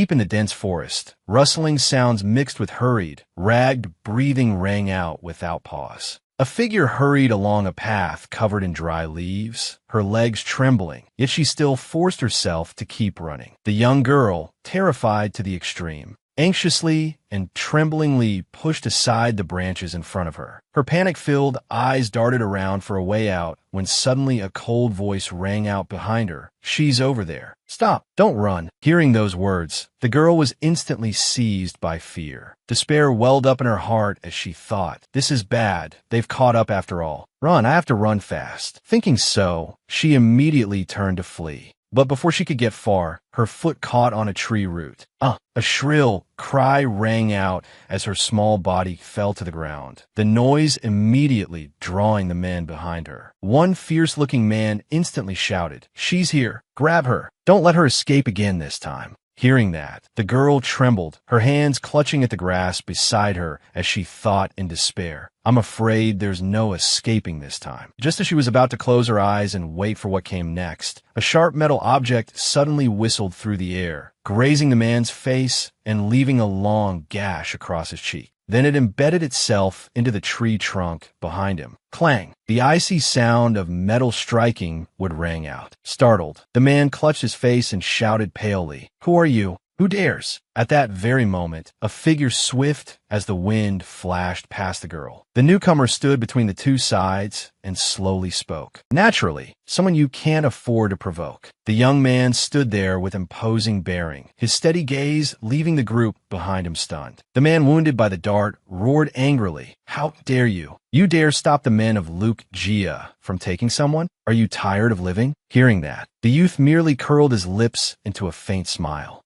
Deep in the dense forest, rustling sounds mixed with hurried, ragged breathing rang out without pause. A figure hurried along a path covered in dry leaves, her legs trembling, yet she still forced herself to keep running. The young girl, terrified to the extreme, anxiously and tremblingly pushed aside the branches in front of her. Her panic-filled eyes darted around for a way out when suddenly a cold voice rang out behind her. "She's over there. Stop! Don't run!" Hearing those words, the girl was instantly seized by fear. Despair welled up in her heart as she thought, "This is bad. They've caught up after all. Run, I have to run fast." Thinking so, she immediately turned to flee. But before she could get far, her foot caught on a tree root. A shrill cry rang out as her small body fell to the ground, the noise immediately drawing the men behind her. One fierce-looking man instantly shouted, "She's here! Grab her! Don't let her escape again this time." Hearing that, the girl trembled, her hands clutching at the grass beside her as she thought in despair, "I'm afraid there's no escaping this time." Just as she was about to close her eyes and wait for what came next, a sharp metal object suddenly whistled through the air, grazing the man's face and leaving a long gash across his cheek. Then it embedded itself into the tree trunk behind him. Clang! The icy sound of metal striking would rang out. Startled, the man clutched his face and shouted palely, "Who are you? Who dares?" At that very moment, a figure swift as the wind flashed past the girl. The newcomer stood between the two sides and slowly spoke. "Naturally, someone you can't afford to provoke." The young man stood there with imposing bearing, his steady gaze leaving the group behind him stunned. The man wounded by the dart roared angrily, "How dare you? You dare stop the men of Luke Gia from taking someone? Are you tired of living?" Hearing that, the youth merely curled his lips into a faint smile.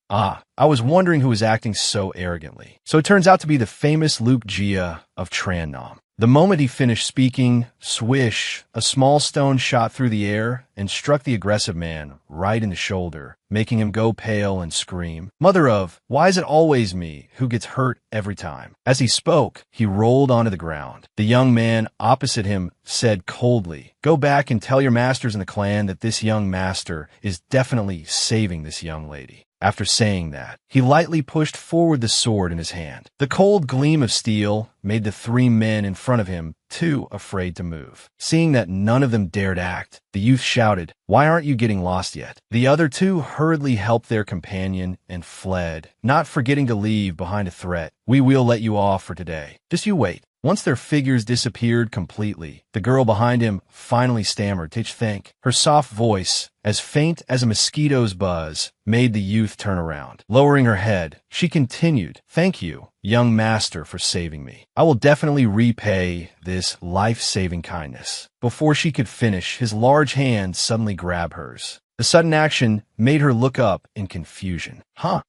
I was wondering who was acting so arrogantly. So it turns out to be the famous Luke Gia of Trannam. The moment he finished speaking, swish, a small stone shot through the air and struck the aggressive man right in the shoulder, making him go pale and scream, "Mother of, why is it always me who gets hurt every time?" As he spoke, he rolled onto the ground. The young man opposite him said coldly, "Go back and tell your masters in the clan that this young master is definitely saving this young lady." After saying that, he lightly pushed forward the sword in his hand. The cold gleam of steel made the three men in front of him too afraid to move. Seeing that none of them dared act, the youth shouted, "Why aren't you getting lost yet?" The other two hurriedly helped their companion and fled, not forgetting to leave behind a threat. "We will let you off for today. Just you wait." Once their figures disappeared completely, the girl behind him finally stammered, "Did you think?" Her soft voice, as faint as a mosquito's buzz, made the youth turn around. Lowering her head, she continued, "Thank you, young master, for saving me. I will definitely repay this life-saving kindness." Before she could finish, his large hand suddenly grabbed hers. The sudden action made her look up in confusion.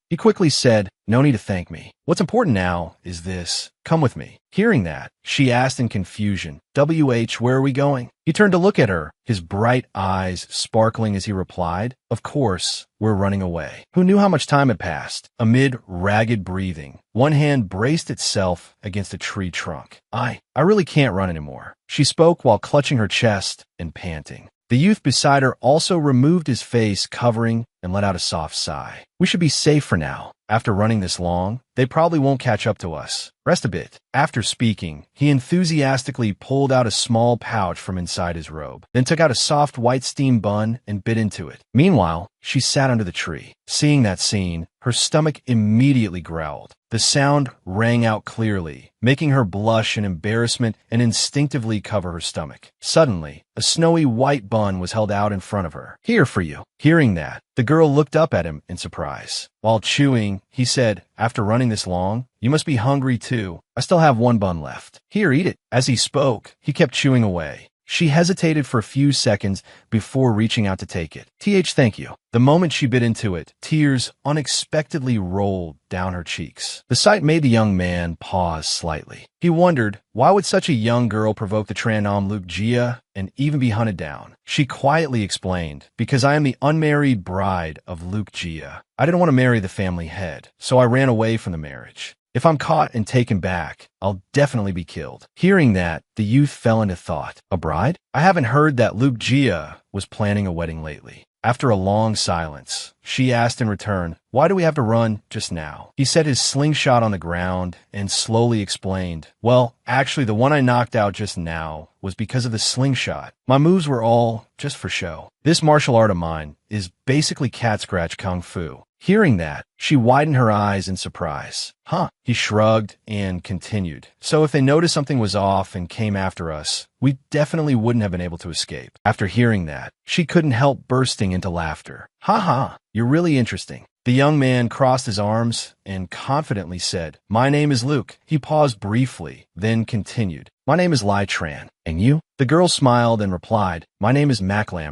He quickly said, "No need to thank me. What's important now is this. Come with me." Hearing that, she asked in confusion, "Where are we going?" He turned to look at her, his bright eyes sparkling as he replied, "Of course, we're running away." Who knew how much time had passed? Amid ragged breathing, one hand braced itself against a tree trunk. I really can't run anymore." She spoke while clutching her chest and panting. The youth beside her also removed his face covering and let out a soft sigh. "We should be safe for now. After running this long, they probably won't catch up to us. Rest a bit." After speaking, he enthusiastically pulled out a small pouch from inside his robe, then took out a soft white steam bun and bit into it. Meanwhile, she sat under the tree. Seeing that scene, her stomach immediately growled. The sound rang out clearly, making her blush in embarrassment and instinctively cover her stomach. Suddenly, a snowy white bun was held out in front of her. "Here for you." Hearing that, the girl looked up at him in surprise. While chewing, he said, "After running this long, you must be hungry too. I still have one bun left. Here, eat it." As he spoke, he kept chewing away. She hesitated for a few seconds before reaching out to take it. Thank you." The moment she bit into it, tears unexpectedly rolled down her cheeks. The sight made the young man pause slightly. He wondered, why would such a young girl provoke the Trannam Luke Gia and even be hunted down? She quietly explained, "Because I am the unmarried bride of Luke Gia. I didn't want to marry the family head, so I ran away from the marriage. If I'm caught and taken back, I'll definitely be killed." Hearing that, the youth fell into thought. A bride? I haven't heard that Luke Gia was planning a wedding lately. After a long silence, she asked in return, "Why do we have to run just now?" He set his slingshot on the ground and slowly explained, "Well, actually the one I knocked out just now was because of the slingshot. My moves were all just for show. This martial art of mine is basically cat scratch kung fu." Hearing that, she widened her eyes in surprise. "Huh." He shrugged and continued. "So if they noticed something was off and came after us, we definitely wouldn't have been able to escape." After hearing that, she couldn't help bursting into laughter. "Ha ha, you're really interesting." The young man crossed his arms and confidently said, "My name is Luke." He paused briefly, then continued, "My name is Tyrant. And you?" The girl smiled and replied, "My name is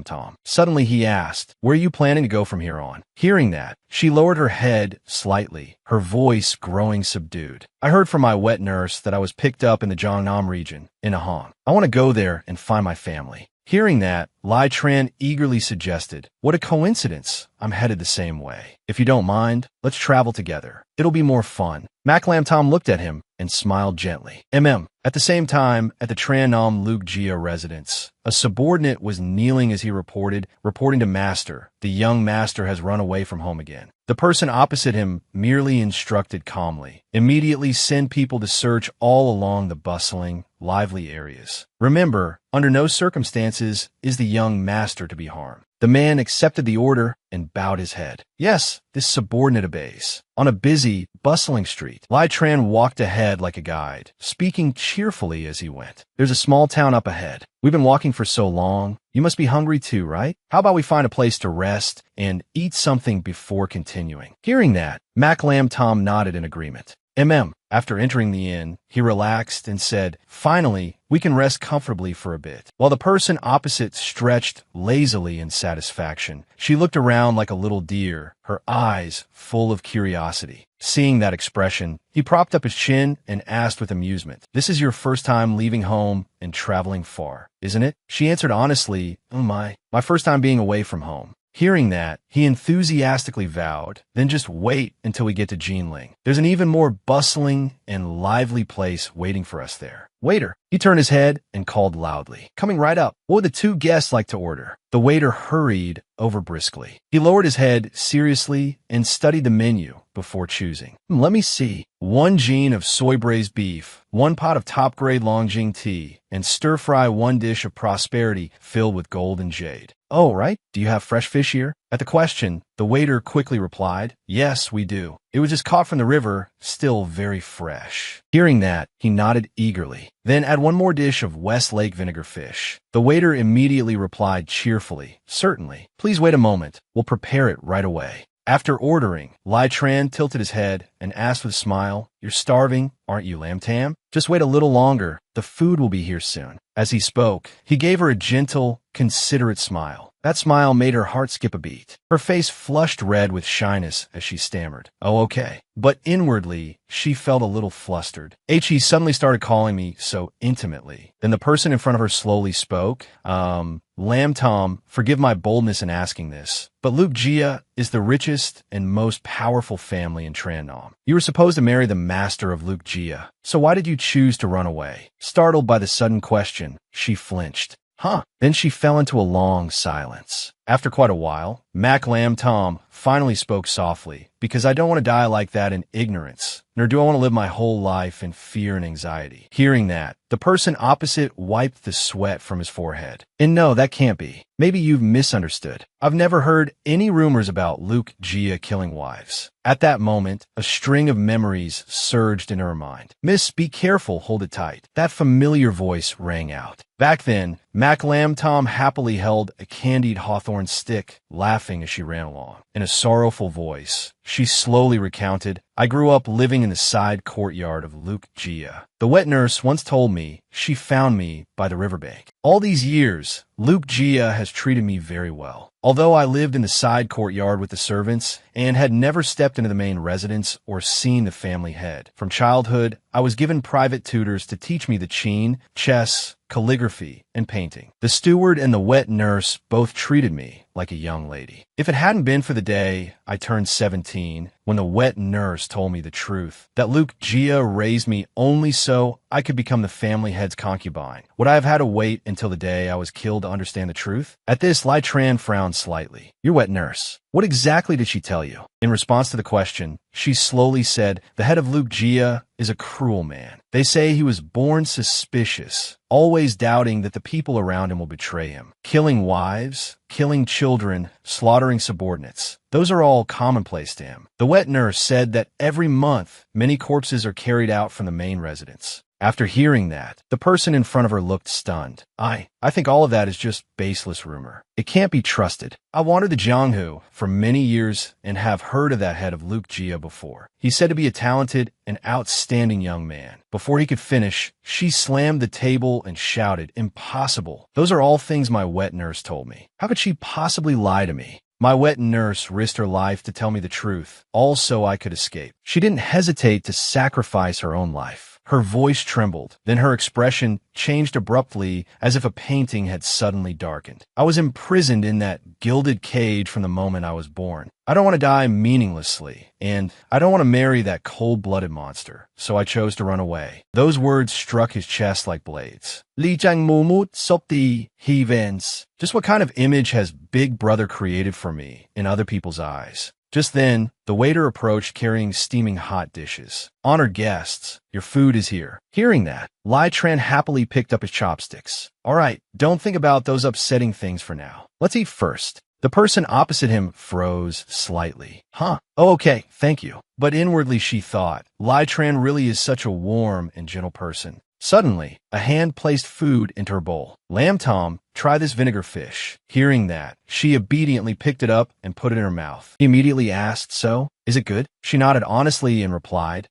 Tom." Suddenly he asked, "Where are you planning to go from here on?" Hearing that, she lowered her head slightly, her voice growing subdued. "I heard from my wet nurse that I was picked up in the Jiangnan region, in Ahang. I want to go there and find my family." Hearing that, Lai Tran eagerly suggested, "What a coincidence. I'm headed the same way. If you don't mind, let's travel together. It'll be more fun." Tom looked at him and smiled gently. At the same time, at the Tran Nam Luke Jia residence, a subordinate was kneeling as he reporting to master. "The young master has run away from home again." The person opposite him merely instructed calmly, "Immediately send people to search all along the bustling, lively areas. Remember, under no circumstances is the young master to be harmed." The man accepted the order and bowed his head. Yes, this subordinate obeys. On a busy, bustling street, Lai Tran walked ahead like a guide, speaking cheerfully as he went. "There's a small town up ahead. We've been walking for so long. You must be hungry too, right? How about we find a place to rest and eat something before continuing?" Hearing that, Tom nodded in agreement. After entering the inn, he relaxed and said, "Finally, we can rest comfortably for a bit." While the person opposite stretched lazily in satisfaction, she looked around like a little deer, her eyes full of curiosity. Seeing that expression, he propped up his chin and asked with amusement, "This is your first time leaving home and traveling far, isn't it?" She answered honestly, "Oh my first time being away from home." Hearing that, he enthusiastically vowed, "Then just wait until we get to Jinling. There's an even more bustling and lively place waiting for us there. Waiter." He turned his head and called loudly, "Coming right up. What would the two guests like to order?" The waiter hurried over briskly. He lowered his head seriously and studied the menu before choosing. "Let me see. 1 jin of soy braised beef, 1 pot of top-grade Longjing tea, and stir-fry 1 dish of prosperity filled with gold and jade." "Oh, right. Do you have fresh fish here?" At the question, the waiter quickly replied, "Yes, we do. It was just caught from the river, still very fresh." Hearing that, he nodded eagerly. "Then add 1 more dish of West Lake vinegar fish." The waiter immediately replied cheerfully, "Certainly. Please wait a moment. We'll prepare it right away." After ordering, Lai Tran tilted his head and asked with a smile, "You're starving, aren't you, Tam? Just wait a little longer. The food will be here soon." As he spoke, he gave her a gentle, considerate smile. That smile made her heart skip a beat. Her face flushed red with shyness as she stammered, "Oh, okay." But inwardly, she felt a little flustered. He suddenly started calling me so intimately. Then the person in front of her slowly spoke, "Lam Tom, forgive my boldness in asking this, but Luke Jia is the richest and most powerful family in Tran Nam. You were supposed to marry the master of Luke Jia. So why did you choose to run away?" Startled by the sudden question, she flinched. Then she fell into a long silence. After quite a while, Tom finally spoke softly, "Because I don't want to die like that in ignorance, nor do I want to live my whole life in fear and anxiety." Hearing that, the person opposite wiped the sweat from his forehead. "And no, that can't be. Maybe you've misunderstood. I've never heard any rumors about Luke Jia killing wives." At that moment, a string of memories surged in her mind. "Miss, be careful, hold it tight." That familiar voice rang out. Back then, Tom happily held a candied hawthorn stick, laughing as she ran along. In a sorrowful voice, she slowly recounted, "I grew up living in the side courtyard of Luke Jia. The wet nurse once told me she found me by the riverbank. All these years, Luke Jia has treated me very well. Although I lived in the side courtyard with the servants and had never stepped into the main residence or seen the family head. From childhood, I was given private tutors to teach me the qin, chess, calligraphy, and painting. The steward and the wet nurse both treated me like a young lady. If it hadn't been for the day I turned 17, when the wet nurse told me the truth, that Luke Gia raised me only so I could become the family head's concubine, would I have had to wait until the day I was killed to understand the truth? At this, Lai Tran frowned slightly. Your wet nurse. What exactly did she tell you? In response to the question, she slowly said, the head of Luke Gia is a cruel man. They say he was born suspicious, always doubting that the people around him will betray him. Killing wives, killing children, slaughtering subordinates. Those are all commonplace to him. The wet nurse said that every month, many corpses are carried out from the main residence. After hearing that, the person in front of her looked stunned. I think all of that is just baseless rumor. It can't be trusted. I wandered the Jianghu for many years and have heard of that head of Luke Gia before. He's said to be a talented and outstanding young man. Before he could finish, she slammed the table and shouted, impossible. Those are all things my wet nurse told me. How could she possibly lie to me? My wet nurse risked her life to tell me the truth, all so I could escape. She didn't hesitate to sacrifice her own life. Her voice trembled, then her expression changed abruptly as if a painting had suddenly darkened. I was imprisoned in that gilded cage from the moment I was born. I don't want to die meaninglessly, and I don't want to marry that cold-blooded monster, so I chose to run away. Those words struck his chest like blades. Li Jiang Mumut Sopti Heavens. Just what kind of image has Big Brother created for me in other people's eyes? Just then, the waiter approached carrying steaming hot dishes. Honored guests, your food is here. Hearing that, Lai Tran happily picked up his chopsticks. All right, don't think about those upsetting things for now. Let's eat first. The person opposite him froze slightly. Huh. Oh, okay, thank you. But inwardly she thought, Lai Tran really is such a warm and gentle person. Suddenly, a hand placed food into her bowl. Lamb Tom, try this vinegar fish. Hearing that, she obediently picked it up and put it in her mouth. He immediately asked, so, is it good? She nodded honestly and replied,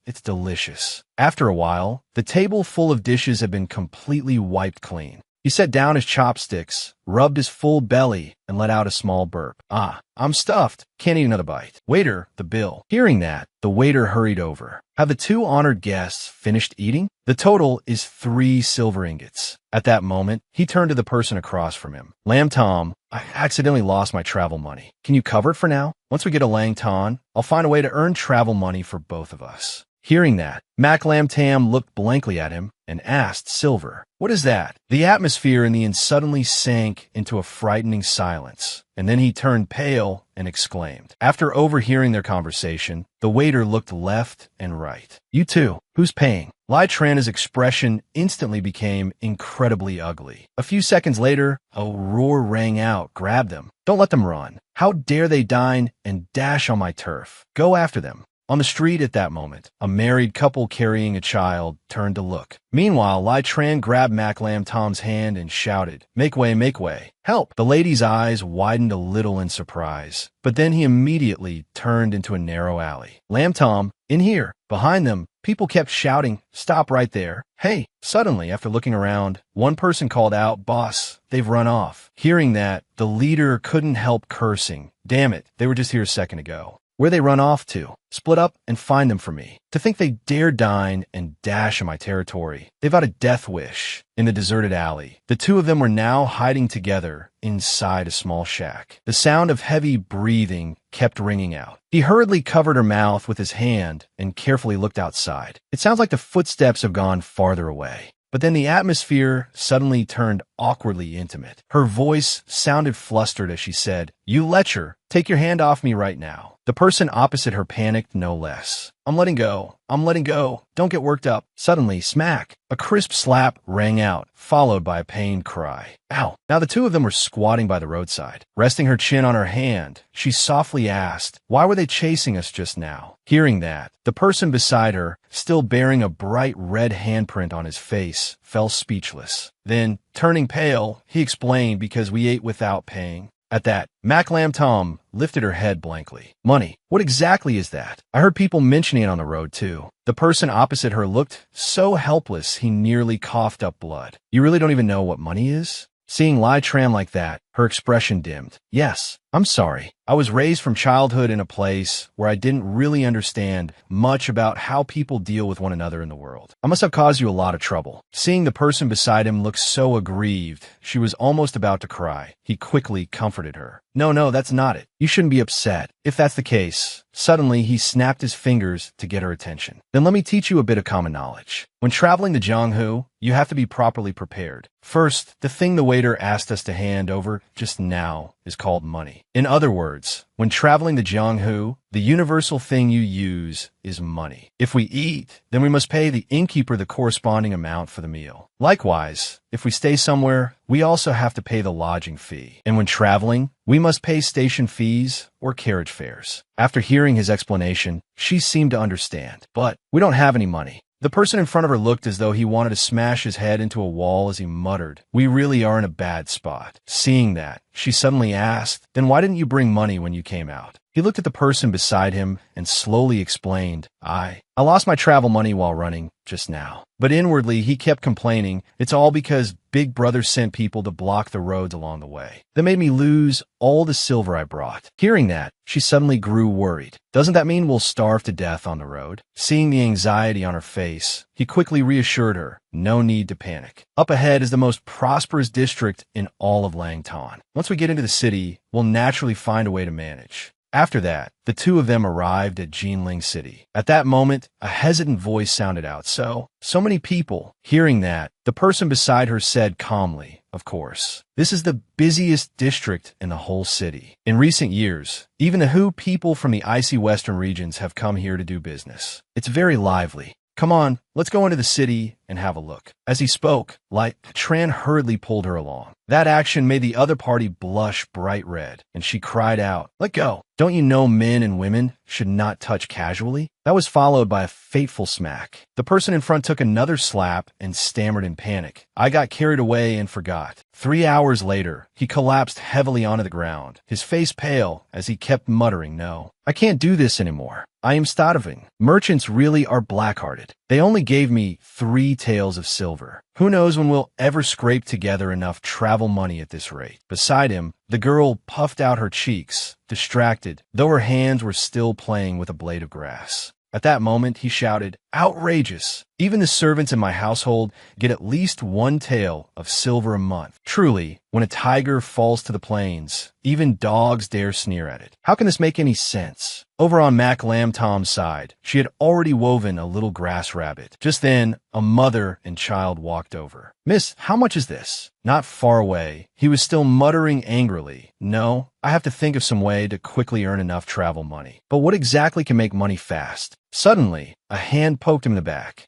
it's delicious. After a while, the table full of dishes had been completely wiped clean. He set down his chopsticks, rubbed his full belly, and let out a small burp. I'm stuffed. Can't eat another bite. Waiter, the bill. Hearing that, the waiter hurried over. Have the two honored guests finished eating? The total is 3 silver ingots. At that moment, he turned to the person across from him. Lam Tom, I accidentally lost my travel money. Can you cover it for now? Once we get a Lang Ton, I'll find a way to earn travel money for both of us. Hearing that, Mac Lam Tam looked blankly at him and asked Silver, what is that? The atmosphere in the inn suddenly sank into a frightening silence, and then he turned pale and exclaimed. After overhearing their conversation, the waiter looked left and right. You two, who's paying? Lai Tran's expression instantly became incredibly ugly. A few seconds later, a roar rang out, grab them. Don't let them run. How dare they dine and dash on my turf? Go after them. On the street at that moment, a married couple carrying a child turned to look. Meanwhile, Lai Tran grabbed Mac Lam Tom's hand and shouted, make way, help! The lady's eyes widened a little in surprise, but then he immediately turned into a narrow alley. Lam Tom, in here. Behind them, people kept shouting, stop right there. Hey! Suddenly, after looking around, one person called out, boss, they've run off. Hearing that, the leader couldn't help cursing. Damn it, they were just here a second ago. Where they run off to? Split up and find them for me. To think they dare dine and dash in my territory. They've got a death wish. In the deserted alley, the two of them were now hiding together inside a small shack. The sound of heavy breathing kept ringing out. He hurriedly covered her mouth with his hand and carefully looked outside. It sounds like the footsteps have gone farther away. But then the atmosphere suddenly turned awkwardly intimate. Her voice sounded flustered as she said, you lecher, take your hand off me right now. The person opposite her panicked no less. I'm letting go. Don't get worked up. Suddenly, smack! A crisp slap rang out, followed by a pained cry. Ow! Now the two of them were squatting by the roadside. Resting her chin on her hand, she softly asked, why were they chasing us just now? Hearing that, the person beside her, still bearing a bright red handprint on his face, fell speechless. Then, turning pale, he explained because we ate without paying. At that, Mac Lam Tom lifted her head blankly. Money. What exactly is that? I heard people mentioning it on the road, too. The person opposite her looked so helpless he nearly coughed up blood. You really don't even know what money is? Seeing Lai Tran like that, Her expression dimmed. Yes, I'm sorry. I was raised from childhood in a place where I didn't really understand much about how people deal with one another in the world. I must have caused you a lot of trouble. Seeing the person beside him look so aggrieved, she was almost about to cry. He quickly comforted her. No, that's not it. You shouldn't be upset. If that's the case. Suddenly, he snapped his fingers to get her attention. Then let me teach you a bit of common knowledge. When traveling to Jianghu, you have to be properly prepared. First, the thing the waiter asked us to hand over just now is called money. In other words, when traveling to Jianghu, the universal thing you use is money. If we eat, then we must pay the innkeeper the corresponding amount for the meal. Likewise, if we stay somewhere, we also have to pay the lodging fee. And when traveling, we must pay station fees or carriage fares. After hearing his explanation, she seemed to understand. But we don't have any money. The person in front of her looked as though he wanted to smash his head into a wall as he muttered, "We really are in a bad spot." Seeing that, she suddenly asked, "Then why didn't you bring money when you came out?" He looked at the person beside him and slowly explained, I lost my travel money while running just now." But inwardly, he kept complaining, "It's all because Big Brother sent people to block the roads along the way. That made me lose all the silver I brought." Hearing that, she suddenly grew worried. "Doesn't that mean we'll starve to death on the road?" Seeing the anxiety on her face, he quickly reassured her, "No need to panic. Up ahead is the most prosperous district in all of Langton. Once we get into the city, we'll naturally find a way to manage." After that, the two of them arrived at Jinling City. At that moment, a hesitant voice sounded out. So many people. Hearing that, the person beside her said calmly, "Of course. This is the busiest district in the whole city. In recent years, even the Hu people from the icy western regions have come here to do business. It's very lively. Come on, let's go into the city and have a look." As he spoke, Tran hurriedly pulled her along. That action made the other party blush bright red, and she cried out, "Let go! Don't you know men and women should not touch casually?" That was followed by a fateful smack. The person in front took another slap and stammered in panic, "I got carried away and forgot." 3 hours later, he collapsed heavily onto the ground, his face pale as he kept muttering, "No, I can't do this anymore. I am starving. Merchants really are black-hearted. They only gave me 3 taels of silver. Who knows when we'll ever scrape together enough travel money at this rate." Beside him, the girl puffed out her cheeks, distracted, though her hands were still playing with a blade of grass. At that moment, he shouted, "Outrageous! Even the servants in my household get at least 1 tael of silver a month. Truly, when a tiger falls to the plains, even dogs dare sneer at it. How can this make any sense?" Over on Mac Lamb Tom's side, she had already woven a little grass rabbit. Just then, a mother and child walked over. "Miss, how much is this?" Not far away, he was still muttering angrily, "No, I have to think of some way to quickly earn enough travel money. But what exactly can make money fast?" Suddenly, a hand poked him in the back.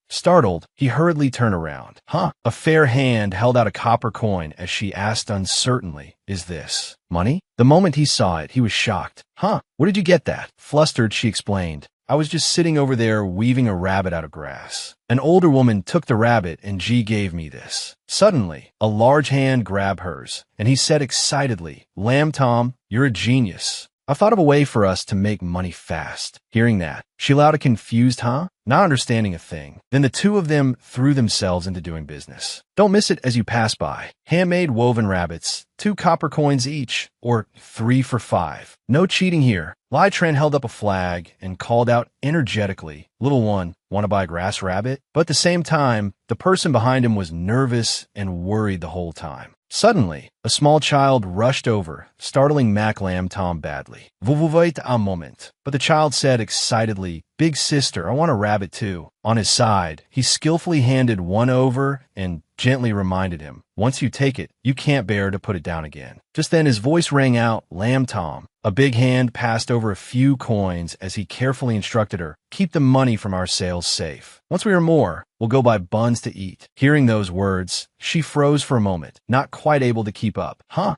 Startled, he hurriedly turned around. "Huh?" A fair hand held out a copper coin as she asked uncertainly, "Is this money?" The moment he saw it, he was shocked. "Huh? Where did you get that?" Flustered, she explained, "I was just sitting over there weaving a rabbit out of grass. An older woman took the rabbit and G gave me this." Suddenly, a large hand grabbed hers, and he said excitedly, "Lamb Tom, you're a genius. I thought of a way for us to make money fast." Hearing that, she allowed a confused huh, not understanding a thing. Then the two of them threw themselves into doing business. Don't miss it as you pass by. Handmade woven rabbits, 2 copper coins each, or 3 for 5. No cheating here. Lai Tran held up a flag and called out energetically, "Little one, want to buy a grass rabbit?" But at the same time, the person behind him was nervous and worried the whole time. Suddenly, a small child rushed over, startling Mac Lamb Tom badly. "Vous wait a moment." But the child said excitedly, "Big sister, I want a rabbit too." On his side, he skillfully handed one over and gently reminded him, "Once you take it, you can't bear to put it down again." Just then his voice rang out, "Lamb Tom." A big hand passed over a few coins as he carefully instructed her, "Keep the money from our sales safe. Once we are more, we'll go buy buns to eat." Hearing those words, she froze for a moment, not quite able to keep up. "Huh?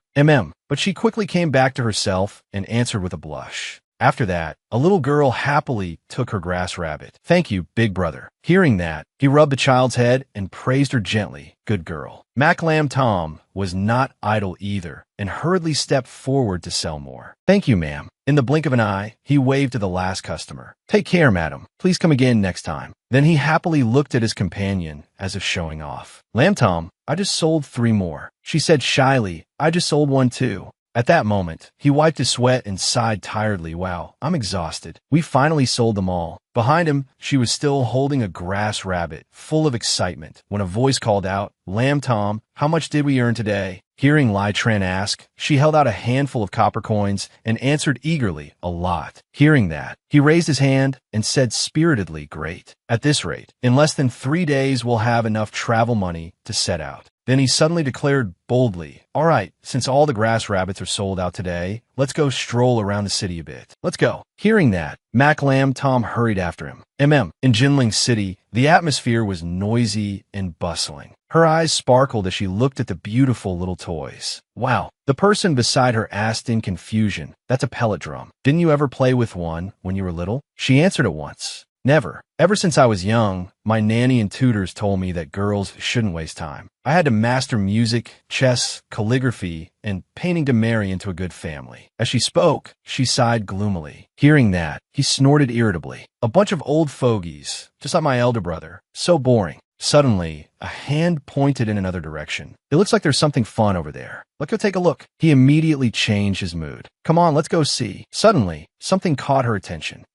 But she quickly came back to herself and answered with a blush. After that, a little girl happily took her grass rabbit. "Thank you, big brother." Hearing that, he rubbed the child's head and praised her gently. "Good girl." Mac Lamb Tom was not idle either and hurriedly stepped forward to sell more. "Thank you, ma'am." In the blink of an eye, he waved to the last customer. "Take care, madam. Please come again next time." Then he happily looked at his companion as if showing off. "Lamb Tom, I just sold 3 more." She said shyly, I just sold one too. At that moment, he wiped his sweat and sighed tiredly. Wow, I'm exhausted. We finally sold them all. Behind him, she was still holding a grass rabbit, full of excitement, when a voice called out, "Lamb Tom, how much did we earn today?" Hearing Lai Tran ask, she held out a handful of copper coins and answered eagerly, "A lot." Hearing that, he raised his hand and said spiritedly, "Great. At this rate, in less than 3 days we'll have enough travel money to set out." Then he suddenly declared boldly, "All right, since all the grass rabbits are sold out today, let's go stroll around the city a bit. Let's go." Hearing that, Mac Lamb Tom hurried after him. In Jinling City, the atmosphere was noisy and bustling. Her eyes sparkled as she looked at the beautiful little toys. "Wow." The person beside her asked in confusion, "That's a pellet drum. Didn't you ever play with one when you were little?" She answered at once, "Never. Ever since I was young, my nanny and tutors told me that girls shouldn't waste time. I had to master music, chess, calligraphy, and painting to marry into a good family." As she spoke, she sighed gloomily. Hearing that, he snorted irritably. "A bunch of old fogies, just like my elder brother. So boring." Suddenly, a hand pointed in another direction. "It looks like there's something fun over there. Let's go take a look." He immediately changed his mood. "Come on, let's go see." Suddenly, something caught her attention.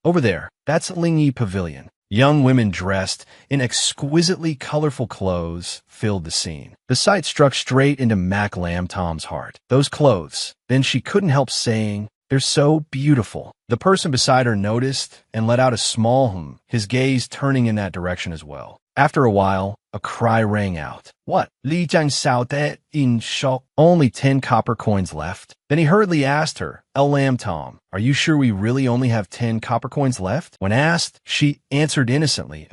Over there. That's Lingyi Pavilion." Young women dressed in exquisitely colorful clothes filled the scene. The sight struck straight into Mac Lamb Tom's heart. Those clothes. Then she couldn't help saying, "They're so beautiful." The person beside her noticed and let out a small his gaze turning in that direction as well. After a while, a cry rang out. "What? Li Jiang Sao De in shock. Only 10 copper coins left?" Then he hurriedly asked her, Lamb Tom, "Are you sure we really only have 10 copper coins left?" When asked, she answered innocently,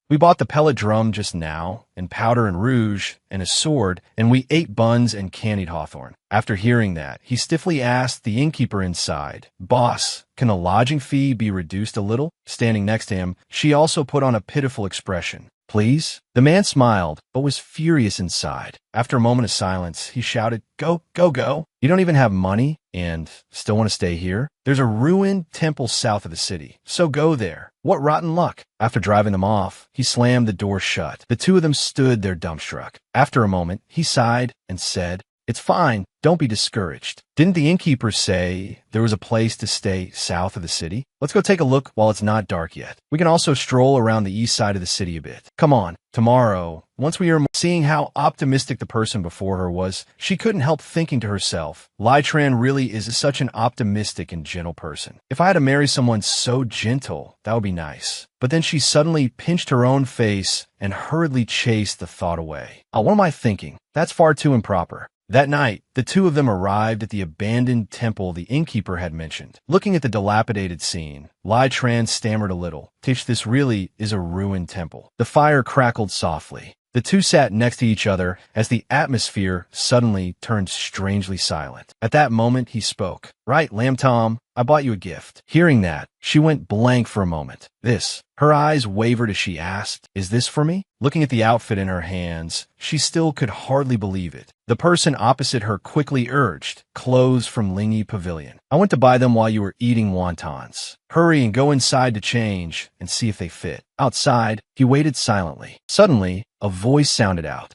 We bought the pellet drum just now, and powder and rouge, and a sword, and we ate buns and candied hawthorn." After hearing that, he stiffly asked the innkeeper inside, "Boss, can the lodging fee be reduced a little?" Standing next to him, she also put on a pitiful expression. "Please?" The man smiled, but was furious inside. After a moment of silence, he shouted, Go, go, go. You don't even have money and still want to stay here? There's a ruined temple south of the city, so go there. What rotten luck." After driving them off, he slammed the door shut. The two of them stood there dumbstruck. After a moment, he sighed and said, "It's fine. Don't be discouraged. Didn't the innkeeper say there was a place to stay south of the city? Let's go take a look while it's not dark yet. We can also stroll around the east side of the city a bit. Come on. Tomorrow, once we are more." Seeing how optimistic the person before her was, she couldn't help thinking to herself, Lai Tran really is such an optimistic and gentle person. If I had to marry someone so gentle, that would be nice. But then she suddenly pinched her own face and hurriedly chased the thought away. What am I thinking? That's far too improper. That night, the two of them arrived at the abandoned temple the innkeeper had mentioned. Looking at the dilapidated scene, Lai Tran stammered a little. "Tish, this really is a ruined temple." The fire crackled softly. The two sat next to each other as the atmosphere suddenly turned strangely silent. At that moment, he spoke. "Right, Lamb Tom, I bought you a gift." Hearing that, she went blank for a moment. "This?" Her eyes wavered as she asked, "Is this for me?" Looking at the outfit in her hands, she still could hardly believe it. The person opposite her quickly urged, "Clothes from Lingyi Pavilion. I went to buy them while you were eating wontons. Hurry and go inside to change and see if they fit." Outside, he waited silently. Suddenly, a voice sounded out.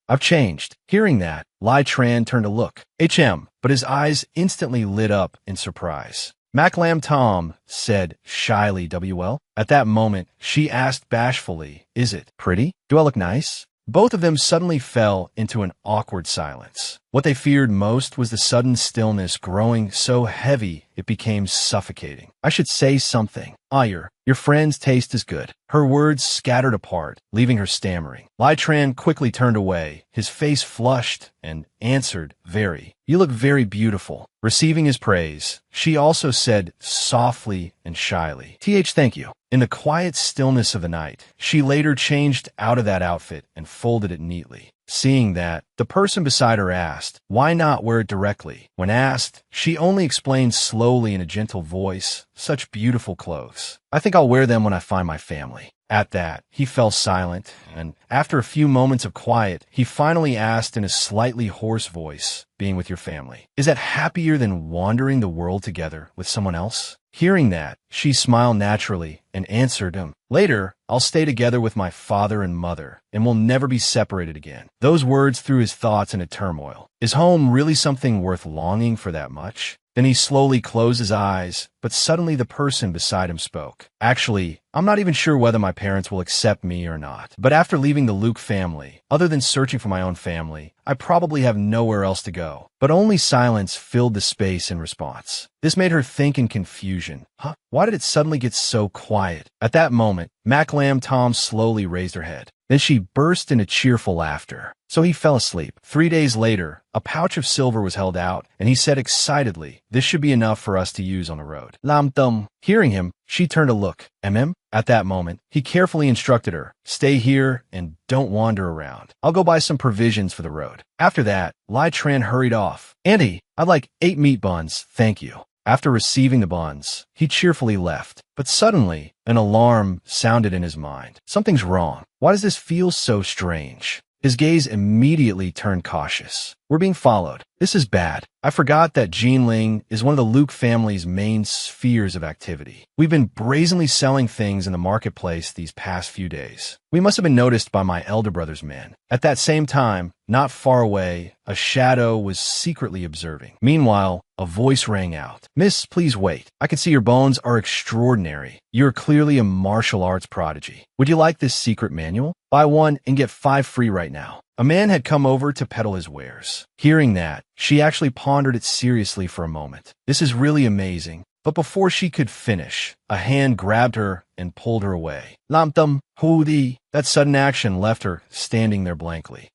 I've changed." Hearing that, Lai Tran turned to look. But his eyes instantly lit up in surprise. Mac Lamb Tom said shyly, "WL?" At that moment, she asked bashfully, "Is it pretty? Do I look nice?" Both of them suddenly fell into an awkward silence. What they feared most was the sudden stillness growing so heavy it became suffocating. "I should say something. Your friend's taste is good." Her words scattered apart, leaving her stammering. Lai Tran quickly turned away, his face flushed, and answered, "You look very beautiful." Receiving his praise, she also said softly and shyly, Thank you." In the quiet stillness of the night, she later changed out of that outfit and folded it neatly. Seeing that, the person beside her asked, "Why not wear it directly?" When asked, she only explained slowly in a gentle voice, "Such beautiful clothes. I think I'll wear them when I find my family." At that, he fell silent, and after a few moments of quiet, he finally asked in a slightly hoarse voice, "Being with your family, is that happier than wandering the world together with someone else?" Hearing that, she smiled naturally and answered him, "Later, I'll stay together with my father and mother, and we'll never be separated again." Those words threw his his thoughts into turmoil. Is home really something worth longing for that much? Then he slowly closed his eyes, but suddenly the person beside him spoke. Actually, I'm not even sure whether my parents will accept me or not. But after leaving the Luke family, other than searching for my own family, I probably have nowhere else to go. But only silence filled the space in response. This made her think in confusion. Huh? Why did it suddenly get so quiet? At that moment, Mac Lamb Tom slowly raised her head. Then she burst into cheerful laughter. So he fell asleep. 3 days later, a pouch of silver was held out, and he said excitedly, "This should be enough for us to use on the road." Lam Tum. Hearing him, she turned to look. MM? At that moment, he carefully instructed her, "Stay here and don't wander around. I'll go buy some provisions for the road." After that, Lai Tran hurried off. "Auntie, I'd like 8 meat buns, thank you." After receiving the buns, he cheerfully left. But suddenly, an alarm sounded in his mind. Something's wrong. Why does this feel so strange? His gaze immediately turned cautious. We're being followed. This is bad. I forgot that Jinling is one of the Luke family's main spheres of activity. We've been brazenly selling things in the marketplace these past few days. We must have been noticed by my elder brother's men. At that same time, not far away, a shadow was secretly observing. Meanwhile, a voice rang out. "Miss, please wait. I can see your bones are extraordinary. You're clearly a martial arts prodigy. Would you like this secret manual? Buy 1 and get 5 free right now." A man had come over to peddle his wares. Hearing that, she actually pondered it seriously for a moment. This is really amazing. But before she could finish, a hand grabbed her and pulled her away. Lamtum, hoodie. That sudden action left her standing there blankly.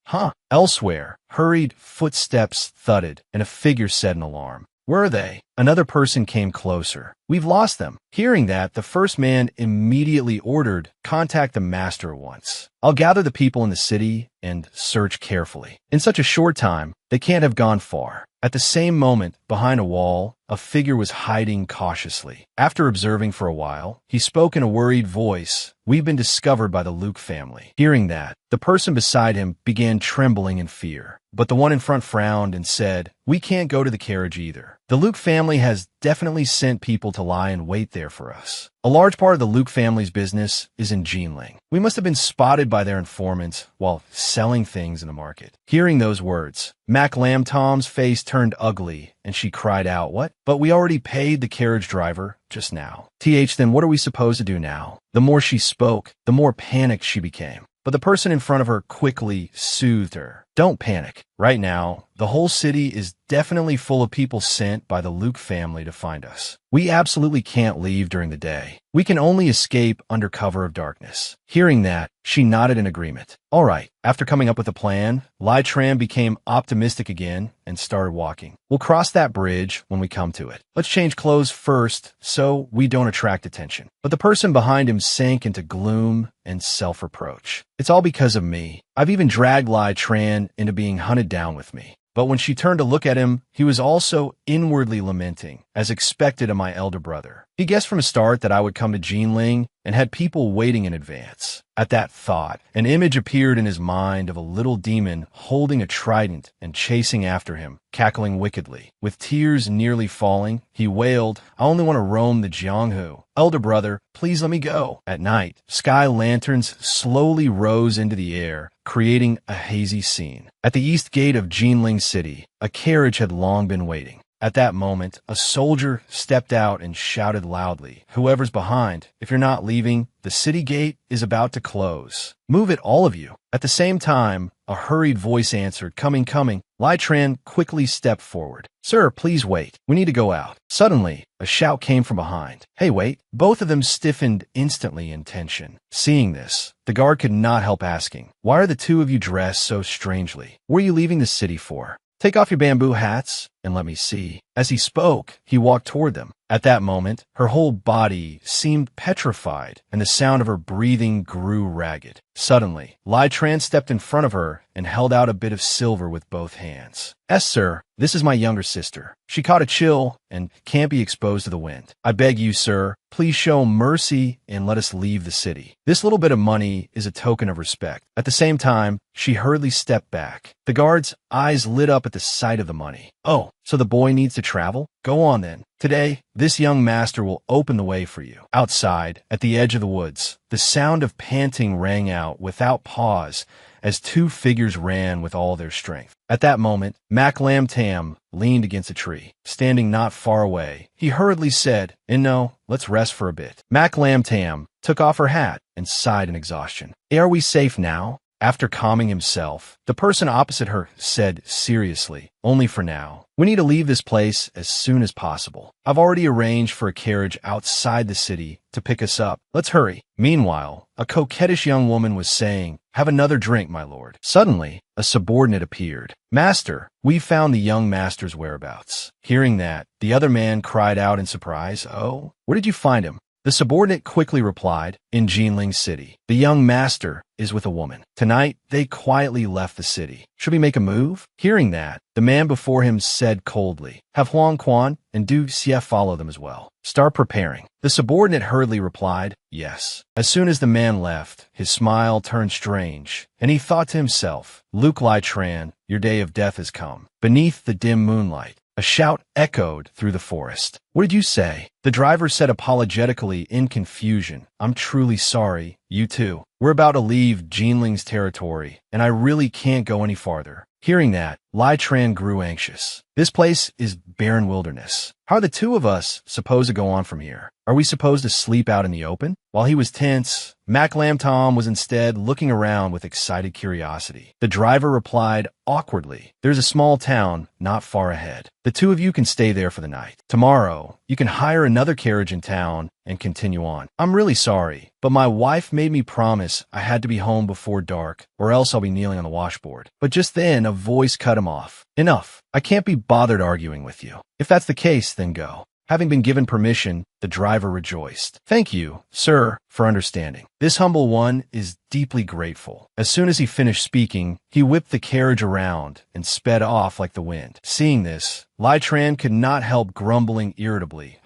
Elsewhere, hurried footsteps thudded, and a figure said in alarm, "Where are they?" Another person came closer. "We've lost them." Hearing that, the first man immediately ordered, "Contact the master at once. I'll gather the people in the city and search carefully." In such a short time, they can't have gone far. At the same moment, behind a wall, a figure was hiding cautiously. After observing for a while, he spoke in a worried voice. "We've been discovered by the Luke family." Hearing that, the person beside him began trembling in fear. But the one in front frowned and said, "We can't go to the carriage either. The Luke family has definitely sent people to lie in wait there for us. A large part of the Luke family's business is in Jinling. We must have been spotted by their informants while selling things in the market." Hearing those words, Mac Lamb Tom's face turned ugly, and she cried out, "What? But we already paid the carriage driver just now." Then what are we supposed to do now? The more she spoke, the more panicked she became. But the person in front of her quickly soothed her. "Don't panic. Right now, the whole city is definitely full of people sent by the Luke family to find us. We absolutely can't leave during the day. We can only escape under cover of darkness." Hearing that, she nodded in agreement. All right. After coming up with a plan, Lai Tran became optimistic again and started walking. "We'll cross that bridge when we come to it. Let's change clothes first so we don't attract attention." But the person behind him sank into gloom and self-reproach. "It's all because of me. I've even dragged Lai Tran into being hunted down with me." But when she turned to look at him, he was also inwardly lamenting, as expected of my elder brother. He guessed from the start that I would come to Jinling and had people waiting in advance. At that thought, an image appeared in his mind of a little demon holding a trident and chasing after him, cackling wickedly. With tears nearly falling, he wailed, "I only want to roam the Jianghu. Elder brother, please let me go." At night, sky lanterns slowly rose into the air, creating a hazy scene. At the east gate of Jinling City, a carriage had long been waiting. At that moment, a soldier stepped out and shouted loudly, "Whoever's behind, if you're not leaving, the city gate is about to close. Move it, all of you." At the same time, a hurried voice answered, "Coming, coming." Lai Tran quickly stepped forward. "Sir, please wait. We need to go out." Suddenly, a shout came from behind. "Hey, wait." Both of them stiffened instantly in tension. Seeing this, the guard could not help asking, "Why are the two of you dressed so strangely? Where are you leaving the city for? Take off your bamboo hats and let me see." As he spoke, he walked toward them. At that moment, her whole body seemed petrified, and the sound of her breathing grew ragged. Suddenly, Lai Tran stepped in front of her and held out a bit of silver with both hands. "Yes, sir. This is my younger sister. She caught a chill and can't be exposed to the wind. I beg you, sir, please show mercy and let us leave the city. This little bit of money is a token of respect." At the same time, she hurriedly stepped back. The guard's eyes lit up at the sight of the money. "Oh, so the boy needs to travel? Go on then. Today, this young master will open the way for you. Outside, at the edge of the woods, the sound of panting rang out without pause as two figures ran with all their strength. At that moment, Mac Lam Tam leaned against a tree. Standing not far away, he hurriedly said, "No, let's rest for a bit." Mac Lam Tam took off her hat and sighed in exhaustion. "Are we safe now?" After calming himself, the person opposite her said seriously, "Only for now. We need to leave this place as soon as possible. I've already arranged for a carriage outside the city to pick us up. Let's hurry." Meanwhile, a coquettish young woman was saying, "Have another drink, my lord." Suddenly, a subordinate appeared. "Master, we found the young master's whereabouts." Hearing that, the other man cried out in surprise, "Oh, where did you find him?" The subordinate quickly replied, "In Jinling City. The young master is with a woman." Tonight, they quietly left the city. "Should we make a move?" Hearing that, the man before him said coldly, "Have Huang Quan and Du Xie follow them as well. Start preparing." The subordinate hurriedly replied, "Yes." As soon as the man left, his smile turned strange, and he thought to himself, "Luke Lai Tran, your day of death has come." Beneath the dim moonlight, a shout echoed through the forest. "What did you say?" The driver said apologetically in confusion, "I'm truly sorry. You too. We're about to leave Jinling's territory, and I really can't go any farther." Hearing that, Lai Tran grew anxious. "This place is barren wilderness. How are the two of us supposed to go on from here? Are we supposed to sleep out in the open?" While he was tense, Mac Lam Tom was instead looking around with excited curiosity. The driver replied awkwardly, "There's a small town not far ahead. The two of you can stay there for the night. Tomorrow, you can hire another carriage in town and continue on. I'm really sorry, but my wife made me promise I had to be home before dark, or else I'll be kneeling on the washboard." But just then, a voice cut him off. "Enough. I can't be bothered arguing with you. If that's the case, then go." Having been given permission, the driver rejoiced. "Thank you, sir, for understanding. This humble one is deeply grateful." As soon as he finished speaking, he whipped the carriage around and sped off like the wind. Seeing this, Lai Tran could not help grumbling irritably.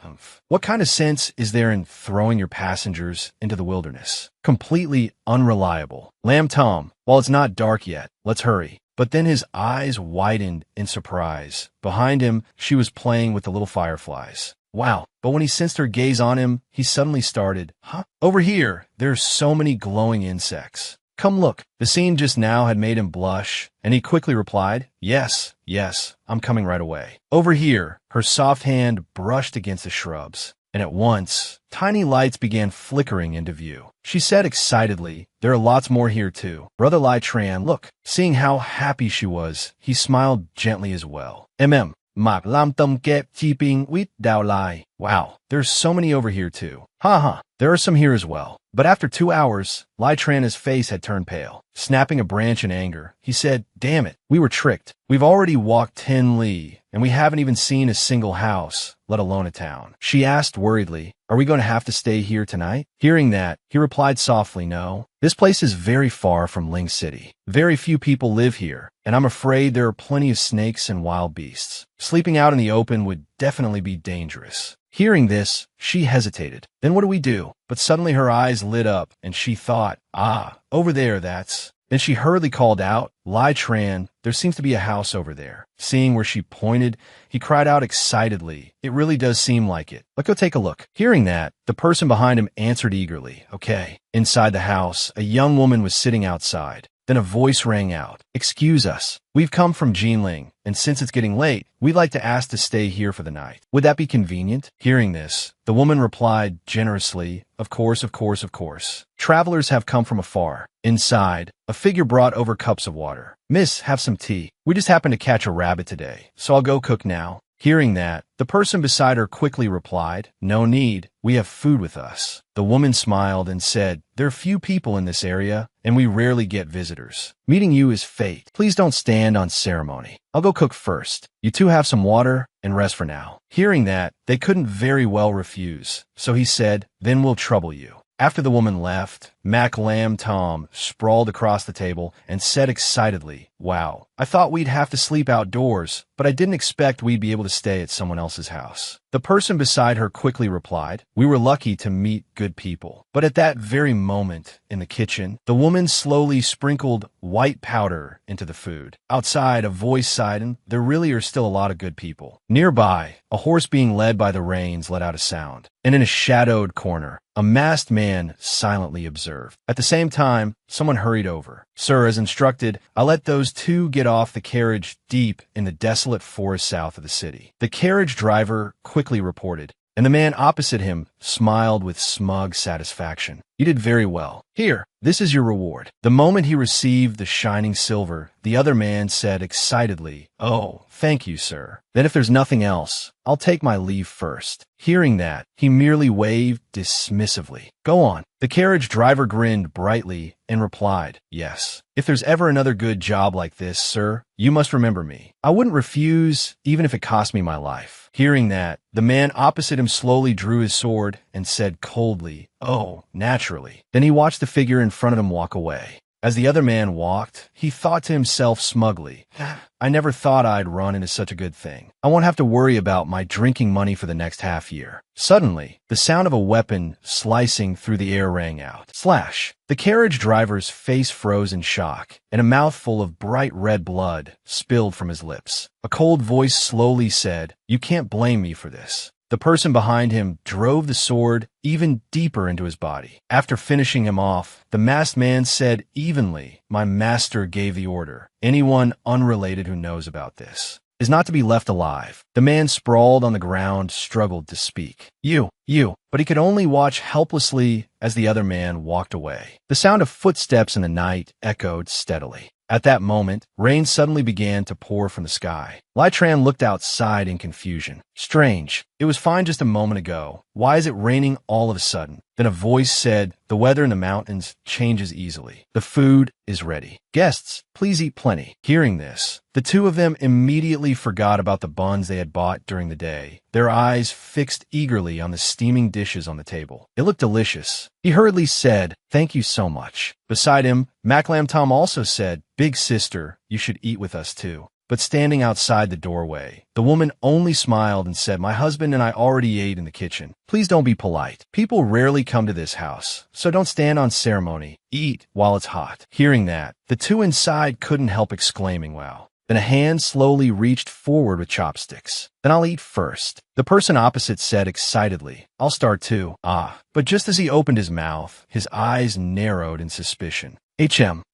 What kind of sense is there in throwing your passengers into the wilderness? Completely unreliable. Lam Tom, while it's not dark yet, let's hurry." But then his eyes widened in surprise. Behind him, she was playing with the little fireflies. Wow. But when he sensed her gaze on him, he suddenly started, "Huh? Over here, there's so many glowing insects. Come look." The scene just now had made him blush, and he quickly replied, Yes, I'm coming right away." Over here, her soft hand brushed against the shrubs, and at once, tiny lights began flickering into view. She said excitedly, "There are lots more here too. Brother Lai Tran, look." Seeing how happy she was, he smiled gently as well. Mak lam tâm kep keeping with Dao Lai. Wow, there's so many over here too. Ha, there are some here as well. But after 2 hours, Lai Tran's face had turned pale. Snapping a branch in anger, he said, "Damn it, we were tricked. We've already walked 10 li, and we haven't even seen a single house, let alone a town." She asked worriedly, "Are we going to have to stay here tonight?" Hearing that, he replied softly, "No. This place is very far from Ling City. Very few people live here, and I'm afraid there are plenty of snakes and wild beasts. Sleeping out in the open would definitely be dangerous." Hearing this, she hesitated. "Then what do we do?" But suddenly her eyes lit up, and she thought, over there, that's... Then she hurriedly called out, "Lai Tran, there seems to be a house over there." Seeing where she pointed, he cried out excitedly, "It really does seem like it. Let's go take a look." Hearing that, the person behind him answered eagerly, "Okay." Inside the house, a young woman was sitting outside. Then a voice rang out, "Excuse us. We've come from Jinling, and since it's getting late, we'd like to ask to stay here for the night. Would that be convenient?" Hearing this, the woman replied generously, Of course. Travelers have come from afar." Inside, a figure brought over cups of water. "Miss, have some tea. We just happened to catch a rabbit today, so I'll go cook now." Hearing that, the person beside her quickly replied, "No need. We have food with us." The woman smiled and said, "There are few people in this area, and we rarely get visitors. Meeting you is fate. Please don't stand on ceremony. I'll go cook first. You two have some water and rest for now." Hearing that, they couldn't very well refuse, so he said, "Then we'll trouble you." After the woman left, Mac Lamb Tom sprawled across the table and said excitedly, "Wow, I thought we'd have to sleep outdoors, but I didn't expect we'd be able to stay at someone else's house." The person beside her quickly replied, "We were lucky to meet good people." But at that very moment, in the kitchen, the woman slowly sprinkled white powder into the food. Outside, a voice sighed, "There really are still a lot of good people." Nearby, a horse being led by the reins let out a sound, and in a shadowed corner, a masked man silently observed. At the same time, someone hurried over. "Sir, as instructed, I let those two get off the carriage deep in the desolate forest south of the city." The carriage driver quickly reported, and the man opposite him smiled with smug satisfaction. "You did very well. Here, this is your reward." The moment he received the shining silver, the other man said excitedly, "Oh, thank you, sir. Then if there's nothing else, I'll take my leave first." Hearing that, he merely waved dismissively. "Go on." The carriage driver grinned brightly and replied, "Yes. If there's ever another good job like this, sir, you must remember me. I wouldn't refuse, even if it cost me my life." Hearing that, the man opposite him slowly drew his sword and said coldly, "Oh, naturally." Then he watched the figure in front of him walk away. As the other man walked, he thought to himself smugly, "I never thought I'd run into such a good thing. I won't have to worry about my drinking money for the next half year." Suddenly, the sound of a weapon slicing through the air rang out. Slash! The carriage driver's face froze in shock, and a mouthful of bright red blood spilled from his lips. A cold voice slowly said, "You can't blame me for this." The person behind him drove the sword even deeper into his body. After finishing him off, the masked man said evenly, "My master gave the order. Anyone unrelated who knows about this is not to be left alive." The man sprawled on the ground struggled to speak. You, but he could only watch helplessly as the other man walked away. The sound of footsteps in the night echoed steadily. At that moment, rain suddenly began to pour from the sky. Lytran looked outside in confusion. "Strange. It was fine just a moment ago. Why is it raining all of a sudden?" Then a voice said, "The weather in the mountains changes easily. The food is ready. Guests, please eat plenty." Hearing this, the two of them immediately forgot about the buns they had bought during the day, their eyes fixed eagerly on the steaming dishes on the table. It looked delicious. He hurriedly said, "Thank you so much." Beside him, Maclam Tom also said, "Big sister, you should eat with us too." But standing outside the doorway, the woman only smiled and said, "My husband and I already ate in the kitchen. Please don't be polite. People rarely come to this house, so don't stand on ceremony. Eat while it's hot." Hearing that, the two inside couldn't help exclaiming, "Wow." Then a hand slowly reached forward with chopsticks. "Then I'll eat first." The person opposite said excitedly, "I'll start too." But just as he opened his mouth, his eyes narrowed in suspicion.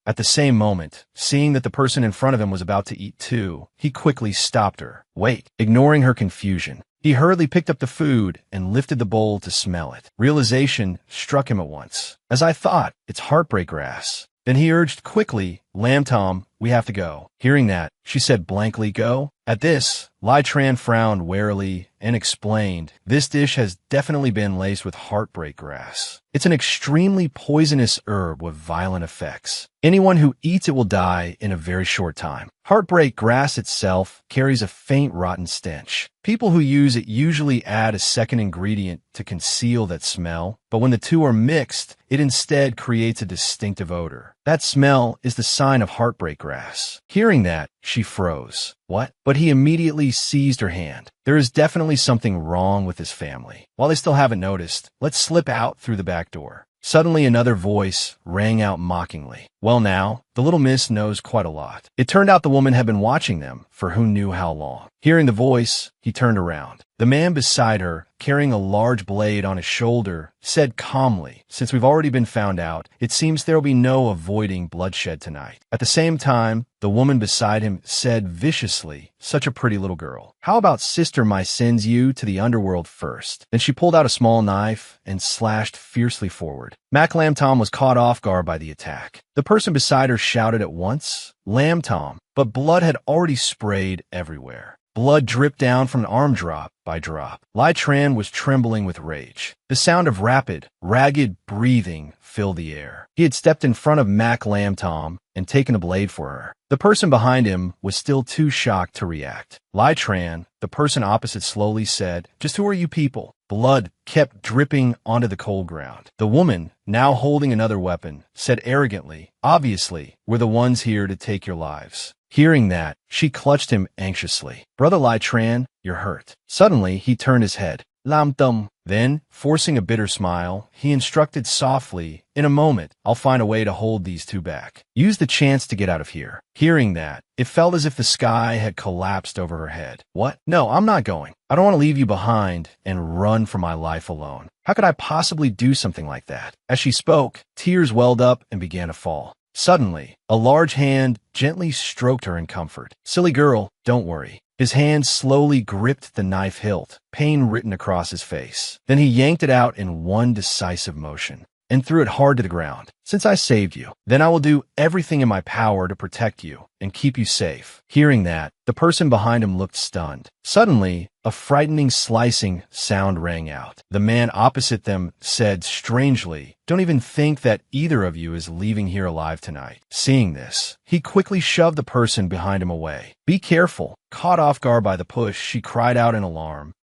At the same moment, seeing that the person in front of him was about to eat too, he quickly stopped her. "Wait." Ignoring her confusion, he hurriedly picked up the food and lifted the bowl to smell it. Realization struck him at once. "As I thought, it's heartbreak grass." Then he urged quickly, "Lamb Tom, we have to go." Hearing that, she said blankly, "Go?" At this, Lytran frowned warily and explained, "This dish has definitely been laced with heartbreak grass. It's an extremely poisonous herb with violent effects. Anyone who eats it will die in a very short time. Heartbreak grass itself carries a faint rotten stench. People who use it usually add a second ingredient to conceal that smell, but when the two are mixed, it instead creates a distinctive odor. That smell is the sign of heartbreak grass." Hearing that, she froze. "What?" But he immediately seized her hand. "There is definitely something wrong with this family. While they still haven't noticed, let's slip out through the back door." Suddenly another voice rang out mockingly. "Well now, the little miss knows quite a lot." It turned out the woman had been watching them for who knew how long. Hearing the voice, he turned around. The man beside her, carrying a large blade on his shoulder, said calmly, "Since we've already been found out, it seems there'll be no avoiding bloodshed tonight." At the same time, the woman beside him said viciously, "Such a pretty little girl. How about sister my sends you to the underworld first?" Then she pulled out a small knife and slashed fiercely forward. Maclam Tom was caught off guard by the attack. The person beside her shouted at once, "Lamb Tom," but blood had already sprayed everywhere. Blood dripped down from an arm drop by drop. Lai Tran was trembling with rage. The sound of rapid, ragged breathing filled the air. He had stepped in front of Mac Lam Tom and taken a blade for her. The person behind him was still too shocked to react. Lai Tran, the person opposite, slowly said, "Just who are you people?" Blood kept dripping onto the cold ground. The woman, now holding another weapon, said arrogantly, "Obviously, we're the ones here to take your lives." Hearing that, she clutched him anxiously. "Brother Lai Tran, you're hurt." Suddenly, he turned his head. "Lam Tum." Then, forcing a bitter smile, he instructed softly, "In a moment, I'll find a way to hold these two back. Use the chance to get out of here." Hearing that, it felt as if the sky had collapsed over her head. "What? No, I'm not going. I don't want to leave you behind and run for my life alone. How could I possibly do something like that?" As she spoke, tears welled up and began to fall. Suddenly, a large hand gently stroked her in comfort. "Silly girl, don't worry." His hand slowly gripped the knife hilt, pain written across his face. Then he yanked it out in one decisive motion and threw it hard to the ground. "Since I saved you, then I will do everything in my power to protect you and keep you safe." Hearing that, the person behind him looked stunned. Suddenly, a frightening slicing sound rang out. The man opposite them said strangely, "Don't even think that either of you is leaving here alive tonight." Seeing this, he quickly shoved the person behind him away. "Be careful." Caught off guard by the push, she cried out in alarm.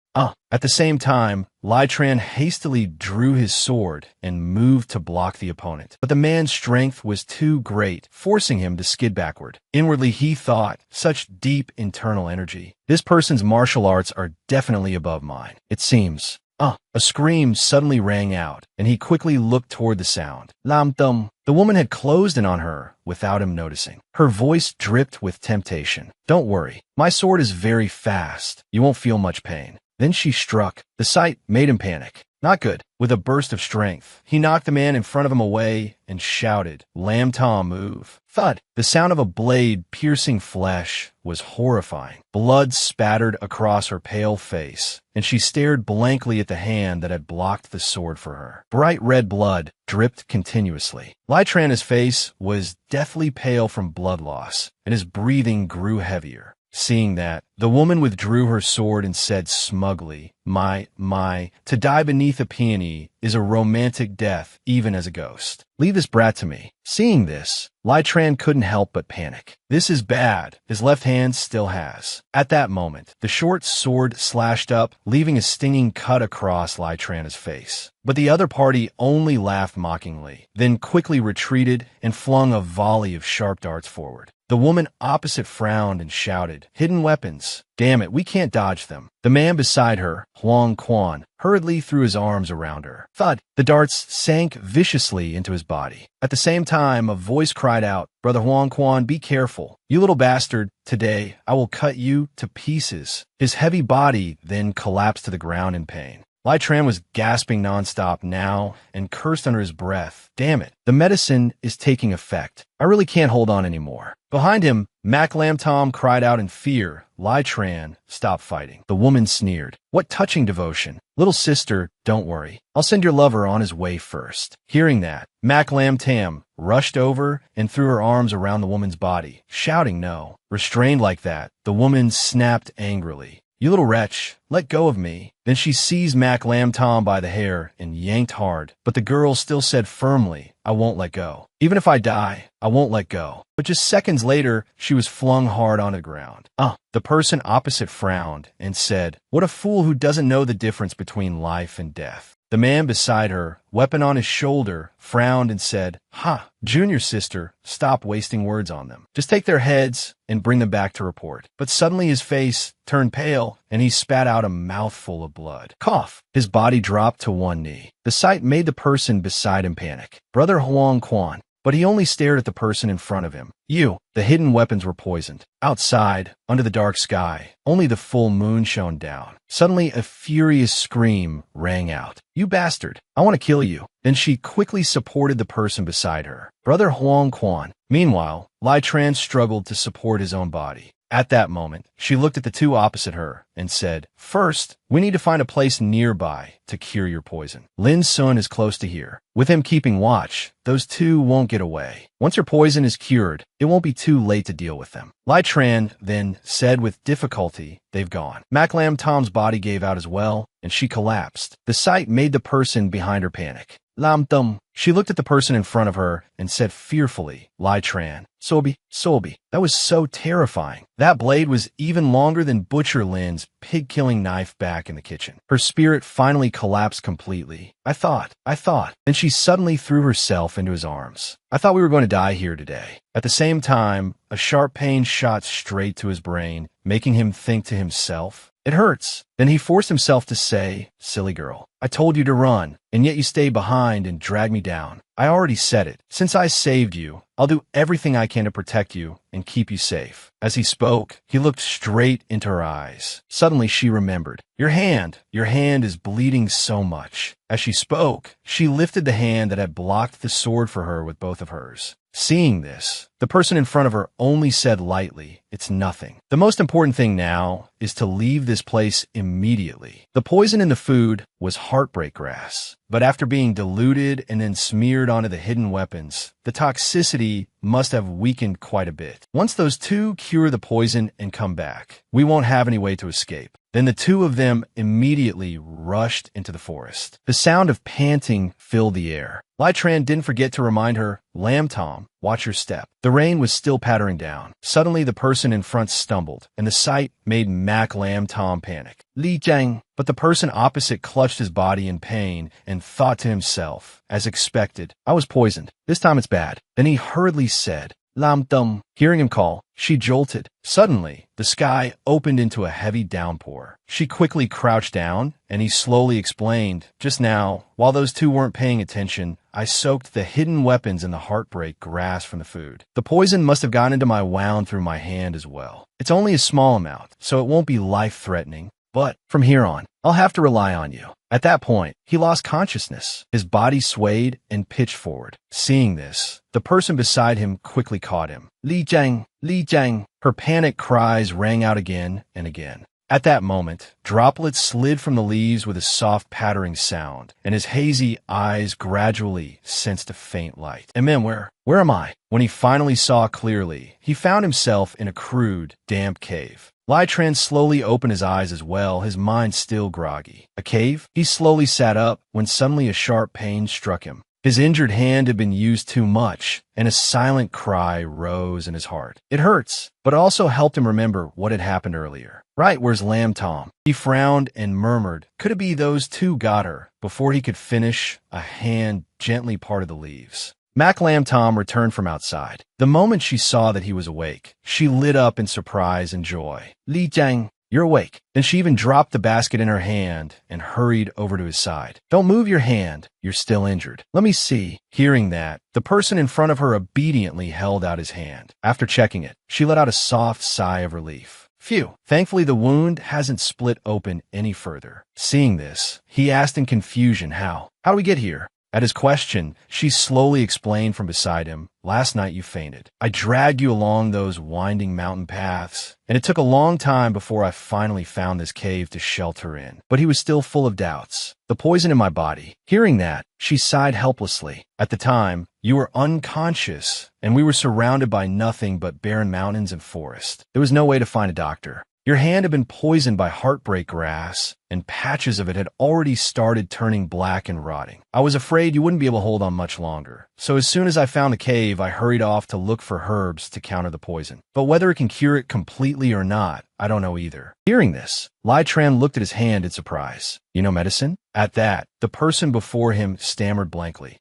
At the same time, Lai Tran hastily drew his sword and moved to block the opponent. But the man's strength was too great, forcing him to skid backward. Inwardly, he thought, such deep internal energy. This person's martial arts are definitely above mine, it seems. A scream suddenly rang out, and he quickly looked toward the sound. "Lam Tum." The woman had closed in on her without him noticing. Her voice dripped with temptation. "Don't worry. My sword is very fast. You won't feel much pain." Then she struck. The sight made him panic. Not good. With a burst of strength, he knocked the man in front of him away and shouted, "Lam Tom, move." Thud! The sound of a blade piercing flesh was horrifying. Blood spattered across her pale face, and she stared blankly at the hand that had blocked the sword for her. Bright red blood dripped continuously. Lai Tran's face was deathly pale from blood loss, and his breathing grew heavier. Seeing that, the woman withdrew her sword and said smugly, My, to die beneath a peony is a romantic death, even as a ghost. Leave this brat to me." Seeing this, Lai Tran couldn't help but panic. This is bad. His left hand still has. At that moment, the short sword slashed up, leaving a stinging cut across Lai Tran's face. But the other party only laughed mockingly, then quickly retreated and flung a volley of sharp darts forward. The woman opposite frowned and shouted, "Hidden weapons. Damn it, we can't dodge them." The man beside her, Huang Quan, hurriedly threw his arms around her. Thud! The darts sank viciously into his body. At the same time, a voice cried out, "Brother Huang Quan, be careful. You little bastard, today I will cut you to pieces." His heavy body then collapsed to the ground in pain. Lai Tran was gasping nonstop now and cursed under his breath. "Damn it, the medicine is taking effect. I really can't hold on anymore." Behind him, Mac Lam Tom cried out in fear. Lai Tran, stop fighting. The woman sneered. "What touching devotion. Little sister, don't worry. I'll send your lover on his way first." Hearing that, Mac Lam Tam rushed over and threw her arms around the woman's body, shouting no. Restrained like that, the woman snapped angrily. "You little wretch, let go of me." Then she seized Mac Lam Tom by the hair and yanked hard, but the girl still said firmly, "I won't let go. Even if I die, I won't let go." But just seconds later, she was flung hard on the ground. The person opposite frowned and said, "What a fool who doesn't know the difference between life and death." The man beside her, weapon on his shoulder, frowned and said, "Junior sister, stop wasting words on them. Just take their heads and bring them back to report." But suddenly his face turned pale and he spat out a mouthful of blood. Cough! His body dropped to one knee. The sight made the person beside him panic. Brother Huang Quan. But he only stared at the person in front of him. The hidden weapons were poisoned. Outside, under the dark sky, only the full moon shone down. Suddenly, a furious scream rang out. "You bastard! I want to kill you." Then she quickly supported the person beside her. Brother Huang Quan. Meanwhile, Lai Tran struggled to support his own body. At that moment, she looked at the two opposite her and said, "First, we need to find a place nearby to cure your poison. Lin Sun is close to here. With him keeping watch, those two won't get away. Once your poison is cured, it won't be too late to deal with them." Lai Tran then said with difficulty, "They've gone." Mac Lam Tom's body gave out as well, and she collapsed. The sight made the person behind her panic. "Lam Tum." She looked at the person in front of her and said fearfully, "Lai Tran. Sobi, Sobi." That was so terrifying. That blade was even longer than Butcher Lin's pig-killing knife back in the kitchen. Her spirit finally collapsed completely. I thought. Then she suddenly threw herself into his arms. "I thought we were going to die here today." At the same time, a sharp pain shot straight to his brain, making him think to himself, "It hurts." Then he forced himself to say, "Silly girl, I told you to run, and yet you stayed behind and dragged me down. I already said it. Since I saved you, I'll do everything I can to protect you and keep you safe." As he spoke, he looked straight into her eyes. Suddenly she remembered. Your hand is bleeding so much." As she spoke, she lifted the hand that had blocked the sword for her with both of hers. Seeing this, the person in front of her only said lightly, "It's nothing. The most important thing now is to leave this place immediately." The poison in the food was heartbreak grass, but after being diluted and then smeared onto the hidden weapons, the toxicity must have weakened quite a bit. Once those two cure the poison and come back, we won't have any way to escape. Then the two of them immediately rushed into the forest. The sound of panting filled the air. Lai Tran didn't forget to remind her, "Lam Tom, watch your step." The rain was still pattering down. Suddenly the person in front stumbled, and the sight made Mac Lam Tom panic. "Li Jiang." But the person opposite clutched his body in pain and thought to himself, as expected, "I was poisoned. This time it's bad." Then he hurriedly said, "Lam Tum." Hearing him call, she jolted. Suddenly, the sky opened into a heavy downpour. She quickly crouched down, and he slowly explained, "Just now, while those two weren't paying attention, I soaked the hidden weapons in the heartbreak grass from the food. The poison must have gone into my wound through my hand as well. It's only a small amount, so it won't be life-threatening. But from here on, I'll have to rely on you." At that point, he lost consciousness. His body swayed and pitched forward. Seeing this, the person beside him quickly caught him. "Li Jiang, Li Jiang." Her panic cries rang out again and again. At that moment, droplets slid from the leaves with a soft pattering sound, and his hazy eyes gradually sensed a faint light. "And then where am I?" When he finally saw clearly, he found himself in a crude, damp cave. Lai Tran slowly opened his eyes as well, his mind still groggy. A cave? He slowly sat up when suddenly a sharp pain struck him. His injured hand had been used too much, and a silent cry rose in his heart. It hurts, but it also helped him remember what had happened earlier. "Right, where's Lam Tom?" He frowned and murmured, "Could it be those two got her?" Before he could finish, a hand gently parted the leaves. Mac Lam Tom returned from outside. The moment she saw that he was awake, she lit up in surprise and joy. "Li Jiang, you're awake." Then she even dropped the basket in her hand and hurried over to his side. "Don't move your hand. You're still injured." "Let me see." Hearing that, the person in front of her obediently held out his hand. After checking it, she let out a soft sigh of relief. "Phew." Thankfully, the wound hasn't split open any further. Seeing this, he asked in confusion, How do we get here?" At his question, she slowly explained from beside him, "Last night you fainted. I dragged you along those winding mountain paths, and it took a long time before I finally found this cave to shelter in." But he was still full of doubts. "The poison in my body." Hearing that, she sighed helplessly. "At the time, you were unconscious, and we were surrounded by nothing but barren mountains and forest. There was no way to find a doctor. Your hand had been poisoned by heartbreak grass, and patches of it had already started turning black and rotting. I was afraid you wouldn't be able to hold on much longer. So as soon as I found the cave, I hurried off to look for herbs to counter the poison. But whether it can cure it completely or not, I don't know either." Hearing this, Lai Tran looked at his hand in surprise. "You know medicine?" At that, the person before him stammered blankly.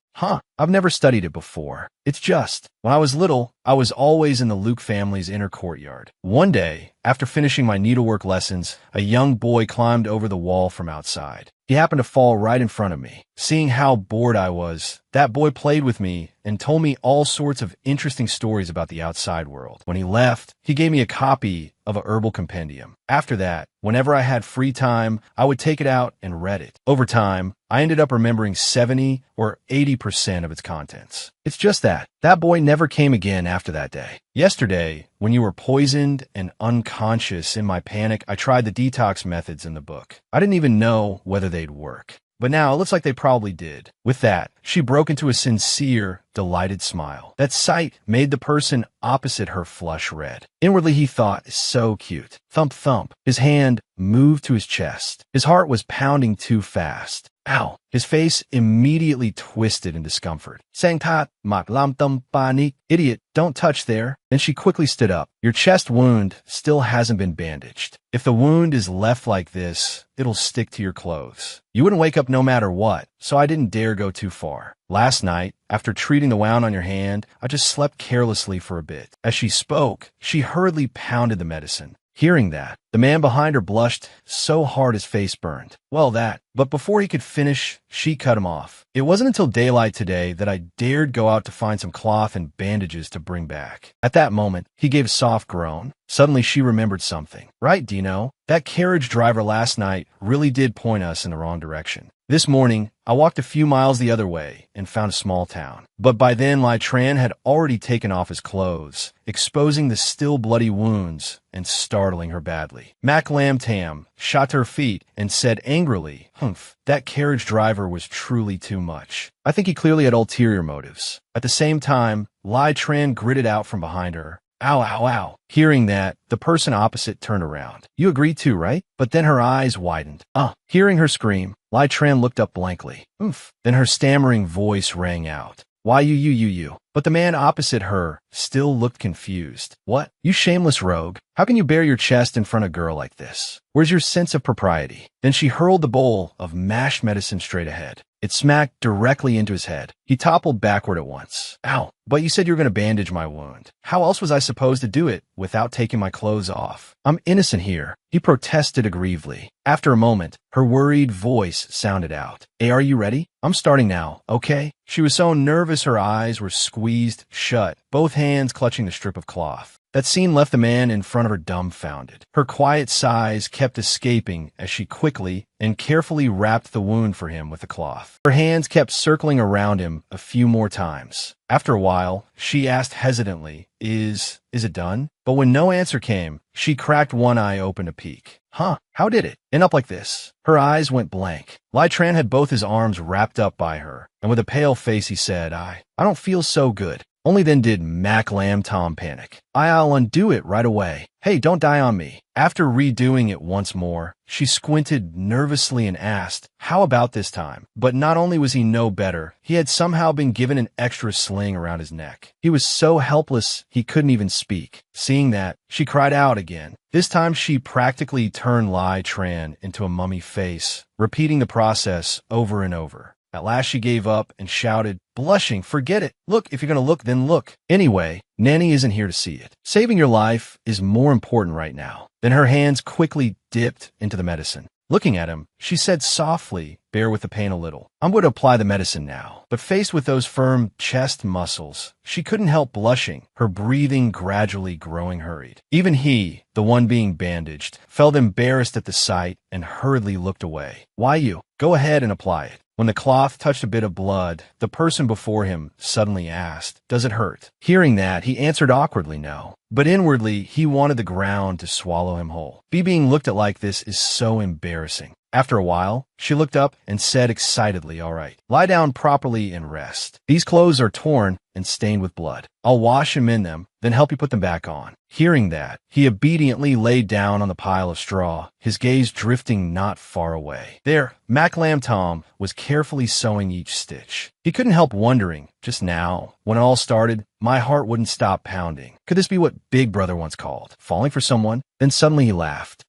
I've never studied it before. It's just, when I was little, I was always in the Luke family's inner courtyard. One day, after finishing my needlework lessons, a young boy climbed over the wall from outside. He happened to fall right in front of me. Seeing how bored I was, that boy played with me and told me all sorts of interesting stories about the outside world. When he left, he gave me a copy of a herbal compendium. After that, whenever I had free time, I would take it out and read it. Over time, I ended up remembering 70 or 80% of of its contents. It's just that boy never came again after that day. Yesterday, when you were poisoned and unconscious in my panic, I tried the detox methods in the book. I didn't even know whether they'd work. But now it looks like they probably did. With that, she broke into a sincere, delighted smile. That sight made the person opposite her flush red. Inwardly, he thought, so cute. Thump, thump. His hand moved to his chest. His heart was pounding too fast. Ow. His face immediately twisted in discomfort. Sang tat, mak lam tum panik. Idiot, don't touch there. Then she quickly stood up. Your chest wound still hasn't been bandaged. If the wound is left like this, it'll stick to your clothes. You wouldn't wake up no matter what, so I didn't dare go too far. Last night, after treating the wound on your hand, I just slept carelessly for a bit. As she spoke, she hurriedly pounded the medicine. Hearing that, the man behind her blushed so hard his face burned. But before he could finish, she cut him off. It wasn't until daylight today that I dared go out to find some cloth and bandages to bring back. At that moment, he gave a soft groan. Suddenly she remembered something. Right, Dino? That carriage driver last night really did point us in the wrong direction. This morning, I walked a few miles the other way and found a small town. But by then, Tyrant had already taken off his clothes, exposing the still bloody wounds and startling her badly. Mac Lam Tam shot to her feet and said angrily, "Humph, that carriage driver was truly too much." I think he clearly had ulterior motives. At the same time, Tyrant gritted out from behind her, "Ow, ow, ow." Hearing that, the person opposite turned around. You agree too, right? But then her eyes widened. Hearing her scream, Tran looked up blankly. Oomph. Then her stammering voice rang out. Why you. But the man opposite her still looked confused. What? You shameless rogue. How can you bare your chest in front of a girl like this? Where's your sense of propriety? Then she hurled the bowl of mashed medicine straight ahead. It smacked directly into his head. He toppled backward at once. Ow. But you said you were going to bandage my wound. How else was I supposed to do it without taking my clothes off? I'm innocent here. He protested aggrievedly. After a moment, her worried voice sounded out. Hey, are you ready? I'm starting now, okay? She was so nervous her eyes were squeezed shut, both hands clutching the strip of cloth. That scene left the man in front of her dumbfounded. Her quiet sighs kept escaping as she quickly and carefully wrapped the wound for him with the cloth. Her hands kept circling around him a few more times. After a while, she asked hesitantly, Is it done? But when no answer came, she cracked one eye open to peek. How did it end up like this? Her eyes went blank. Tran had both his arms wrapped up by her, and with a pale face he said, I don't feel so good. Only then did Mac Lam Tom panic. I'll undo it right away. Hey, don't die on me. After redoing it once more, she squinted nervously and asked, how about this time? But not only was he no better, he had somehow been given an extra sling around his neck. He was so helpless he couldn't even speak. Seeing that, she cried out again. This time she practically turned Tran into a mummy face, repeating the process over and over. At last she gave up and shouted, blushing, forget it. Look, if you're going to look, then look. Anyway, Nanny isn't here to see it. Saving your life is more important right now. Then her hands quickly dipped into the medicine. Looking at him, she said softly, bear with the pain a little. I'm going to apply the medicine now. But faced with those firm chest muscles, she couldn't help blushing, her breathing gradually growing hurried. Even he, the one being bandaged, felt embarrassed at the sight and hurriedly looked away. Why you? Go ahead and apply it. When the cloth touched a bit of blood, the person before him suddenly asked, does it hurt? Hearing that, he answered awkwardly no. But inwardly, he wanted the ground to swallow him whole. Being looked at like this is so embarrassing. After a while, she looked up and said excitedly, all right, lie down properly and rest. These clothes are torn and stained with blood. I'll wash him in them, then help you put them back on. Hearing that, he obediently laid down on the pile of straw, his gaze drifting not far away. There, Mac Lam Tom was carefully sewing each stitch. He couldn't help wondering, just now, when it all started, my heart wouldn't stop pounding. Could this be what Big Brother once called falling for someone? Then suddenly he laughed.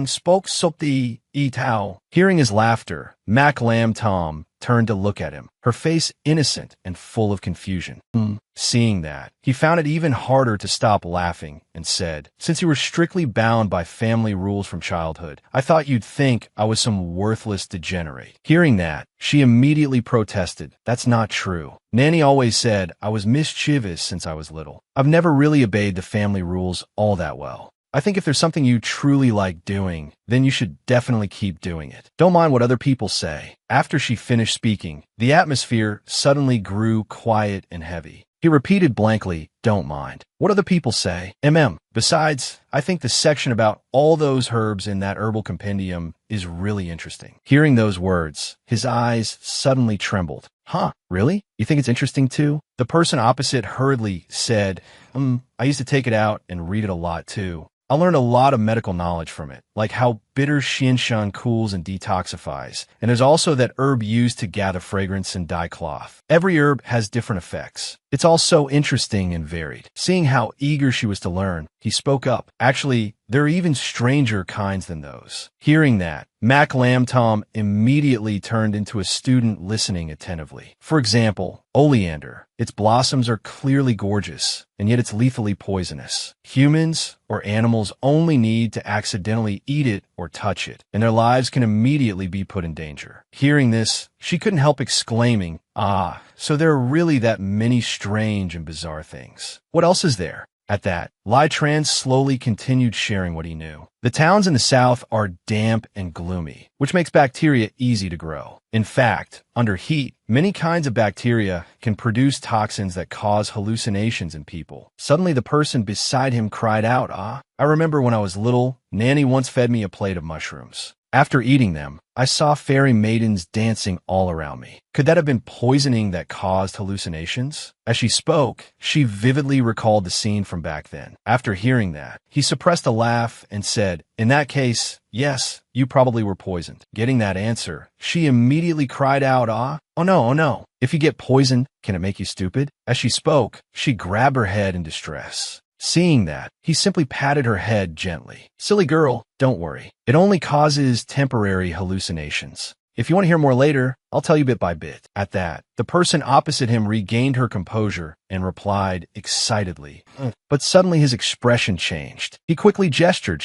Spoke the Tao. Hearing his laughter, Mac Lam Tom turned to look at him, her face innocent and full of confusion. Seeing that, he found it even harder to stop laughing and said, since you were strictly bound by family rules from childhood, I thought you'd think I was some worthless degenerate. Hearing that, she immediately protested. That's not true. Nanny always said I was mischievous since I was little. I've never really obeyed the family rules all that well. I think if there's something you truly like doing, then you should definitely keep doing it. Don't mind what other people say. After she finished speaking, the atmosphere suddenly grew quiet and heavy. He repeated blankly, don't mind what other people say. Besides, I think the section about all those herbs in that herbal compendium is really interesting. Hearing those words, his eyes suddenly trembled. Huh, really? You think it's interesting too? The person opposite hurriedly said, I used to take it out and read it a lot too. I learned a lot of medical knowledge from it, like how bitter xinshan cools and detoxifies. And there's also that herb used to gather fragrance and dye cloth. Every herb has different effects. It's all so interesting and varied. Seeing how eager she was to learn, he spoke up. Actually, there are even stranger kinds than those. Hearing that, Mac Lam Tom immediately turned into a student listening attentively. For example, oleander. Its blossoms are clearly gorgeous, and yet it's lethally poisonous. Humans or animals only need to accidentally eat it or touch it, and their lives can immediately be put in danger. Hearing this, she couldn't help exclaiming, so there are really that many strange and bizarre things. What else is there? At that, Lai Tran slowly continued sharing what he knew. The towns in the south are damp and gloomy, which makes bacteria easy to grow. In fact, under heat, many kinds of bacteria can produce toxins that cause hallucinations in people. Suddenly, the person beside him cried out, I remember when I was little, Nanny once fed me a plate of mushrooms. After eating them, I saw fairy maidens dancing all around me. Could that have been poisoning that caused hallucinations? As she spoke, she vividly recalled the scene from back then. After hearing that, he suppressed a laugh and said, in that case, yes, you probably were poisoned. Getting that answer, she immediately cried out, oh no. If you get poisoned, can it make you stupid? As she spoke, she grabbed her head in distress. Seeing that, he simply patted her head gently. Silly girl, don't worry. It only causes temporary hallucinations. If you want to hear more later, I'll tell you bit by bit. At that, the person opposite him regained her composure and replied excitedly. But suddenly his expression changed. He quickly gestured,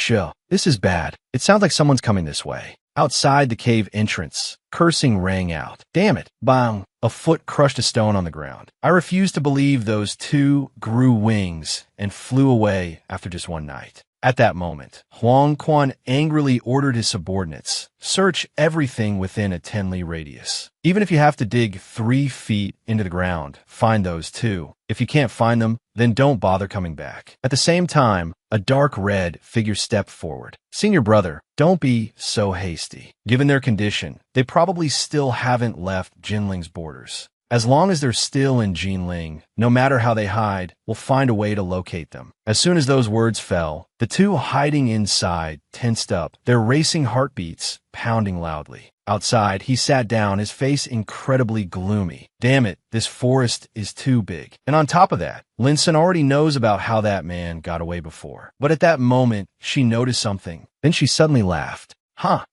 this is bad. It sounds like someone's coming this way. Outside the cave entrance, cursing rang out. Damn it, bang. A foot crushed a stone on the ground. I refuse to believe those two grew wings and flew away after just one night. At that moment, Huang Quan angrily ordered his subordinates, search everything within a 10-li radius. Even if you have to dig 3 feet into the ground, find those too. If you can't find them, then don't bother coming back. At the same time, a dark red figure stepped forward. Senior brother, don't be so hasty. Given their condition, they probably still haven't left Jinling's borders. As long as they're still in Jinling, no matter how they hide, we'll find a way to locate them. As soon as those words fell, the two hiding inside tensed up, their racing heartbeats pounding loudly. Outside, he sat down, his face incredibly gloomy. Damn it, this forest is too big. And on top of that, Linson already knows about how that man got away before. But at that moment, she noticed something. Then she suddenly laughed.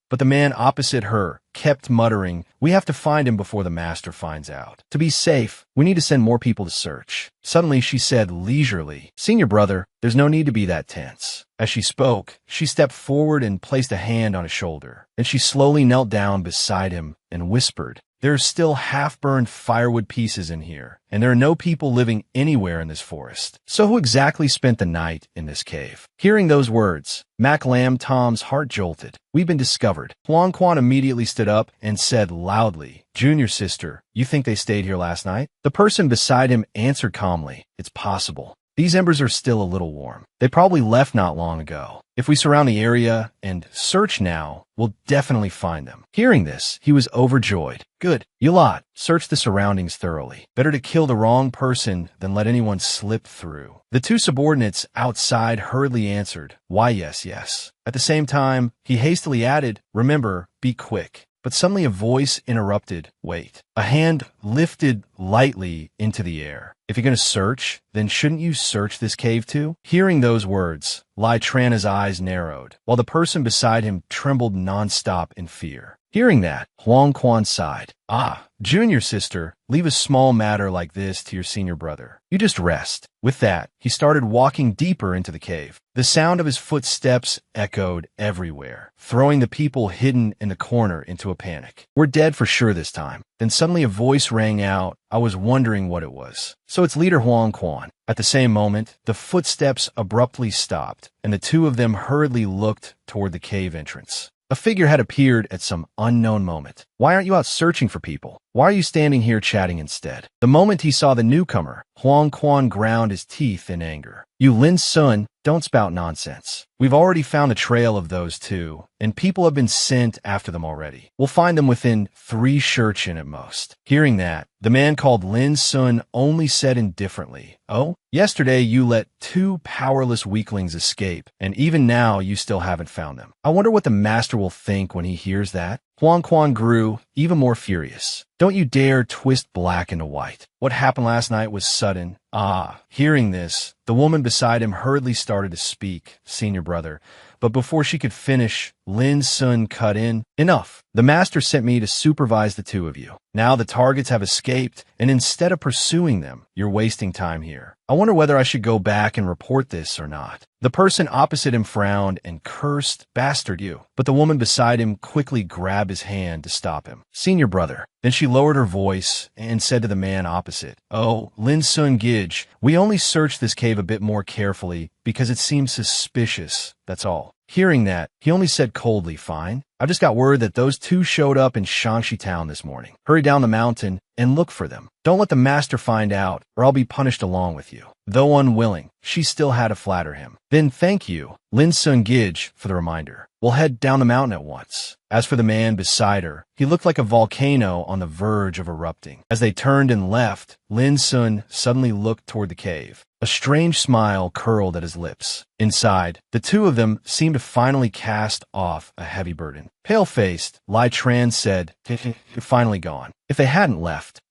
But the man opposite her kept muttering, we have to find him before the master finds out. To be safe, we need to send more people to search. Suddenly she said leisurely, Senior brother, there's no need to be that tense. As she spoke, she stepped forward and placed a hand on his shoulder. Then she slowly knelt down beside him and whispered, there are still half-burned firewood pieces in here, and there are no people living anywhere in this forest. So who exactly spent the night in this cave? Hearing those words, Mac Lam Tom's heart jolted. We've been discovered. Huang Quan immediately stood up and said loudly, Junior sister, you think they stayed here last night? The person beside him answered calmly, it's possible. These embers are still a little warm. They probably left not long ago. If we surround the area and search now, we'll definitely find them. Hearing this, he was overjoyed. Good. You lot, search the surroundings thoroughly. Better to kill the wrong person than let anyone slip through. The two subordinates outside hurriedly answered, why yes. At the same time, he hastily added, remember, be quick. But suddenly a voice interrupted, wait. A hand lifted lightly into the air. If you're going to search, then shouldn't you search this cave too? Hearing those words, Lai Tran's eyes narrowed, while the person beside him trembled nonstop in fear. Hearing that, Huang Quan sighed. Ah, junior sister, leave a small matter like this to your senior brother. You just rest. With that, he started walking deeper into the cave. The sound of his footsteps echoed everywhere, throwing the people hidden in the corner into a panic. We're dead for sure this time. Then suddenly a voice rang out. I was wondering what it was. So it's leader Huang Quan. At the same moment, the footsteps abruptly stopped, and the two of them hurriedly looked toward the cave entrance. A figure had appeared at some unknown moment. Why aren't you out searching for people? Why are you standing here chatting instead? The moment he saw the newcomer, Huang Quan ground his teeth in anger. You Lin Sun, don't spout nonsense. We've already found a trail of those two, and people have been sent after them already. We'll find them within 3 shurchen at most. Hearing that, the man called Lin Sun only said indifferently, Oh, yesterday you let 2 powerless weaklings escape, and even now you still haven't found them. I wonder what the master will think when he hears that. Huang Quan grew even more furious. Don't you dare twist black into white. What happened last night was sudden. Ah, hearing this, the woman beside him hurriedly started to speak, senior brother. But before she could finish, Lin Sun cut in. Enough. The master sent me to supervise the 2 of you. Now the targets have escaped, and instead of pursuing them, you're wasting time here. I wonder whether I should go back and report this or not. The person opposite him frowned and cursed, Bastard you. But the woman beside him quickly grabbed his hand to stop him. Senior brother. Then she lowered her voice and said to the man opposite, Oh, Lin Sun Gij, we only searched this cave a bit more carefully because it seems suspicious, that's all. Hearing that, he only said coldly, Fine. I just got word that those 2 showed up in Shangxi town this morning. Hurry down the mountain and look for them. Don't let the master find out, or I'll be punished along with you. Though unwilling, she still had to flatter him. Then thank you, Lin Sun Gij, for the reminder. We'll head down the mountain at once. As for the man beside her, he looked like a volcano on the verge of erupting. As they turned and left, Lin Sun suddenly looked toward the cave. A strange smile curled at his lips. Inside, the 2 of them seemed to finally cast off a heavy burden. Pale-faced, Lai Tran said, You're finally gone. If they hadn't left,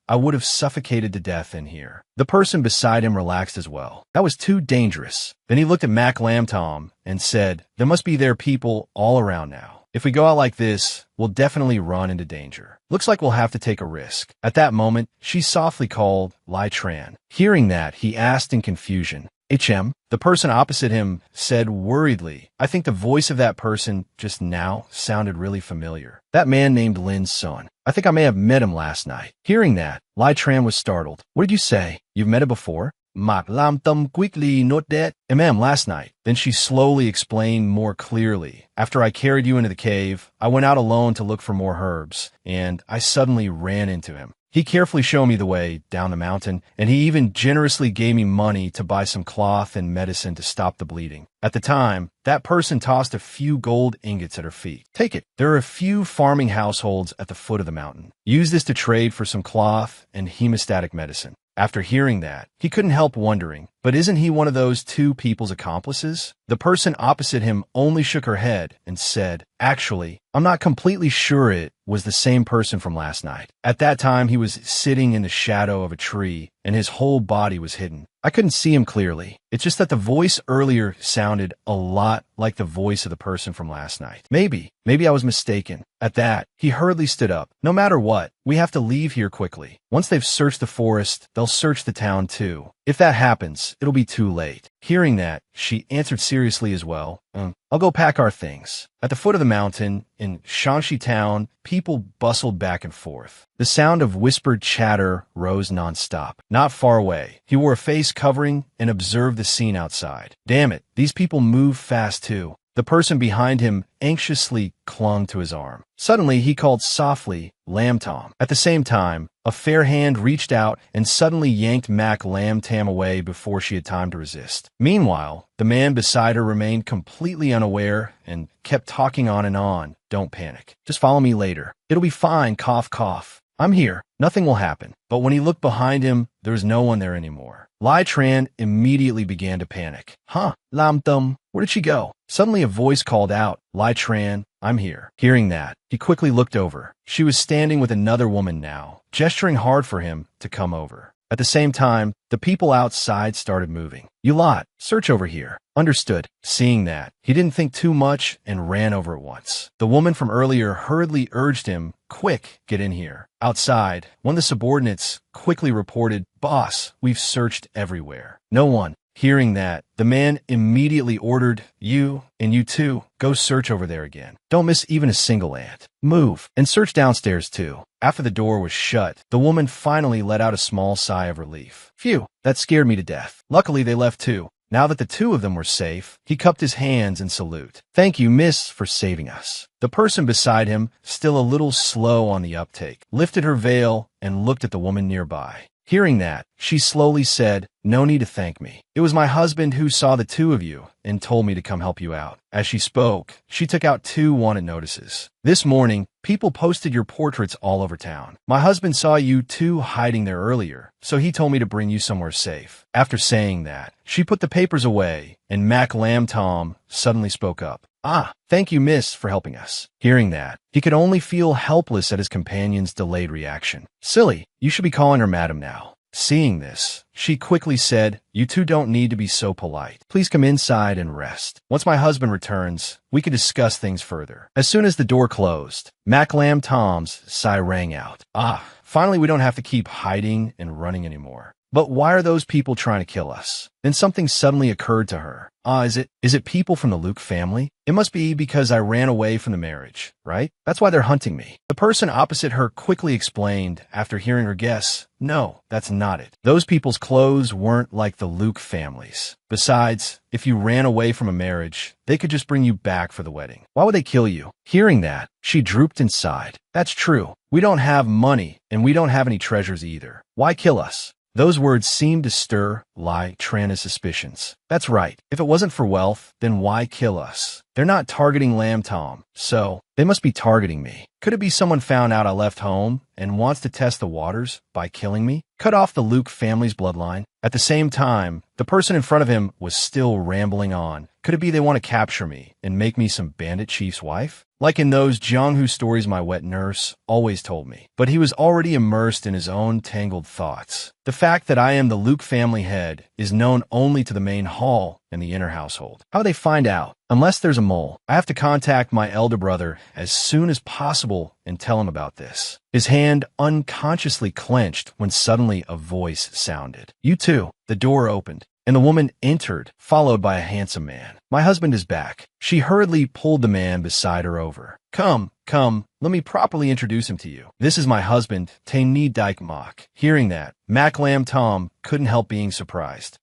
I would have suffocated to death in here. The person beside him relaxed as well. That was too dangerous. Then he looked at Mac Lam Tom and said, There must be their people all around now. If we go out like this, we'll definitely run into danger. Looks like we'll have to take a risk. At that moment, she softly called Lai Tran. Hearing that, he asked in confusion, HM? The person opposite him said worriedly, I think the voice of that person just now sounded really familiar. That man named Lin Sun. I think I may have met him last night. Hearing that, Lai Tran was startled. What did you say? You've met him before? Mak Lam Tum quickly note that. Ma'am, last night. Then she slowly explained more clearly. After I carried you into the cave, I went out alone to look for more herbs, and I suddenly ran into him. He carefully showed me the way down the mountain, and he even generously gave me money to buy some cloth and medicine to stop the bleeding. At the time, that person tossed a few gold ingots at her feet. Take it. There are a few farming households at the foot of the mountain. Use this to trade for some cloth and hemostatic medicine. After hearing that, he couldn't help wondering, but isn't he one of those 2 people's accomplices? The person opposite him only shook her head and said, Actually, I'm not completely sure it was the same person from last night. At that time, he was sitting in the shadow of a tree, and his whole body was hidden. I couldn't see him clearly. It's just that the voice earlier sounded a lot like the voice of the person from last night. Maybe I was mistaken. At that, he hurriedly stood up. No matter what, we have to leave here quickly. Once they've searched the forest, they'll search the town too. If that happens, it'll be too late. Hearing that, she answered seriously as well. I'll go pack our things. At the foot of the mountain, in Shangxi town, people bustled back and forth. The sound of whispered chatter rose nonstop. Not far away, he wore a face covering and observed the scene outside. Damn it, these people move fast too. The person behind him anxiously clung to his arm. Suddenly, he called softly, Lam Tom. At the same time, a fair hand reached out and suddenly yanked Mac Lam Tam away before she had time to resist. Meanwhile, the man beside her remained completely unaware and kept talking on and on. Don't panic. Just follow me later. It'll be fine, cough, cough. I'm here. Nothing will happen. But when he looked behind him, there was no one there anymore. Lai Tran immediately began to panic. Lam Tum, where did she go? Suddenly a voice called out, Lai Tran, I'm here. Hearing that, he quickly looked over. She was standing with another woman now, gesturing hard for him to come over. At the same time, the people outside started moving. You lot, search over here. Understood. Seeing that, he didn't think too much and ran over at once. The woman from earlier hurriedly urged him, quick, get in here. Outside, one of the subordinates quickly reported, Boss, we've searched everywhere. No one. Hearing that, the man immediately ordered, you, and you too, go search over there again. Don't miss even a single ant. Move, and search downstairs too. After the door was shut, the woman finally let out a small sigh of relief. Phew, that scared me to death. Luckily they left too. Now that the two of them were safe, he cupped his hands in salute. Thank you, miss, for saving us. The person beside him, still a little slow on the uptake, lifted her veil and looked at the woman nearby. Hearing that, she slowly said, no need to thank me. It was my husband who saw the two of you and told me to come help you out. As she spoke, she took out 2 wanted notices. This morning, people posted your portraits all over town. My husband saw you two hiding there earlier, so he told me to bring you somewhere safe. After saying that, she put the papers away, and Mac Lamb Tom suddenly spoke up. Thank you, miss, for helping us. Hearing that, he could only feel helpless at his companion's delayed reaction. Silly, you should be calling her madam now. Seeing this, she quickly said, you two don't need to be so polite. Please come inside and rest. Once my husband returns, we can discuss things further. As soon as the door closed, Mac Lamb Tom's sigh rang out. Finally we don't have to keep hiding and running anymore. But why are those people trying to kill us? Then something suddenly occurred to her. Is it people from the Luke family? It must be because I ran away from the marriage, right? That's why they're hunting me. The person opposite her quickly explained after hearing her guess, no, that's not it. Those people's clothes weren't like the Luke family's. Besides, if you ran away from a marriage, they could just bring you back for the wedding. Why would they kill you? Hearing that, she drooped and sighed. That's true. We don't have money, and we don't have any treasures either. Why kill us? Those words seemed to stir Lai Tran's suspicions. That's right. If it wasn't for wealth, then why kill us? They're not targeting Lamb Tom, so they must be targeting me. Could it be someone found out I left home and wants to test the waters by killing me? Cut off the Luke family's bloodline? At the same time, the person in front of him was still rambling on. Could it be they want to capture me and make me some bandit chief's wife? Like in those Jianghu stories my wet nurse always told me. But he was already immersed in his own tangled thoughts. The fact that I am the Luke family head is known only to the main hall and the inner household. How do they find out? Unless there's a mole. I have to contact my elder brother as soon as possible and tell him about this. His hand unconsciously clenched when suddenly a voice sounded. You too. The door opened, and the woman entered, followed by a handsome man. My husband is back. She hurriedly pulled the man beside her over. Come, let me properly introduce him to you. This is my husband, Taini Dyke Mock. Hearing that, Mac Lamb Tom couldn't help being surprised.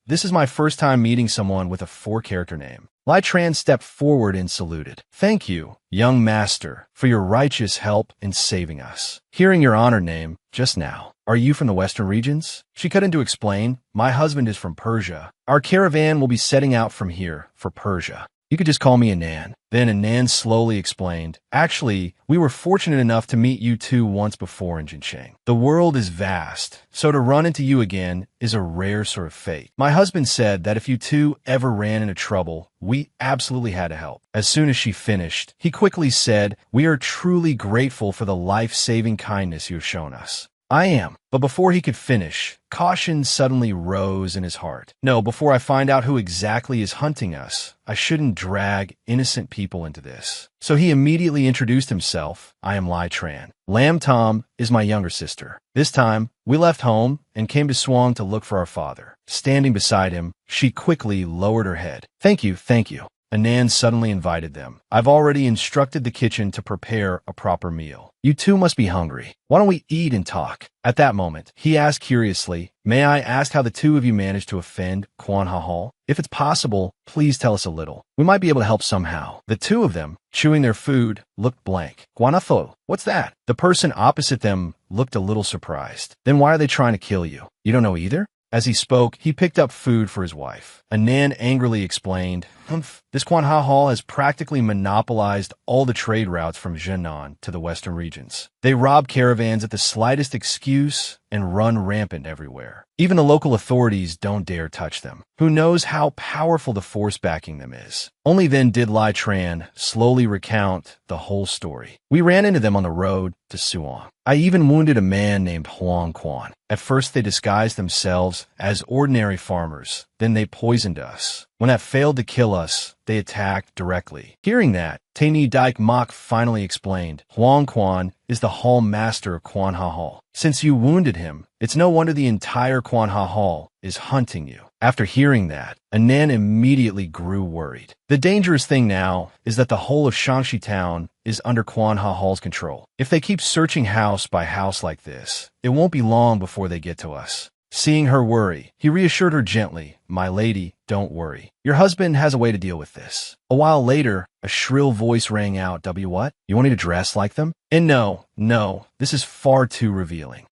This is my first time meeting someone with a 4-character name. Lai Tran stepped forward and saluted. Thank you, young master, for your righteous help in saving us. Hearing your honored name just now. Are you from the western regions? She cut in to explain. My husband is from Persia. Our caravan will be setting out from here for Persia. You could just call me Anan. Then Anan slowly explained, actually, we were fortunate enough to meet you two once before in Jincheng. The world is vast, so to run into you again is a rare sort of fate. My husband said that if you two ever ran into trouble, we absolutely had to help. As soon as she finished, he quickly said, we are truly grateful for the life-saving kindness you have shown us. I am. But before he could finish, caution suddenly rose in his heart. No, before I find out who exactly is hunting us, I shouldn't drag innocent people into this. So he immediately introduced himself. I am Lai Tran. Lamb Tom is my younger sister. This time, we left home and came to Swang to look for our father. Standing beside him, she quickly lowered her head. Thank you. Anan suddenly invited them. I've already instructed the kitchen to prepare a proper meal. You two must be hungry. Why don't we eat and talk? At that moment, he asked curiously, may I ask how the two of you managed to offend Quan Ha Hall? If it's possible, please tell us a little. We might be able to help somehow. The two of them, chewing their food, looked blank. Guanatho, what's that? The person opposite them looked a little surprised. Then why are they trying to kill you? You don't know either? As he spoke, he picked up food for his wife. Anan angrily explained, This Quanha Hall has practically monopolized all the trade routes from Zhenan to the western regions. They rob caravans at the slightest excuse and run rampant everywhere. Even the local authorities don't dare touch them. Who knows how powerful the force backing them is? Only then did Lai Tran slowly recount the whole story. We ran into them on the road to Suan. I even wounded a man named Huang Quan. At first they disguised themselves as ordinary farmers. Then they poisoned us. When that failed to kill us, they attacked directly. Hearing that, Taini Daik Mok finally explained, Huang Quan is the hall master of Quanha Hall. Since you wounded him, it's no wonder the entire Quanha Hall is hunting you. After hearing that, Anan immediately grew worried. The dangerous thing now is that the whole of Shangxi town is under Quanha Hall's control. If they keep searching house by house like this, it won't be long before they get to us. Seeing her worry, he reassured her gently, My lady, don't worry. Your husband has a way to deal with this. A while later, a shrill voice rang out, what? You want me to dress like them? And no, this is far too revealing.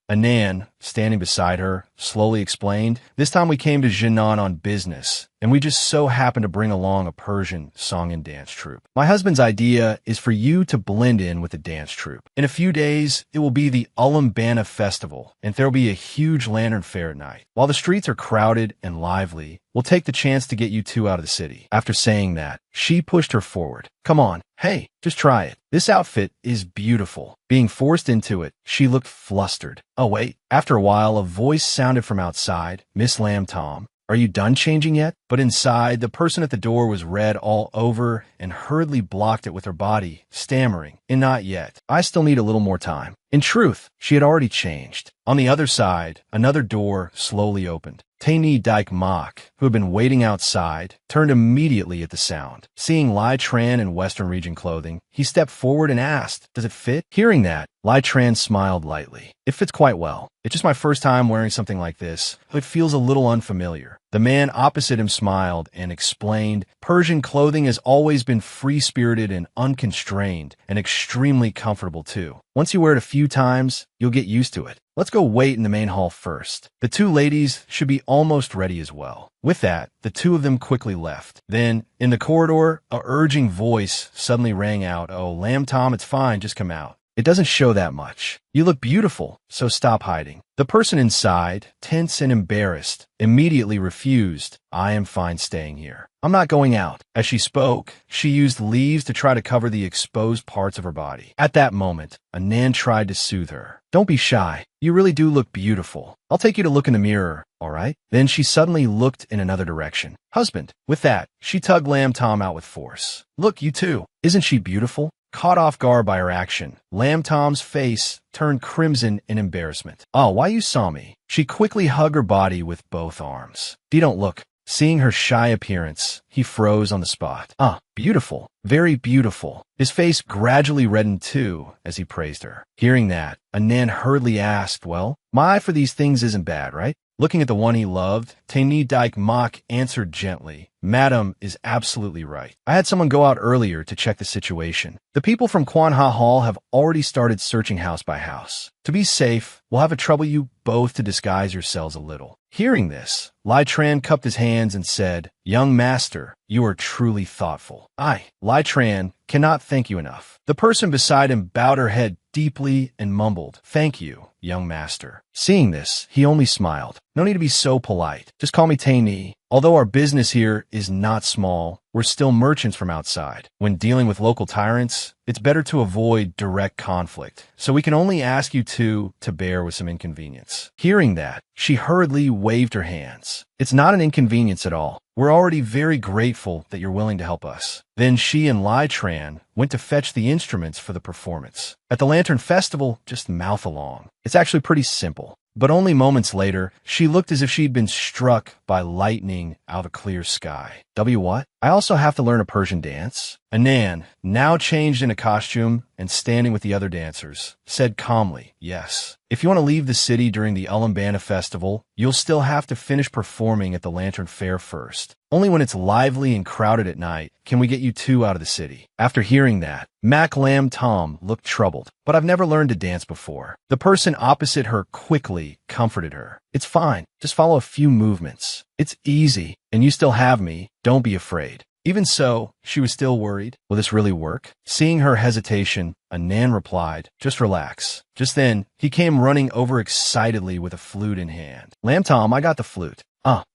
Anan, standing beside her, slowly explained, This time we came to Zhenan on business, and we just so happened to bring along a Persian song and dance troupe. My husband's idea is for you to blend in with the dance troupe. In a few days, it will be the Ulambana Festival, and there will be a huge lantern fair at night. While the streets are crowded and lively, we'll take the chance to get you two out of the city. After saying that, she pushed her forward. Come on, hey, just try it. This outfit is beautiful. Being forced into it, she looked flustered. Oh wait, after a while, a voice sounded from outside. Miss Lam Tom, are you done changing yet? But inside, the person at the door was red all over and hurriedly blocked it with her body, stammering, And not yet. I still need a little more time. In truth, she had already changed. On the other side, another door slowly opened. Taini Daik Mok, who had been waiting outside, turned immediately at the sound. Seeing Lai Tran in Western region clothing, he stepped forward and asked, Does it fit? Hearing that, Lai Tran smiled lightly. It fits quite well. It's just my first time wearing something like this, so it feels a little unfamiliar. The man opposite him smiled and explained, Persian clothing has always been free-spirited and unconstrained, and extremely comfortable too. Once you wear it a few times, you'll get used to it. Let's go wait in the main hall first. The two ladies should be almost ready as well. With that, the two of them quickly left. Then, in the corridor, a urging voice suddenly rang out, Oh, Lam Tom, it's fine, just come out. It doesn't show that much. You look beautiful, so stop hiding. The person inside, tense and embarrassed, immediately refused. I am fine staying here. I'm not going out. As she spoke, she used leaves to try to cover the exposed parts of her body. At that moment, Anan tried to soothe her. Don't be shy. You really do look beautiful. I'll take you to look in the mirror, all right? Then she suddenly looked in another direction. Husband. With that, she tugged Lam Tom out with force. Look, you too. Isn't she beautiful? Caught off guard by her action, Lam Tom's face turned crimson in embarrassment. Oh, why you saw me? She quickly hugged her body with both arms. You don't look. Seeing her shy appearance, he froze on the spot. Beautiful. Very beautiful. His face gradually reddened too as he praised her. Hearing that, Anan hurriedly asked, Well, my eye for these things isn't bad, right? Looking at the one he loved, Taini Daik Mok answered gently, Madam is absolutely right. I had someone go out earlier to check the situation. The people from Quanha Hall have already started searching house by house. To be safe, we'll have to trouble you both to disguise yourselves a little. Hearing this, Lai Tran cupped his hands and said, Young master, you are truly thoughtful. I, Lai Tran, cannot thank you enough. The person beside him bowed her head deeply and mumbled, Thank you, young master. Seeing this, he only smiled. No need to be so polite. Just call me Taini. Although our business here is not small, we're still merchants from outside. When dealing with local tyrants, it's better to avoid direct conflict, so we can only ask you two to bear with some inconvenience. Hearing that, she hurriedly waved her hands. It's not an inconvenience at all. We're already very grateful that you're willing to help us. Then she and Lai Tran went to fetch the instruments for the performance. At the Lantern Festival, just mouth along. It's actually pretty simple. But only moments later, she looked as if she'd been struck by lightning out of a clear sky. What? I also have to learn a Persian dance? Anan, now changed in a costume and standing with the other dancers, said calmly, Yes. If you want to leave the city during the Ulambana Festival, you'll still have to finish performing at the Lantern Fair first. Only when it's lively and crowded at night can we get you two out of the city. After hearing that, Mac Lam Tom looked troubled. But I've never learned to dance before. The person opposite her quickly comforted her. It's fine. Just follow a few movements. It's easy, and you still have me. Don't be afraid. Even so, she was still worried. Will this really work? Seeing her hesitation, Anan replied, just relax. Just then, he came running over excitedly with a flute in hand. Lamb Tom, I got the flute.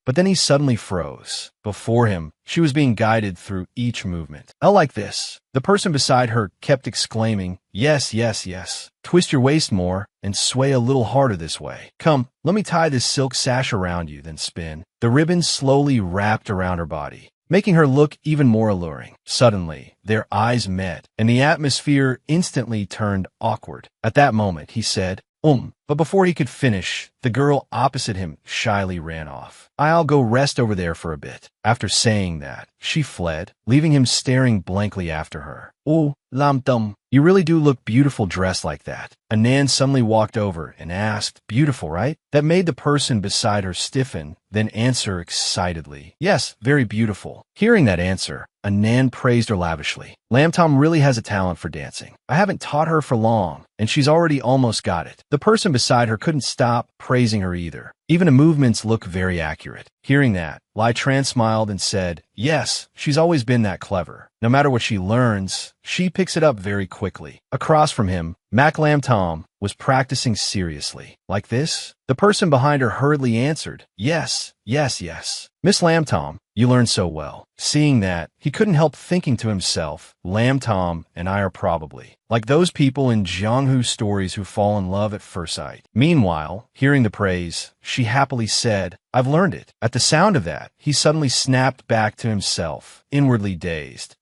But then he suddenly froze. Before him, she was being guided through each movement. I like this. The person beside her kept exclaiming, yes, yes, yes. Twist your waist more and sway a little harder this way. Come, let me tie this silk sash around you, then spin. The ribbon slowly wrapped around her body, making her look even more alluring. Suddenly, their eyes met, and the atmosphere instantly turned awkward. At that moment, he said, but before he could finish, the girl opposite him shyly ran off. I'll go rest over there for a bit. After saying that, she fled, leaving him staring blankly after her. Oh, Lam Tum, you really do look beautiful dressed like that. Anan suddenly walked over and asked, beautiful, right? That made the person beside her stiffen, then answer excitedly, yes, very beautiful. Hearing that answer, Anan praised her lavishly. Lam Tom really has a talent for dancing. I haven't taught her for long, and she's already almost got it. The person beside her couldn't stop praising her either. Even the movements look very accurate. Hearing that, Lai Tran smiled and said, yes, she's always been that clever. No matter what she learns, she picks it up very quickly. Across from him, Mac Lam Tom was practicing seriously. Like this? The person behind her hurriedly answered, yes, yes, yes. Miss Lam Tom, you learn so well. Seeing that, he couldn't help thinking to himself, Lam Tom and I are probably like those people in Jianghu stories who fall in love at first sight. Meanwhile, hearing the praise, she happily said, I've learned it. At the sound of that, he suddenly snapped back to himself, inwardly dazed.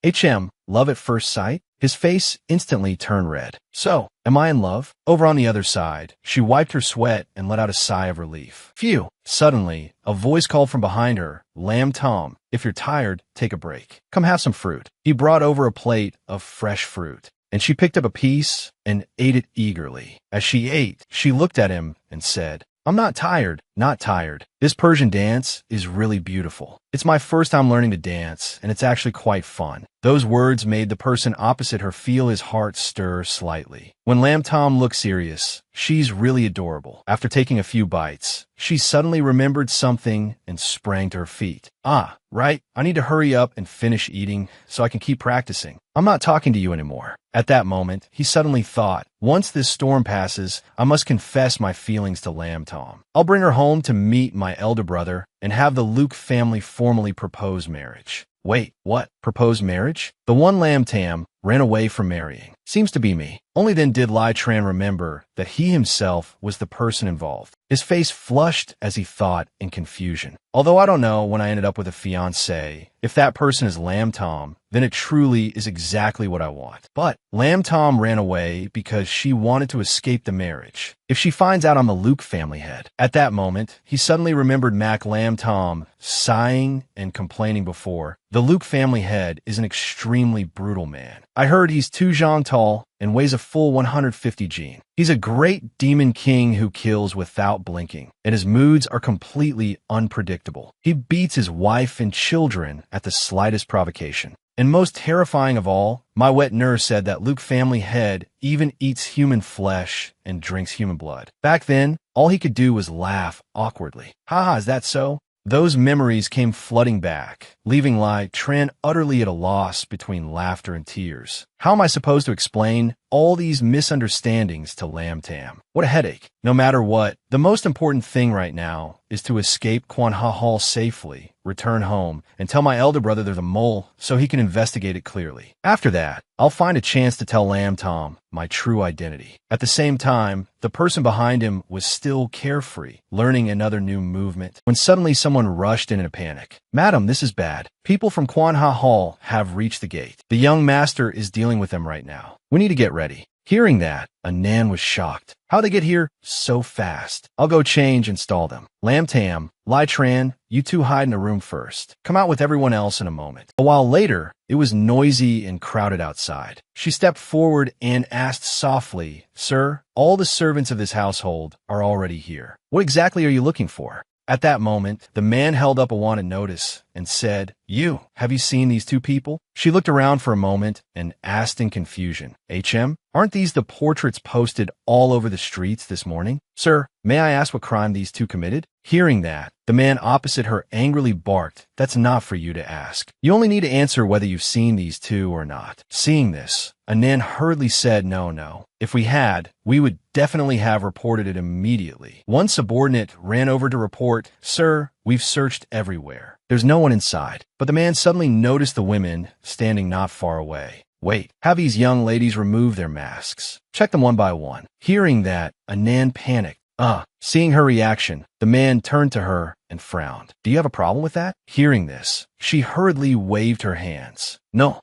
Love at first sight? His face instantly turned red. So, am I in love? Over on the other side, she wiped her sweat and let out a sigh of relief. Phew! Suddenly, a voice called from behind her, Lam Tom, if you're tired, take a break. Come have some fruit. He brought over a plate of fresh fruit, and she picked up a piece and ate it eagerly. As she ate, she looked at him and said, I'm not tired, not tired. This Persian dance is really beautiful. It's my first time learning to dance, and it's actually quite fun. Those words made the person opposite her feel his heart stir slightly. When Lam Tom looked serious, she's really adorable. After taking a few bites, she suddenly remembered something and sprang to her feet. Right, I need to hurry up and finish eating so I can keep practicing. I'm not talking to you anymore. At that moment, he suddenly thought, once this storm passes, I must confess my feelings to Lam Tom. I'll bring her home to meet my elder brother and have the Luke family formally propose marriage. Wait, what? Propose marriage? The one Lam Tam ran away from marrying. Seems to be me. Only then did Lai Tran remember that he himself was the person involved. His face flushed as he thought in confusion. Although I don't know when I ended up with a fiancé, if that person is Lam Tom, then it truly is exactly what I want. But Lam Tom ran away because she wanted to escape the marriage. If she finds out I'm a Luke family head. At that moment, he suddenly remembered Mac Lam Tom sighing and complaining before. The Luke family head is an extremely brutal man. I heard he's 2 zhang tall and weighs a full 150 jin. He's a great demon king who kills without blinking, and his moods are completely unpredictable. He beats his wife and children at the slightest provocation. And most terrifying of all, my wet nurse said that Luke family head even eats human flesh and drinks human blood. Back then, all he could do was laugh awkwardly. Haha, is that so? Those memories came flooding back, leaving Lai Tran utterly at a loss between laughter and tears. How am I supposed to explain all these misunderstandings to Lam Tam? What a headache. No matter what, the most important thing right now is to escape Quan Ha Hall safely, return home, and tell my elder brother there's a mole so he can investigate it clearly. After that, I'll find a chance to tell Lam Tom my true identity. At the same time, the person behind him was still carefree, learning another new movement, when suddenly someone rushed in a panic. Madam, this is bad. People from Quan Ha Hall have reached the gate. The young master is dealing with them right now. We need to get ready. Hearing that, Anan was shocked. How'd they get here so fast? I'll go change and stall them. Lam Tam, Lai Tran, you two hide in a room first. Come out with everyone else in a moment. A while later, it was noisy and crowded outside. She stepped forward and asked softly, Sir, all the servants of this household are already here. What exactly are you looking for? At that moment, the man held up a wanted notice and said, have you seen these two people? She looked around for a moment and asked in confusion, aren't these the portraits posted all over the streets this morning? Sir, may I ask what crime these two committed? Hearing that, the man opposite her angrily barked, that's not for you to ask. You only need to answer whether you've seen these two or not. Seeing this, Anan hurriedly said, no. If we had, we would definitely have reported it immediately. One subordinate ran over to report, Sir, we've searched everywhere. There's no one inside. But the man suddenly noticed the women standing not far away. Wait, have these young ladies remove their masks. Check them one by one. Hearing that, Anan panicked. Seeing her reaction, the man turned to her and frowned. Do you have a problem with that? Hearing this, she hurriedly waved her hands. No,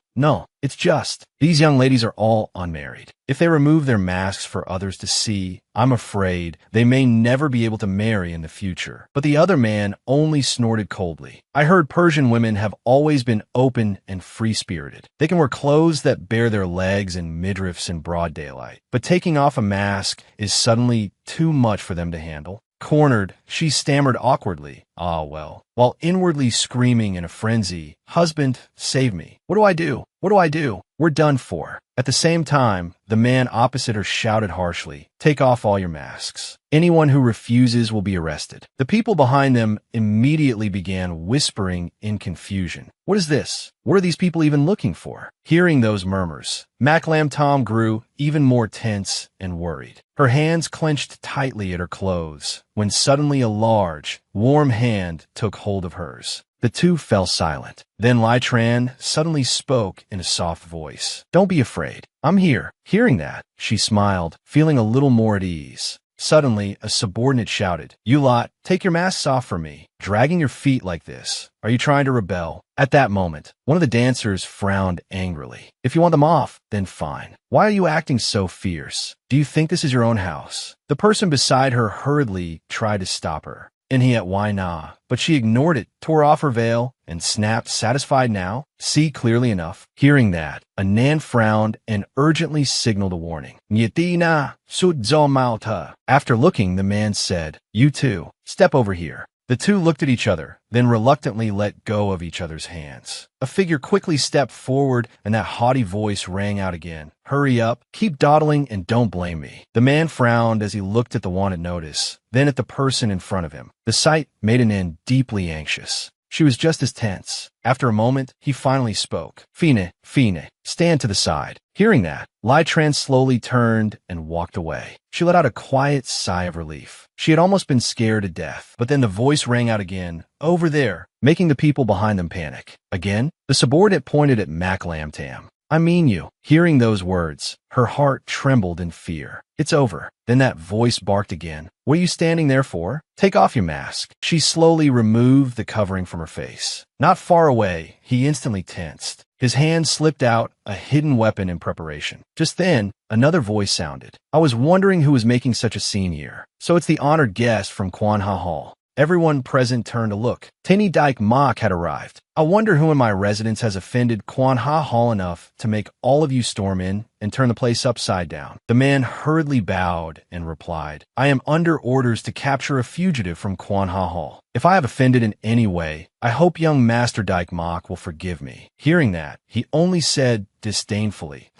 it's just, these young ladies are all unmarried. If they remove their masks for others to see, I'm afraid they may never be able to marry in the future. But the other man only snorted coldly. I heard Persian women have always been open and free-spirited. They can wear clothes that bare their legs and midriffs in broad daylight. But taking off a mask is suddenly too much for them to handle. Cornered, she stammered awkwardly, while inwardly screaming in a frenzy, Husband, save me. What do I do? What do I do? We're done for. At the same time, the man opposite her shouted harshly, Take off all your masks. Anyone who refuses will be arrested. The people behind them immediately began whispering in confusion. What is this? What are these people even looking for? Hearing those murmurs, Maclam Tom grew even more tense and worried. Her hands clenched tightly at her clothes when suddenly a large, warm hand took hold of hers. The two fell silent. Then Lai Tran suddenly spoke in a soft voice. Don't be afraid. I'm here. Hearing that, she smiled, feeling a little more at ease. Suddenly, a subordinate shouted, You lot, take your masks off for me. Dragging your feet like this. Are you trying to rebel? At that moment, one of the dancers frowned angrily. If you want them off, then fine. Why are you acting so fierce? Do you think this is your own house? The person beside her hurriedly tried to stop her. Why nah? But she ignored it, tore off her veil, and snapped, satisfied now? See clearly enough. Hearing that, Anan frowned and urgently signaled a warning. Nyetina sudzo malta. After looking, the man said, You two, step over here. The two looked at each other, then reluctantly let go of each other's hands. A figure quickly stepped forward, and that haughty voice rang out again. Hurry up, keep dawdling, and don't blame me. The man frowned as he looked at the wanted notice, then at the person in front of him. The sight made Anan deeply anxious. She was just as tense. After a moment, he finally spoke. Fine, stand to the side. Hearing that, Lai Tran slowly turned and walked away. She let out a quiet sigh of relief. She had almost been scared to death. But then the voice rang out again, over there, making the people behind them panic. Again, the subordinate pointed at Maclam Tam. I mean you. Hearing those words, her heart trembled in fear. It's over. Then that voice barked again. What are you standing there for? Take off your mask. She slowly removed the covering from her face. Not far away, he instantly tensed. His hand slipped out, a hidden weapon in preparation. Just then, another voice sounded. I was wondering who was making such a scene here. So it's the honored guest from Quan Ha Hall. Everyone present turned to look. Tini Dyke Mok had arrived. I wonder who in my residence has offended Quan Ha Hall enough to make all of you storm in and turn the place upside down. The man hurriedly bowed and replied, I am under orders to capture a fugitive from Quan Ha Hall. If I have offended in any way, I hope young Master Dyke Mok will forgive me. Hearing that, he only said disdainfully,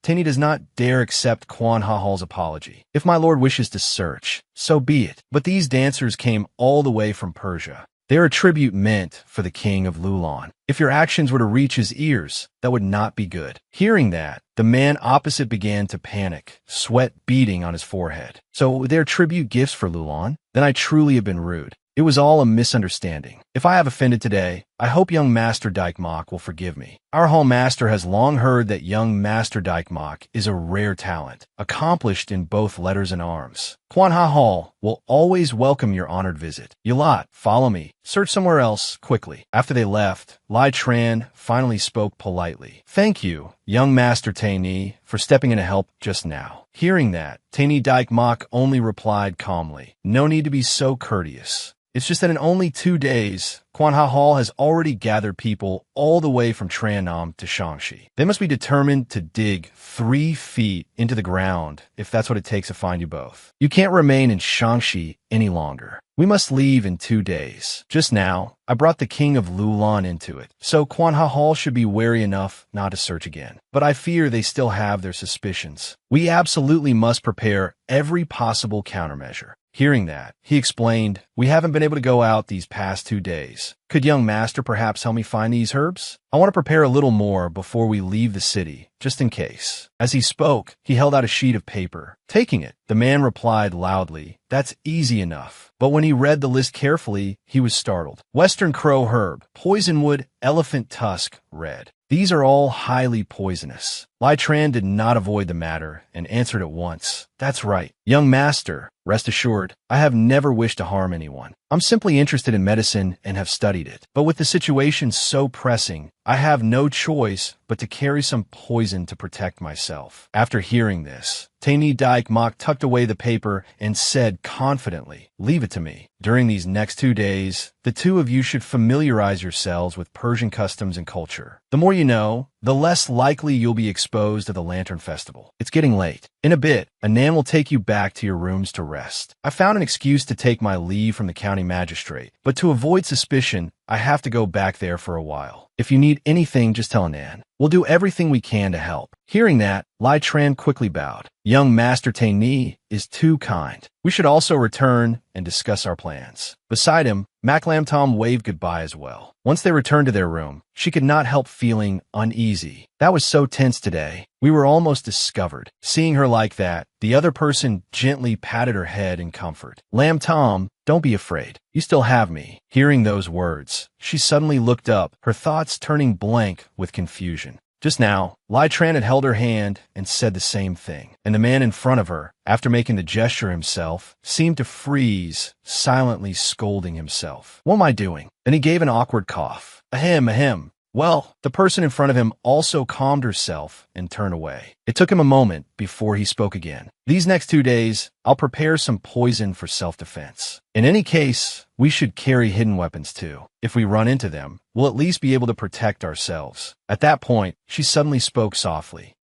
Tini does not dare accept Quan Ha Hall's apology. If my lord wishes to search, so be it. But these dancers came all the way from Persia. They are a tribute meant for the king of Lulon. If your actions were to reach his ears, that would not be good. Hearing that, the man opposite began to panic, sweat beading on his forehead. So they're tribute gifts for Lulon? Then I truly have been rude. It was all a misunderstanding. If I have offended today, I hope young Master Dyke Mok will forgive me. Our hall master has long heard that young Master Dyke Mok is a rare talent, accomplished in both letters and arms. Quan Ha Hall will always welcome your honored visit. You lot, follow me. Search somewhere else, quickly. After they left, Lai Tran finally spoke politely. Thank you, young Master Taini, for stepping in to help just now. Hearing that, Taini Dyke Mok only replied calmly, No need to be so courteous. It's just that in only 2 days, Quan Ha Hall has already gathered people all the way from Tranam to Shangxi. They must be determined to dig 3 feet into the ground if that's what it takes to find you both. You can't remain in Shangxi any longer. We must leave in 2 days. Just now, I brought the king of Lulan into it, so Kwanha Hall should be wary enough not to search again. But I fear they still have their suspicions. We absolutely must prepare every possible countermeasure. Hearing that, he explained, we haven't been able to go out these past 2 days. Could young master perhaps help me find these herbs? I want to prepare a little more before we leave the city, just in case. As he spoke, he held out a sheet of paper. Taking it, the man replied loudly, that's easy enough. But when he read the list carefully, he was startled. Western crow herb, poisonwood, elephant tusk, red. These are all highly poisonous. Lai Tran did not avoid the matter and answered at once. That's right. Young master, rest assured, I have never wished to harm anyone. I'm simply interested in medicine and have studied it. But with the situation so pressing, I have no choice but to carry some poison to protect myself. After hearing this, Taini Daik Mok tucked away the paper and said confidently, leave it to me. During these next 2 days, the two of you should familiarize yourselves with Persian customs and culture. The more you know, the less likely you'll be exposed to the Lantern Festival. It's getting late. In a bit, Anan will take you back to your rooms to rest. I found an excuse to take my leave from the county magistrate, but to avoid suspicion, I have to go back there for a while. If you need anything, just tell Anan. We'll do everything we can to help. Hearing that, Lai Tran quickly bowed. Young Master Taini is too kind. We should also return and discuss our plans. Beside him, Mac Lam Tom waved goodbye as well. Once they returned to their room, she could not help feeling uneasy. That was so tense today. We were almost discovered. Seeing her like that, the other person gently patted her head in comfort. Lam Tom, don't be afraid. You still have me. Hearing those words, she suddenly looked up, her thoughts turning blank with confusion. Just now, Lai Tran had held her hand and said the same thing, and the man in front of her, after making the gesture himself, seemed to freeze, silently scolding himself. What am I doing? Then he gave an awkward cough. Ahem, ahem. Well, the person in front of him also calmed herself and turned away. It took him a moment before he spoke again. These next 2 days, I'll prepare some poison for self-defense. In any case, we should carry hidden weapons too. If we run into them, we'll at least be able to protect ourselves. At that point, she suddenly spoke softly.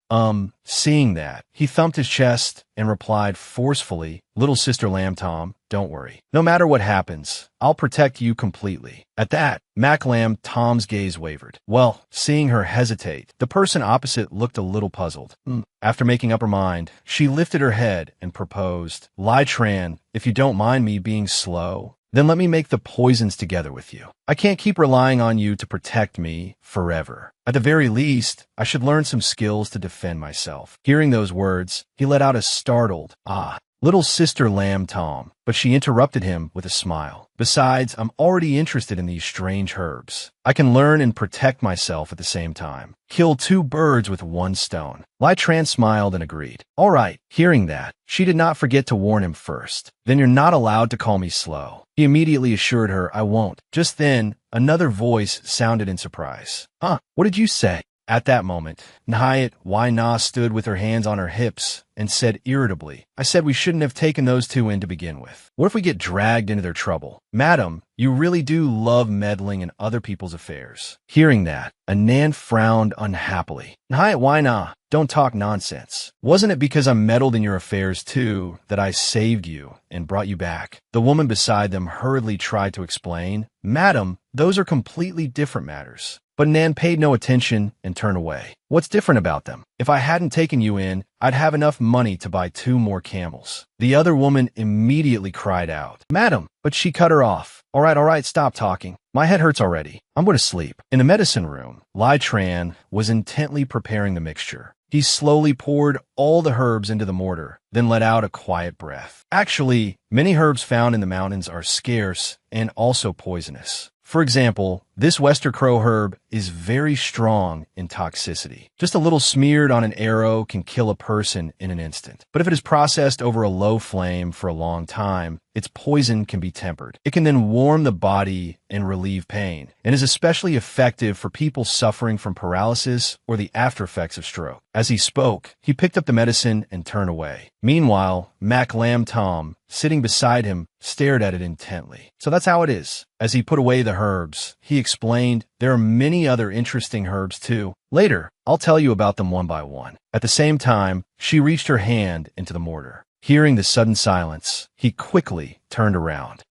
Seeing that, he thumped his chest and replied forcefully, Little Sister Lam Tom, don't worry. No matter what happens, I'll protect you completely. At that, Mac Lam Tom's gaze wavered. Well, seeing her hesitate, the person opposite looked a little puzzled. After making up her mind, she lifted her head and proposed, Lai Tran, if you don't mind me being slow, then let me make the poisons together with you. I can't keep relying on you to protect me forever. At the very least, I should learn some skills to defend myself. Hearing those words, he let out a startled, Little Sister Lam Tom, but she interrupted him with a smile. Besides, I'm already interested in these strange herbs. I can learn and protect myself at the same time. Kill 2 birds with 1 stone. Lai Tran smiled and agreed. All right. Hearing that, she did not forget to warn him first. Then you're not allowed to call me slow. He immediately assured her, I won't. Just then, another voice sounded in surprise. What did you say? At that moment, Nhyat Waina stood with her hands on her hips and said irritably, I said we shouldn't have taken those 2 in to begin with. What if we get dragged into their trouble? Madam, you really do love meddling in other people's affairs. Hearing that, Anan frowned unhappily. Nhyat Waina, don't talk nonsense. Wasn't it because I meddled in your affairs too that I saved you and brought you back? The woman beside them hurriedly tried to explain, Madam, those are completely different matters. But Nan paid no attention and turned away. What's different about them? If I hadn't taken you in, I'd have enough money to buy 2 more camels. The other woman immediately cried out, Madam, but she cut her off. All right, stop talking. My head hurts already. I'm going to sleep. In the medicine room, Lai Tran was intently preparing the mixture. He slowly poured all the herbs into the mortar, then let out a quiet breath. Actually, many herbs found in the mountains are scarce and also poisonous. For example, this Western crow herb is very strong in toxicity. Just a little smeared on an arrow can kill a person in an instant. But if it is processed over a low flame for a long time, its poison can be tempered. It can then warm the body and relieve pain, and is especially effective for people suffering from paralysis or the after effects of stroke. As he spoke, he picked up the medicine and turned away. Meanwhile, Mac Lam Tom, sitting beside him, stared at it intently. So that's how it is. As he put away the herbs, he explained, there are many other interesting herbs too. Later, I'll tell you about them one by one. At the same time, she reached her hand into the mortar. Hearing the sudden silence, he quickly turned around.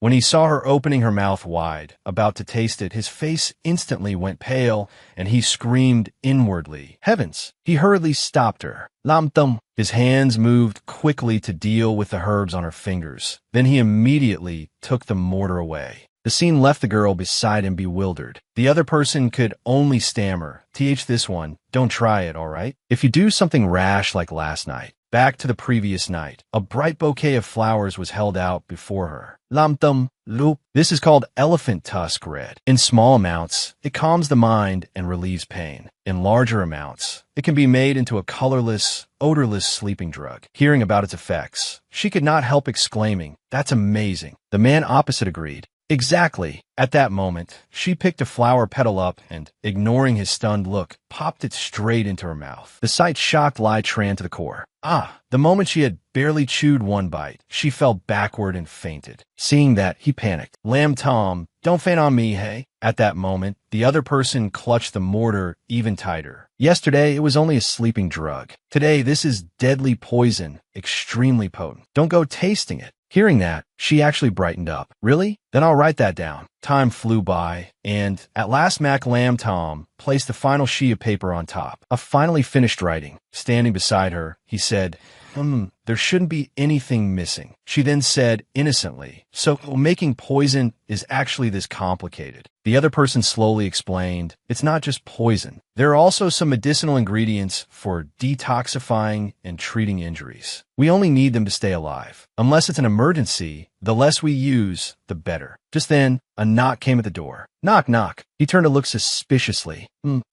When he saw her opening her mouth wide, about to taste it, his face instantly went pale, and he screamed inwardly. Heavens! He hurriedly stopped her. Lam tum. His hands moved quickly to deal with the herbs on her fingers. Then he immediately took the mortar away. The scene left the girl beside him bewildered. The other person could only stammer, this one, don't try it, all right? If you do something rash like last night. Back to the previous night. A bright bouquet of flowers was held out before her. Lam tum loop. This is called elephant tusk red. In small amounts, it calms the mind and relieves pain. In larger amounts, it can be made into a colorless, odorless sleeping drug. Hearing about its effects, she could not help exclaiming, "That's amazing." The man opposite agreed. Exactly. At that moment, she picked a flower petal up and, ignoring his stunned look, popped it straight into her mouth. The sight shocked Lai Tran to the core. The moment she had barely chewed one bite, she fell backward and fainted. Seeing that, he panicked. Lam Tom, don't faint on me, hey? At that moment, the other person clutched the mortar even tighter. Yesterday, it was only a sleeping drug. Today, this is deadly poison, extremely potent. Don't go tasting it. Hearing that, she actually brightened up. Really? Then I'll write that down. Time flew by, and at last Mac Lam Tom placed the final sheet of paper on top. I finally finished writing. Standing beside her, he said, there shouldn't be anything missing. She then said innocently, so making poison is actually this complicated. The other person slowly explained, it's not just poison. There are also some medicinal ingredients for detoxifying and treating injuries. We only need them to stay alive. Unless it's an emergency, the less we use, the better. Just then, a knock came at the door. Knock, knock. He turned to look suspiciously.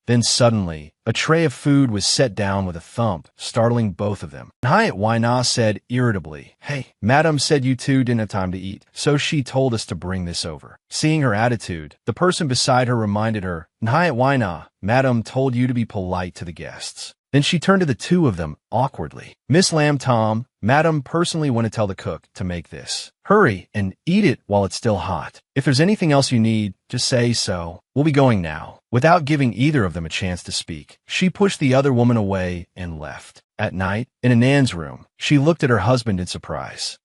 Then suddenly, a tray of food was set down with a thump, startling both of them. Hyatt Waina said irritably, "Hey, Madam said you two didn't have time to eat, so she told us to bring this over." Seeing her attitude, the person beside her reminded her, "Hyatt Waina, Madam told you to be polite to the guests." Then she turned to the two of them awkwardly. "Miss Lam Tom, Madam personally want to tell the cook to make this. Hurry and eat it while it's still hot. If there's anything else you need, just say so. We'll be going now." Without giving either of them a chance to speak, she pushed the other woman away and left. At night, in Anand's room, she looked at her husband in surprise.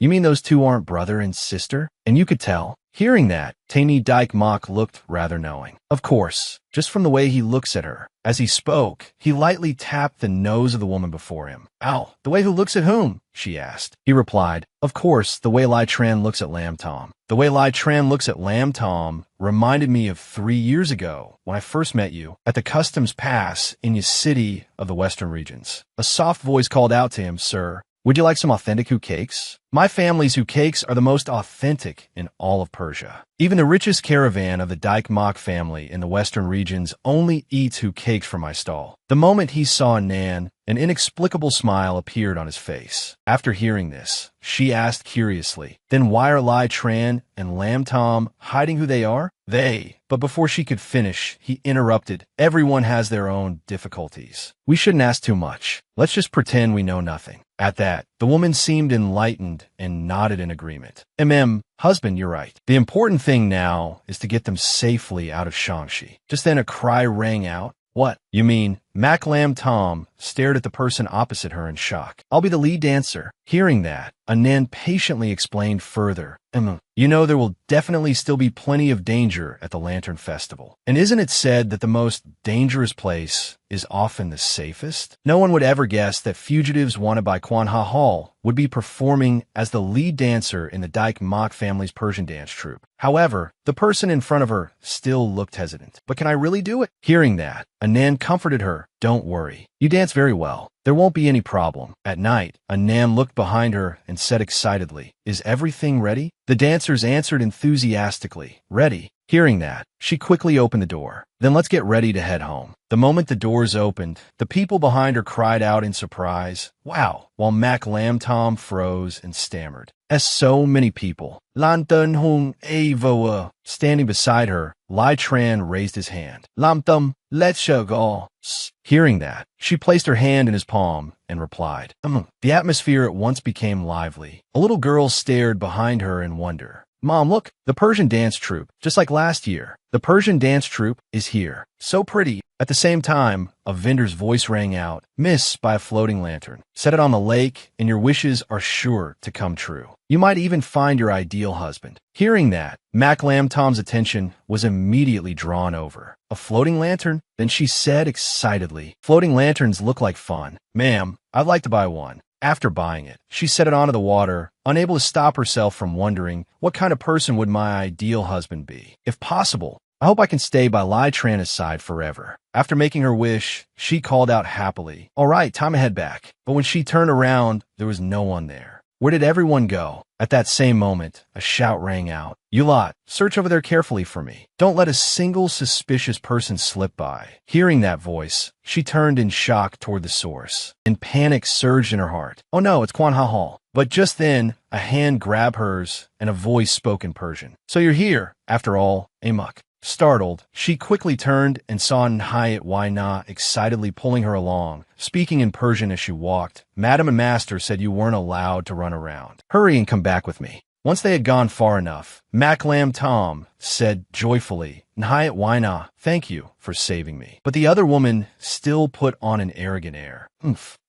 You mean those two aren't brother and sister? And you could tell? Hearing that, Taini Dyke Mock looked rather knowing. Of course, just from the way he looks at her. As he spoke, he lightly tapped the nose of the woman before him. "Ow, the way who looks at whom?" she asked. He replied, "Of course, the way Lai Tran looks at Lam Tom. The way Lai Tran looks at Lam Tom reminded me of 3 years ago when I first met you at the customs pass in your city of the western regions." A soft voice called out to him, "Sir, would you like some authentic hu cakes? My family's hu cakes are the most authentic in all of Persia. Even the richest caravan of the Dyke Mock family in the western regions only eats hu cakes from my stall." The moment he saw Nan, an inexplicable smile appeared on his face. After hearing this, she asked curiously, "Then why are Lai Tran and Lam Tom hiding who they are?" But before she could finish, he interrupted, "Everyone has their own difficulties. We shouldn't ask too much. Let's just pretend we know nothing." At that, the woman seemed enlightened and nodded in agreement. Husband, you're right. The important thing now is to get them safely out of Shangxi." Just then a cry rang out. "What? You mean?" Mac Lam Tom stared at the person opposite her in shock. "I'll be the lead dancer." Hearing that, Anand patiently explained further. You know there will definitely still be plenty of danger at the Lantern Festival. And isn't it said that the most dangerous place is often the safest? No one would ever guess that fugitives wanted by Quan Ha Hall would be performing as the lead dancer in the Dyke Mock family's Persian dance troupe. However, the person in front of her still looked hesitant. "But can I really do it?" Hearing that, Anand comforted her. "Don't worry. You dance very well. There won't be any problem." At night, Anand looked behind her and said excitedly, "Is everything ready?" The dancers answered enthusiastically, "Ready." Hearing that, she quickly opened the door. "Then let's get ready to head home." The moment the doors opened, the people behind her cried out in surprise, "Wow," while Mac Lam Tom froze and stammered. As so many people, Lantern Hung Avoa. Standing beside her, Lai Tran raised his hand. "Lam Tum, let's go." Hearing that, she placed her hand in his palm and replied, The atmosphere at once became lively. A little girl stared behind her in wonder. Mom, look, the Persian dance troupe, just like last year. The Persian dance troupe is here. So pretty. At the same time, a vendor's voice rang out, Miss, by a floating lantern. Set it on the lake, and your wishes are sure to come true. You might even find your ideal husband. Hearing that, Mac Lamb Tom's attention was immediately drawn over. A floating lantern? Then she said excitedly, floating lanterns look like fun. Ma'am, I'd like to buy one. After buying it, she set it onto the water, unable to stop herself from wondering, what kind of person would my ideal husband be? If possible, I hope I can stay by Lai Tran's side forever. After making her wish, she called out happily, all right, time to head back. But when she turned around, there was no one there. Where did everyone go? At that same moment, a shout rang out. You lot, search over there carefully for me. Don't let a single suspicious person slip by. Hearing that voice, she turned in shock toward the source, and panic surged in her heart. Oh no, it's Quan Ha Hall. But just then, a hand grabbed hers, and a voice spoke in Persian. So you're here, after all, Amok. Startled, she quickly turned and saw Nhayat Waina excitedly pulling her along. Speaking in Persian as she walked, Madam and Master said you weren't allowed to run around. Hurry and come back with me. Once they had gone far enough, Mac Lamb Tom said joyfully, Nhayat Waina, thank you for saving me. But the other woman still put on an arrogant air.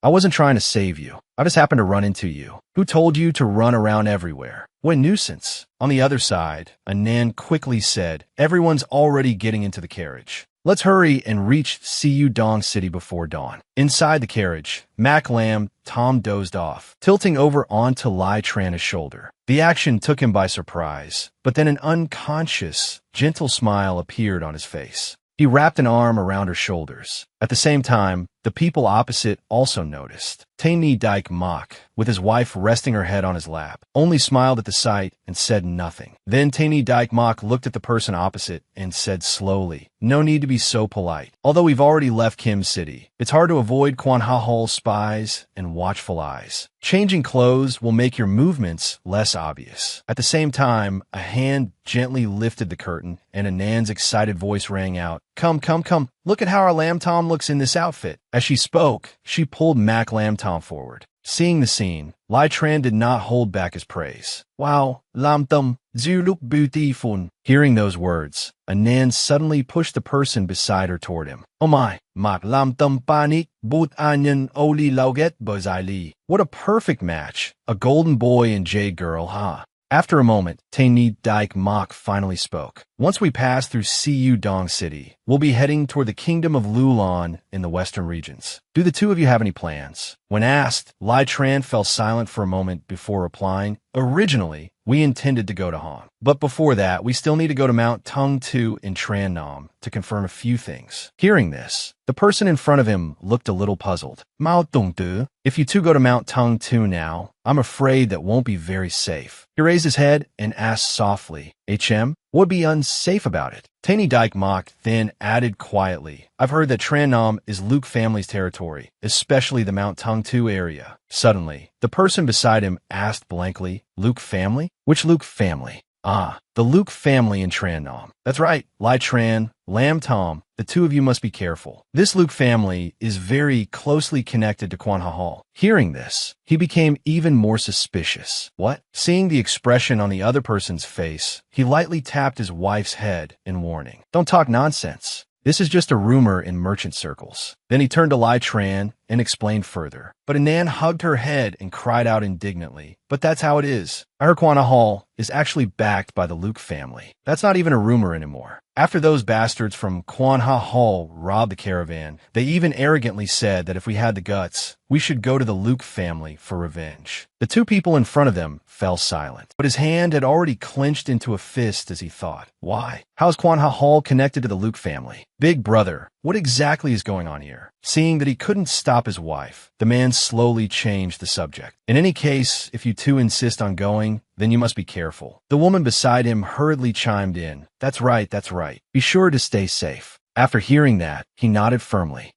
I wasn't trying to save you. I just happened to run into you. Who told you to run around everywhere? What nuisance. On the other side, Anan quickly said, everyone's already getting into the carriage. Let's hurry and reach Siu Dong City before dawn. Inside the carriage, Mac Lamb Tom dozed off, tilting over onto Lai Tran's shoulder. The action took him by surprise, but then an unconscious, gentle smile appeared on his face. He wrapped an arm around her shoulders. At the same time, the people opposite also noticed. Taini Dyke Mock, with his wife resting her head on his lap, only smiled at the sight and said nothing. Then Taini Dyke Mock looked at the person opposite and said slowly, no need to be so polite. Although we've already left Kim City, it's hard to avoid Quan Ha Hall's spies and watchful eyes. Changing clothes will make your movements less obvious. At the same time, a hand gently lifted the curtain and Anan's excited voice rang out, come, come, come. Look at how our Lamb Tom looks in this outfit. As she spoke, she pulled Mac Lamb Tom forward. Seeing the scene, Lai Tran did not hold back his praise. Wow, Lam Tom, you look beautiful. Hearing those words, Anan suddenly pushed the person beside her toward him. Oh my, Mac Lam Tom panik, but anyan oli lauget bozali. What a perfect match. A golden boy and jade girl, huh? After a moment, Taini Dyke Mock finally spoke. Once we pass through Siu Dong City, we'll be heading toward the Kingdom of Lulan in the western regions. Do the two of you have any plans? When asked, Lai Tran fell silent for a moment before replying, originally, we intended to go to Han. But before that, we still need to go to Mount Tung Tu in Tran Nam to confirm a few things. Hearing this, the person in front of him looked a little puzzled. Mount Tung Tu? If you two go to Mount Tung Tu now, I'm afraid that won't be very safe. He raised his head and asked softly, HM, what would be unsafe about it? Taini Dyke Mock then added quietly, I've heard that Tran Nam is Luke family's territory, especially the Mount Tung Tu area. Suddenly, the person beside him asked blankly, Luke family? Which Luke family? Ah, the Luke family in Tran Nam. That's right, Lai Tran, Lam Tom, the two of you must be careful. This Luke family is very closely connected to Quan Ha Hall. Hearing this, he became even more suspicious. What? Seeing the expression on the other person's face, he lightly tapped his wife's head in warning. Don't talk nonsense. This is just a rumor in merchant circles. Then he turned to Lai Tran and explained further. But Anan hugged her head and cried out indignantly, but that's how it is. I heard Quan Ha Hall is actually backed by the Luke family. That's not even a rumor anymore. After those bastards from Quan Ha Hall robbed the caravan, they even arrogantly said that if we had the guts, we should go to the Luke family for revenge. The two people in front of them fell silent, but his hand had already clenched into a fist as he thought. Why? How's Quan Ha Hall connected to the Luke family? Big brother, what exactly is going on here? Seeing that he couldn't stop his wife, the man slowly changed the subject. In any case, if you two insist on going, then you must be careful. The woman beside him hurriedly chimed in. That's right, that's right. Be sure to stay safe. After hearing that, he nodded firmly.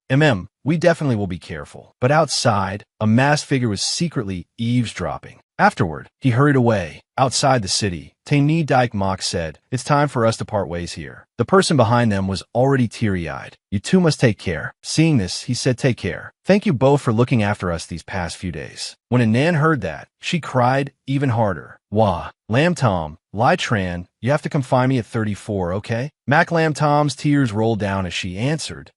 We definitely will be careful. But outside, a masked figure was secretly eavesdropping. Afterward, he hurried away. Outside the city, Taini Dyke Mock said, "It's time for us to part ways here." The person behind them was already teary-eyed. "You two must take care." Seeing this, he said, "Take care. Thank you both for looking after us these past few days." When Anan heard that, she cried even harder. "Wah, Lam Tom, Lai Tran, you have to come find me at 34, okay?" Mac Lam Tom's tears rolled down as she answered,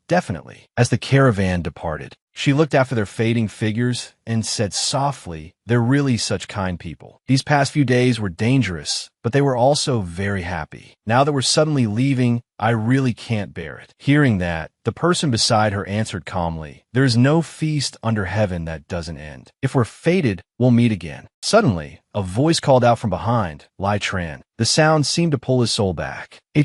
definitely." As the caravan departed, she looked after their fading figures and said softly, "They're really such kind people. These past few days were dangerous, but they were also very happy. Now that we're suddenly leaving, I really can't bear it." Hearing that, the person beside her answered calmly, "There is no feast under heaven that doesn't end. If we're fated, we'll meet again." Suddenly, a voice called out from behind, "Lai Tran." The sound seemed to pull his soul back. He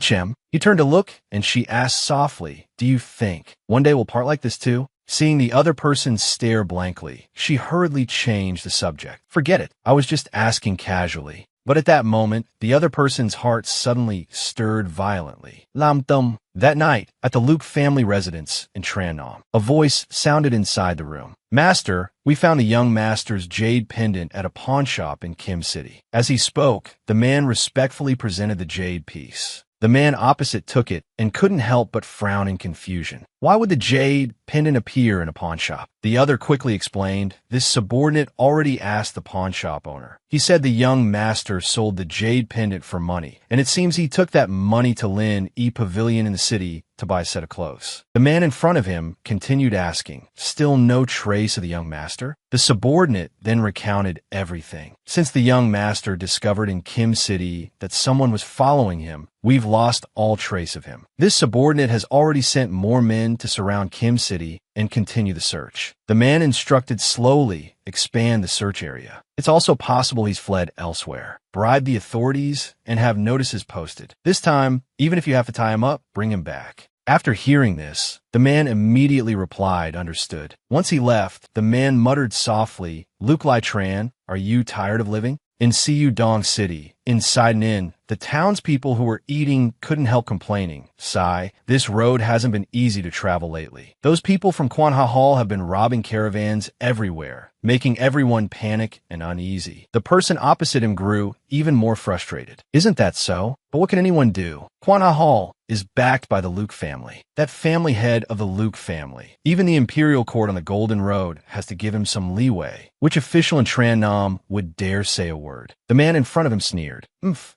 turned to look, and she asked softly, "Do you think one day we'll part like this too?" Seeing the other person stare blankly, she hurriedly changed the subject. "Forget it. I was just asking casually." But at that moment, the other person's heart suddenly stirred violently. Lam Tum. That night, at the Luke family residence in Tran Nam, a voice sounded inside the room. "Master, we found the young master's jade pendant at a pawn shop in Kim City." As he spoke, the man respectfully presented the jade piece. The man opposite took it and couldn't help but frown in confusion. Why would the jade pendant appear in a pawn shop? The other quickly explained, this subordinate already asked the pawn shop owner. He said the young master sold the jade pendant for money, and it seems he took that money to Lin E Pavilion in the city to buy a set of clothes. The man in front of him continued asking, still no trace of the young master? The subordinate then recounted everything. Since the young master discovered in Kim City that someone was following him, we've lost all trace of him. This subordinate has already sent more men to surround Kim City and continue the search. The man instructed slowly expand the search area. It's also possible he's fled elsewhere. Bribe the authorities and have notices posted. This time, even if you have to tie him up, bring him back. After hearing this, the man immediately replied, understood. Once he left, the man muttered softly, Luke Lai Tran, are you tired of living? In Siu Dong City, inside and in, the townspeople who were eating couldn't help complaining. Sigh, this road hasn't been easy to travel lately. Those people from Quan Ha Hall have been robbing caravans everywhere, making everyone panic and uneasy. The person opposite him grew even more frustrated. Isn't that so? But what can anyone do? Quan Ha Hall is backed by the Luke family. That family head of the Luke family. Even the imperial court on the Golden Road has to give him some leeway. Which official in Tran Nam would dare say a word? The man in front of him sneered.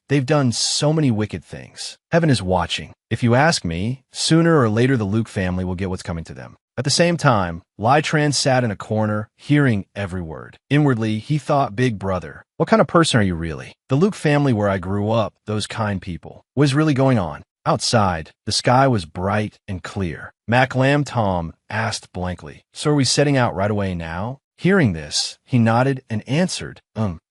They've done so many wicked things. Heaven is watching. If you ask me, sooner or later the Luke family will get what's coming to them. At the same time, Lai Tran sat in a corner, hearing every word. Inwardly, he thought, big brother, what kind of person are you really? The Luke family where I grew up, those kind people. What is really going on? Outside, the sky was bright and clear. Mac Lam Tom asked blankly, so are we setting out right away now? Hearing this, he nodded and answered,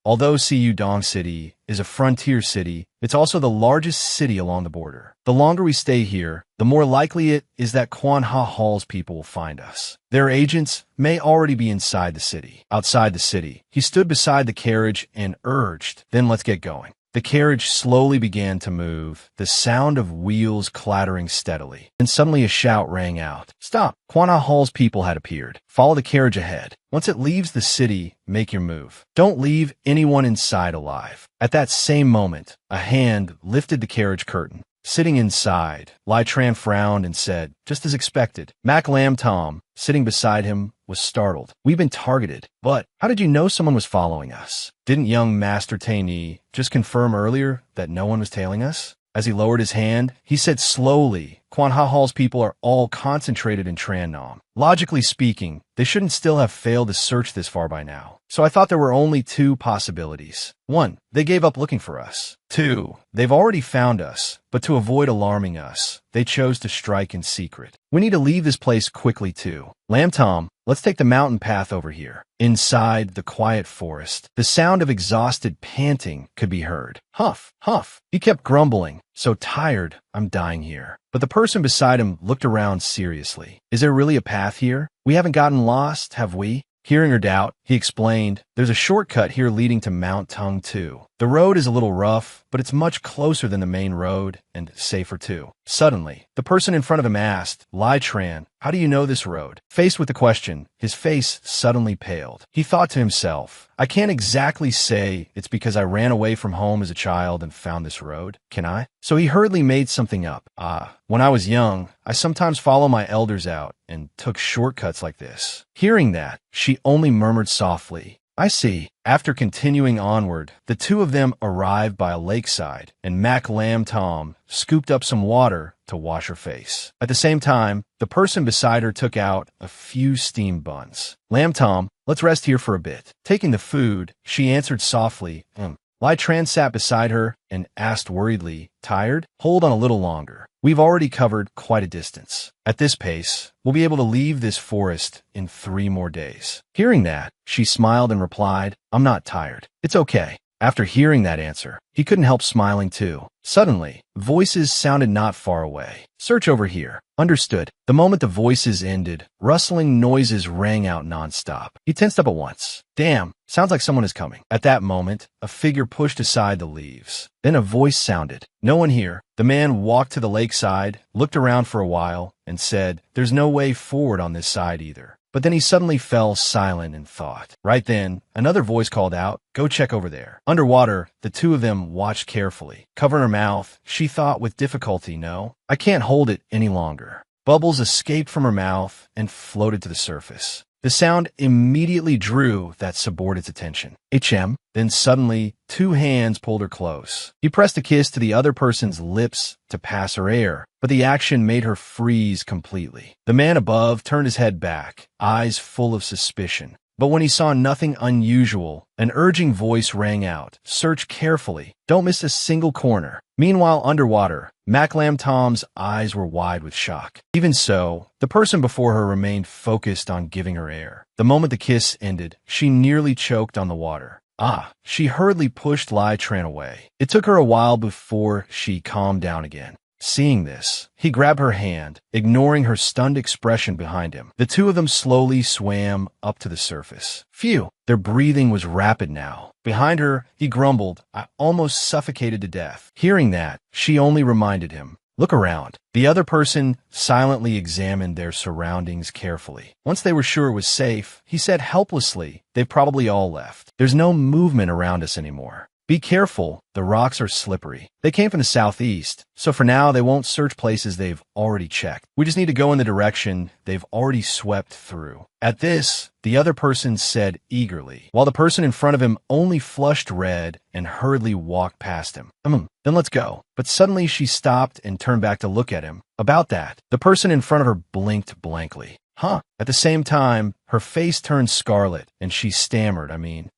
Although Siu Dong City is a frontier city, it's also the largest city along the border. The longer we stay here, the more likely it is that Quan Ha Hall's people will find us. Their agents may already be inside the city. Outside the city, he stood beside the carriage and urged, then let's get going. The carriage slowly began to move, the sound of wheels clattering steadily. And suddenly a shout rang out. Stop! Quan Ha Hall's people had appeared. Follow the carriage ahead. Once it leaves the city, make your move. Don't leave anyone inside alive. At that same moment, a hand lifted the carriage curtain. Sitting inside, Lai Tran frowned and said, just as expected. Mac Lam Tom, sitting beside him, was startled. We've been targeted. But how did you know someone was following us? Didn't young Master Taini just confirm earlier that no one was tailing us? As he lowered his hand, he said slowly, Quan Ha Hall's people are all concentrated in Tran Nam. Logically speaking, they shouldn't still have failed to search this far by now. So I thought there were only two possibilities. 1, they gave up looking for us. 2, they've already found us, but to avoid alarming us, they chose to strike in secret. We need to leave this place quickly too. Lam Tom, let's take the mountain path over here. Inside the quiet forest, the sound of exhausted panting could be heard. Huff, huff. He kept grumbling. So tired, I'm dying here. But the person beside him looked around seriously. Is there really a path here? We haven't gotten lost, have we? Hearing her doubt, he explained, there's a shortcut here leading to Mount Tung 2. The road is a little rough, but it's much closer than the main road, and safer too. Suddenly, the person in front of him asked, Tran, how do you know this road? Faced with the question, his face suddenly paled. He thought to himself, I can't exactly say it's because I ran away from home as a child and found this road, can I? So he hurriedly made something up. When I was young, I sometimes followed my elders out and took shortcuts like this. Hearing that, she only murmured softly, I see. After continuing onward, the two of them arrived by a lakeside, and Mac Lam Tom scooped up some water to wash her face. At the same time, the person beside her took out a few steamed buns. Lam Tom, let's rest here for a bit. Taking the food, she answered softly, Tran sat beside her and asked worriedly, tired? Hold on a little longer. We've already covered quite a distance. At this pace, we'll be able to leave this forest in 3 more days. Hearing that, she smiled and replied, I'm not tired. It's okay. After hearing that answer, he couldn't help smiling too. Suddenly, voices sounded not far away. Search over here. Understood. The moment the voices ended, rustling noises rang out nonstop. He tensed up at once. Damn, sounds like someone is coming. At that moment, a figure pushed aside the leaves. Then a voice sounded. No one here. The man walked to the lakeside, looked around for a while, and said, There's no way forward on this side either. But then he suddenly fell silent in thought. Right then, another voice called out, Go check over there. Underwater, the two of them watched carefully. Covering her mouth, she thought with difficulty, no, I can't hold it any longer. Bubbles escaped from her mouth and floated to the surface. The sound immediately drew that subordinate's attention. Then suddenly, 2 hands pulled her close. He pressed a kiss to the other person's lips to pass her air, but the action made her freeze completely. The man above turned his head back, eyes full of suspicion. But when he saw nothing unusual, an urging voice rang out, Search carefully. Don't miss a single corner. Meanwhile, underwater, Mac Lam Tom's eyes were wide with shock. Even so, the person before her remained focused on giving her air. The moment the kiss ended, she nearly choked on the water. She hurriedly pushed Tran away. It took her a while before she calmed down again. Seeing this, he grabbed her hand, ignoring her stunned expression behind him. The two of them slowly swam up to the surface. Phew! Their breathing was rapid now. Behind her, he grumbled, I almost suffocated to death. Hearing that, she only reminded him, Look around. The other person silently examined their surroundings carefully. Once they were sure it was safe, he said helplessly, They've probably all left. There's no movement around us anymore. Be careful, the rocks are slippery. They came from the southeast, so for now they won't search places they've already checked. We just need to go in the direction they've already swept through. At this, the other person said eagerly, while the person in front of him only flushed red and hurriedly walked past him. Then let's go. But suddenly she stopped and turned back to look at him. About that, the person in front of her blinked blankly. At the same time, her face turned scarlet, and she stammered,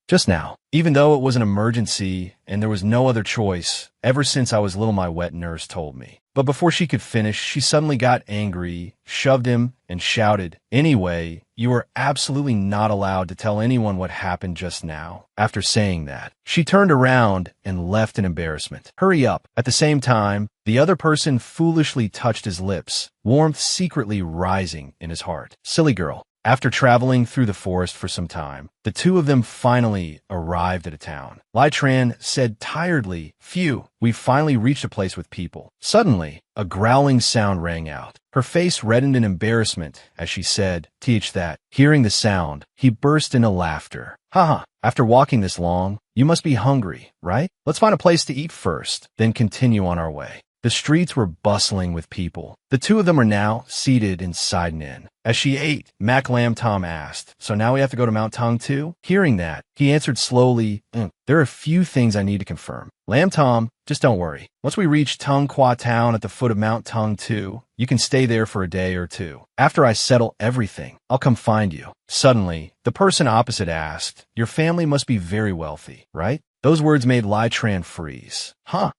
just now. Even though it was an emergency, and there was no other choice, ever since I was little my wet nurse told me. But before she could finish, she suddenly got angry, shoved him, and shouted, Anyway, you are absolutely not allowed to tell anyone what happened just now. After saying that, she turned around and left in embarrassment. Hurry up. At the same time, the other person foolishly touched his lips, warmth secretly rising in his heart. Silly girl. After traveling through the forest for some time, the two of them finally arrived at a town. Tran said tiredly, Phew, we've finally reached a place with people. Suddenly, a growling sound rang out. Her face reddened in embarrassment as she said, that. Hearing the sound, he burst into laughter. After walking this long, you must be hungry, right? Let's find a place to eat first, then continue on our way. The streets were bustling with people. The two of them are now seated inside an inn. As she ate, Mac Lam Tom asked, So now we have to go to Mount Tung too? Hearing that, he answered slowly, There are a few things I need to confirm. Lam Tom, just don't worry. Once we reach Tung Kwa Town at the foot of Mount Tung 2, you can stay there for a day or two. After I settle everything, I'll come find you. Suddenly, the person opposite asked, Your family must be very wealthy, right? Those words made Tran freeze.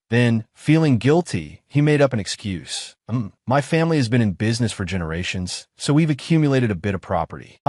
Then, feeling guilty, he made up an excuse. My family has been in business for generations, so we've accumulated a bit of property.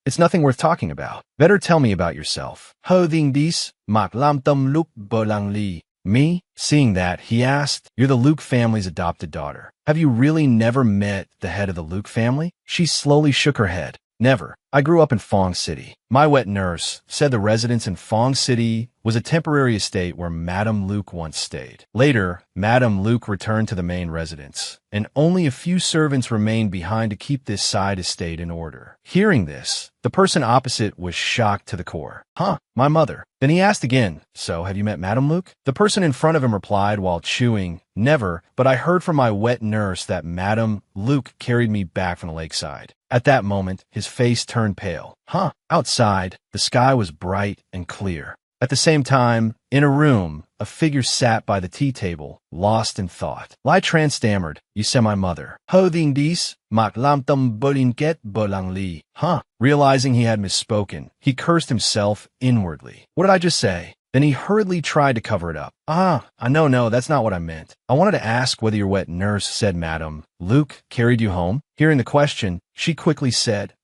It's nothing worth talking about. Better tell me about yourself. Ho ding dis, mak lam tâm luk bơ lang li. Me? Seeing that, he asked, You're the Luke family's adopted daughter. Have you really never met the head of the Luke family? She slowly shook her head. Never. I grew up in Fong City. My wet nurse said the residents in Fong City was a temporary estate where Madame Luke once stayed. Later, Madame Luke returned to the main residence, and only a few servants remained behind to keep this side estate in order. Hearing this, the person opposite was shocked to the core. Huh, my mother. Then he asked again, so have you met Madame Luke? The person in front of him replied while chewing, never, but I heard from my wet nurse that Madame Luke carried me back from the lakeside. At that moment, his face turned pale. Huh. Outside, the sky was bright and clear. At the same time, in a room, a figure sat by the tea table, lost in thought. Tyrant stammered, you said my mother. Holding these, maklamtam bolinket bolangli. Huh. Realizing he had misspoken, he cursed himself inwardly. What did I just say? Then he hurriedly tried to cover it up. No, that's not what I meant. I wanted to ask whether your wet nurse said Madam Luke carried you home. Hearing the question, she quickly said,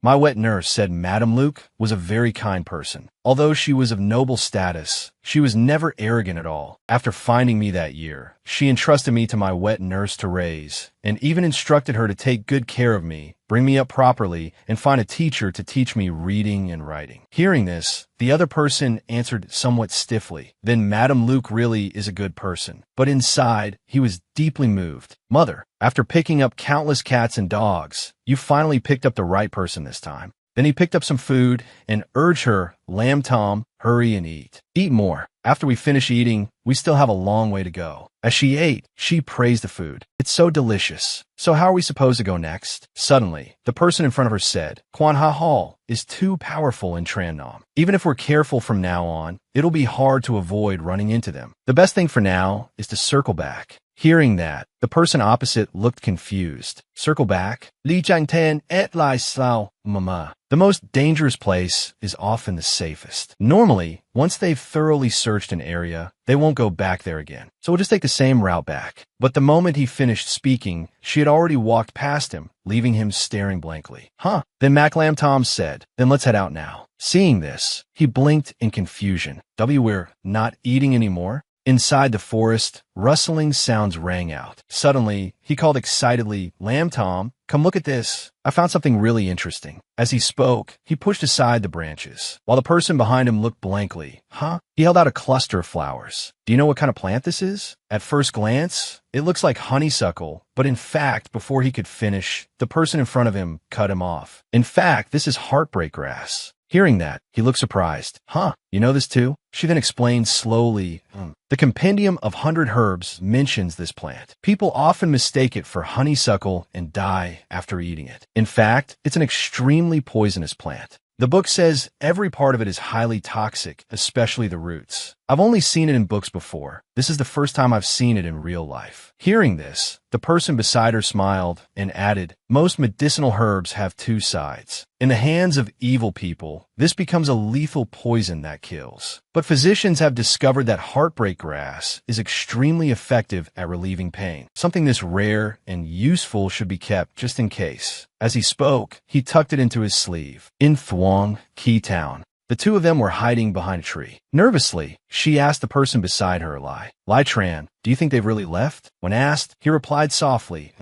My wet nurse said Madame Luke was a very kind person. Although she was of noble status, she was never arrogant at all. After finding me that year, she entrusted me to my wet nurse to raise, and even instructed her to take good care of me, bring me up properly, and find a teacher to teach me reading and writing. Hearing this, the other person answered somewhat stiffly, Then Madame Luke really is a good person. But inside, he was deeply moved. Mother, after picking up countless cats and dogs, you finally picked up the right person this time. Then he picked up some food and urged her, Lamb Tom, hurry and eat. Eat more. After we finish eating, we still have a long way to go. As she ate, she praised the food. It's so delicious. So how are we supposed to go next? Suddenly, the person in front of her said, Quan Ha Hall is too powerful in Tran Nam. Even if we're careful from now on, it'll be hard to avoid running into them. The best thing for now is to circle back. Hearing that, the person opposite looked confused. Circle back? Li Jiangtan et Lai Sao, Mama. The most dangerous place is often the safest. Normally, once they've thoroughly searched an area, they won't go back there again. So we'll just take the same route back. But the moment he finished speaking, she had already walked past him, leaving him staring blankly. Huh. Then Lam Tom said, Then let's head out now. Seeing this, he blinked in confusion. We're not eating anymore? Inside the forest, rustling sounds rang out. Suddenly, he called excitedly, Lamb Tom, come look at this. I found something really interesting. As he spoke, he pushed aside the branches, while the person behind him looked blankly. Huh? He held out a cluster of flowers. Do you know what kind of plant this is? At first glance, it looks like honeysuckle, but in fact, before he could finish, the person in front of him cut him off. In fact, this is heartbreak grass. Hearing that, he looked surprised. Huh, you know this too? She then explained slowly, The Compendium of 100 Herbs mentions this plant. People often mistake it for honeysuckle and die after eating it. In fact, it's an extremely poisonous plant. The book says every part of it is highly toxic, especially the roots. I've only seen it in books before. This is the first time I've seen it in real life. Hearing this, the person beside her smiled and added, Most medicinal herbs have two sides. In the hands of evil people, this becomes a lethal poison that kills. But physicians have discovered that heartbreak grass is extremely effective at relieving pain. Something this rare and useful should be kept just in case. As he spoke, he tucked it into his sleeve. In Thuong, Key Town, the two of them were hiding behind a tree. Nervously, she asked the person beside her, Lai Tran, do you think they've really left? When asked, he replied softly,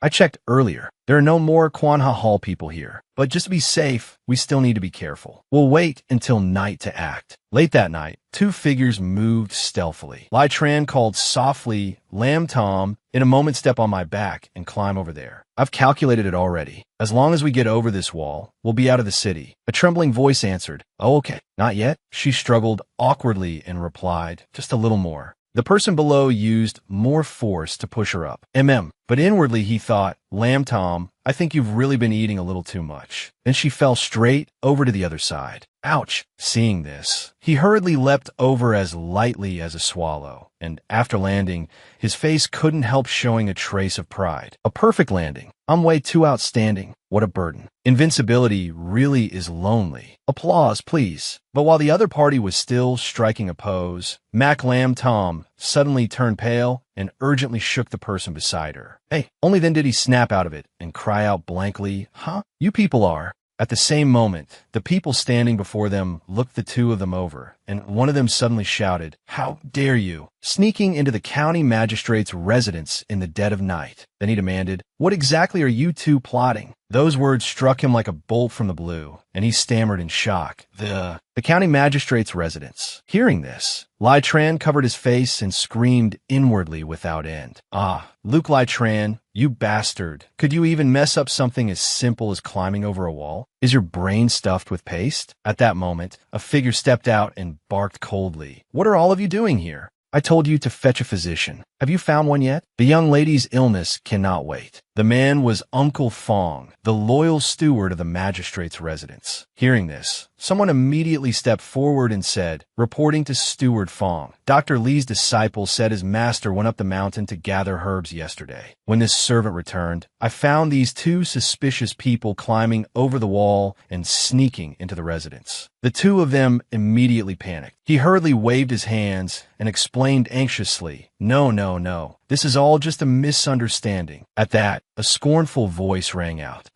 I checked earlier. There are no more Quan Ha Hall people here. But just to be safe, we still need to be careful. We'll wait until night to act. Late that night, two figures moved stealthily. Tran called softly, Lamb Tom, in a moment step on my back and climb over there. I've calculated it already. As long as we get over this wall, we'll be out of the city. A trembling voice answered, Oh, okay. Not yet? She struggled awkwardly and replied, Just a little more. The person below used more force to push her up. But inwardly he thought, Lamb Tom, I think you've really been eating a little too much. Then she fell straight over to the other side. Ouch! Seeing this, he hurriedly leapt over as lightly as a swallow, and after landing, his face couldn't help showing a trace of pride. A perfect landing. I'm way too outstanding. What a burden. Invincibility really is lonely. Applause, please. But while the other party was still striking a pose, Lam Tom suddenly turned pale and urgently shook the person beside her. Hey, only then did he snap out of it and cry out blankly, Huh? You people are. At the same moment, the people standing before them looked the two of them over, and one of them suddenly shouted, How dare you? sneaking into the county magistrate's residence in the dead of night. Then he demanded, "What exactly are you two plotting?" Those words struck him like a bolt from the blue, and he stammered in shock. The county magistrate's residence. Hearing this, Tran covered his face and screamed inwardly without end. "Ah, Luke Tran, you bastard. Could you even mess up something as simple as climbing over a wall? Is your brain stuffed with paste?" At that moment, a figure stepped out and barked coldly. "What are all of you doing here? I told you to fetch a physician. Have you found one yet? The young lady's illness cannot wait." The man was Uncle Fong, the loyal steward of the magistrate's residence. Hearing this, someone immediately stepped forward and said, reporting to Steward Fong, "Dr. Lee's disciple said his master went up the mountain to gather herbs yesterday. When this servant returned, I found these two suspicious people climbing over the wall and sneaking into the residence. The two of them immediately panicked. He hurriedly waved his hands and explained anxiously, No. This is all just a misunderstanding." At that, a scornful voice rang out.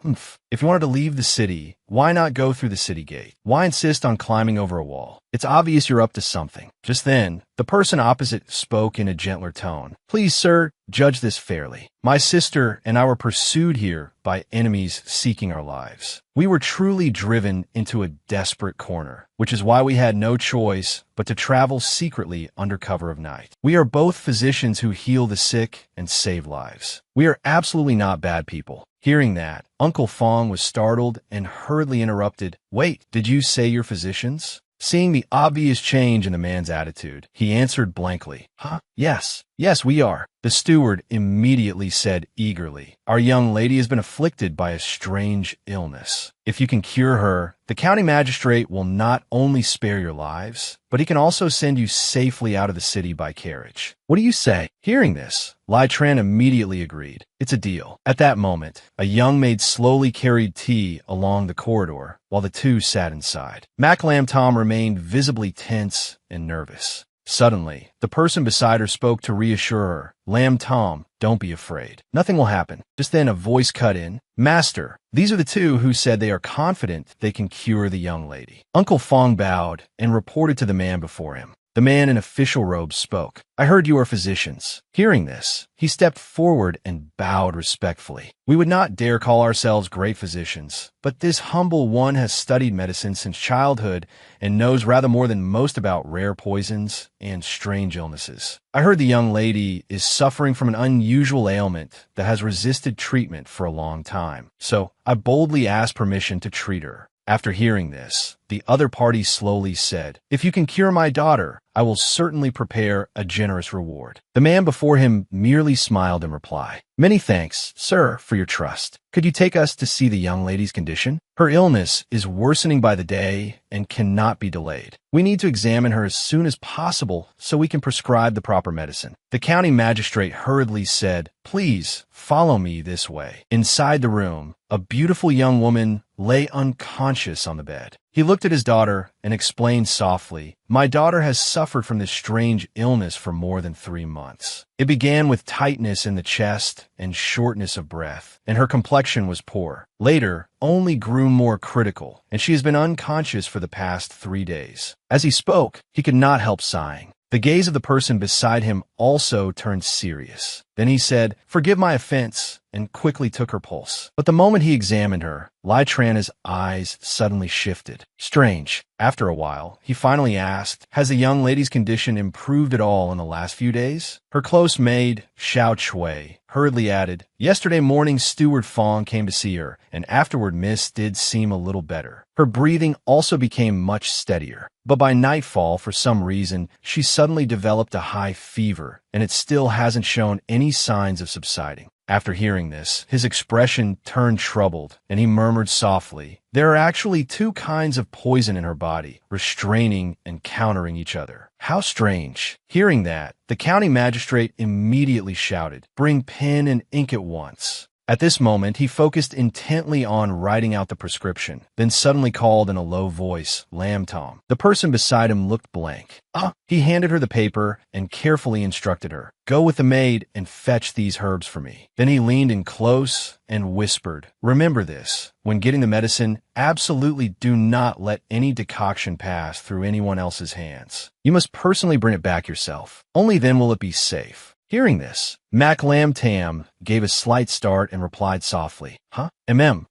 If you wanted to leave the city, why not go through the city gate? Why insist on climbing over a wall? It's obvious you're up to something." Just then, the person opposite spoke in a gentler tone. "Please, sir, judge this fairly. My sister and I were pursued here by enemies seeking our lives. We were truly driven into a desperate corner, which is why we had no choice but to travel secretly under cover of night. We are both physicians who heal the sick and save lives. We are absolutely not bad people." Hearing that, Uncle Fong was startled and hurriedly interrupted, "Wait, did you say you're physicians?" Seeing the obvious change in the man's attitude, he answered blankly, "Huh? Yes, we are." The steward immediately said eagerly, "Our young lady has been afflicted by a strange illness. If you can cure her, the county magistrate will not only spare your lives, but he can also send you safely out of the city by carriage. What do you say?" Hearing this, Tran immediately agreed. "It's a deal." At that moment, a young maid slowly carried tea along the corridor, while the two sat inside. Lam Tom remained visibly tense and nervous. Suddenly, the person beside her spoke to reassure her. "Lam Tom, don't be afraid. Nothing will happen." Just then a voice cut in, "Master, these are the two who said they are confident they can cure the young lady." Uncle Fong bowed and reported to the man before him. The man in official robes spoke. "I heard you are physicians." Hearing this, he stepped forward and bowed respectfully. "We would not dare call ourselves great physicians, but this humble one has studied medicine since childhood and knows rather more than most about rare poisons and strange illnesses. I heard the young lady is suffering from an unusual ailment that has resisted treatment for a long time, so I boldly asked permission to treat her." After hearing this, the other party slowly said, "If you can cure my daughter, I will certainly prepare a generous reward." The man before him merely smiled in reply. "Many thanks, sir, for your trust. Could you take us to see the young lady's condition? Her illness is worsening by the day and cannot be delayed. We need to examine her as soon as possible so we can prescribe the proper medicine." The county magistrate hurriedly said, "Please follow me this way." Inside the room, a beautiful young woman lay unconscious on the bed. He looked at his daughter and explained softly, "My daughter has suffered from this strange illness for more than 3 months. It began with tightness in the chest and shortness of breath, and her complexion was poor. Later, only grew more critical, and she has been unconscious for the past 3 days." As he spoke, he could not help sighing. The gaze of the person beside him also turned serious. Then he said, "Forgive my offense," and quickly took her pulse. But the moment he examined her, Tran's eyes suddenly shifted. Strange. After a while, he finally asked, "Has the young lady's condition improved at all in the last few days?" Her close maid, Xiao Chui, hurriedly added, "Yesterday morning Steward Fong came to see her, and afterward Miss did seem a little better. Her breathing also became much steadier. But by nightfall, for some reason, she suddenly developed a high fever, and it still hasn't shown any signs of subsiding." After hearing this, his expression turned troubled, and he murmured softly, "There are actually 2 kinds of poison in her body, restraining and countering each other. How strange." Hearing that, the county magistrate immediately shouted, "Bring pen and ink at once." At this moment, he focused intently on writing out the prescription, then suddenly called in a low voice, "Lamb Tom." The person beside him looked blank. He handed her the paper and carefully instructed her, "Go with the maid and fetch these herbs for me." Then he leaned in close and whispered, "Remember this. When getting the medicine, absolutely do not let any decoction pass through anyone else's hands. You must personally bring it back yourself. Only then will it be safe." Hearing this, Mac Lam Tam gave a slight start and replied softly,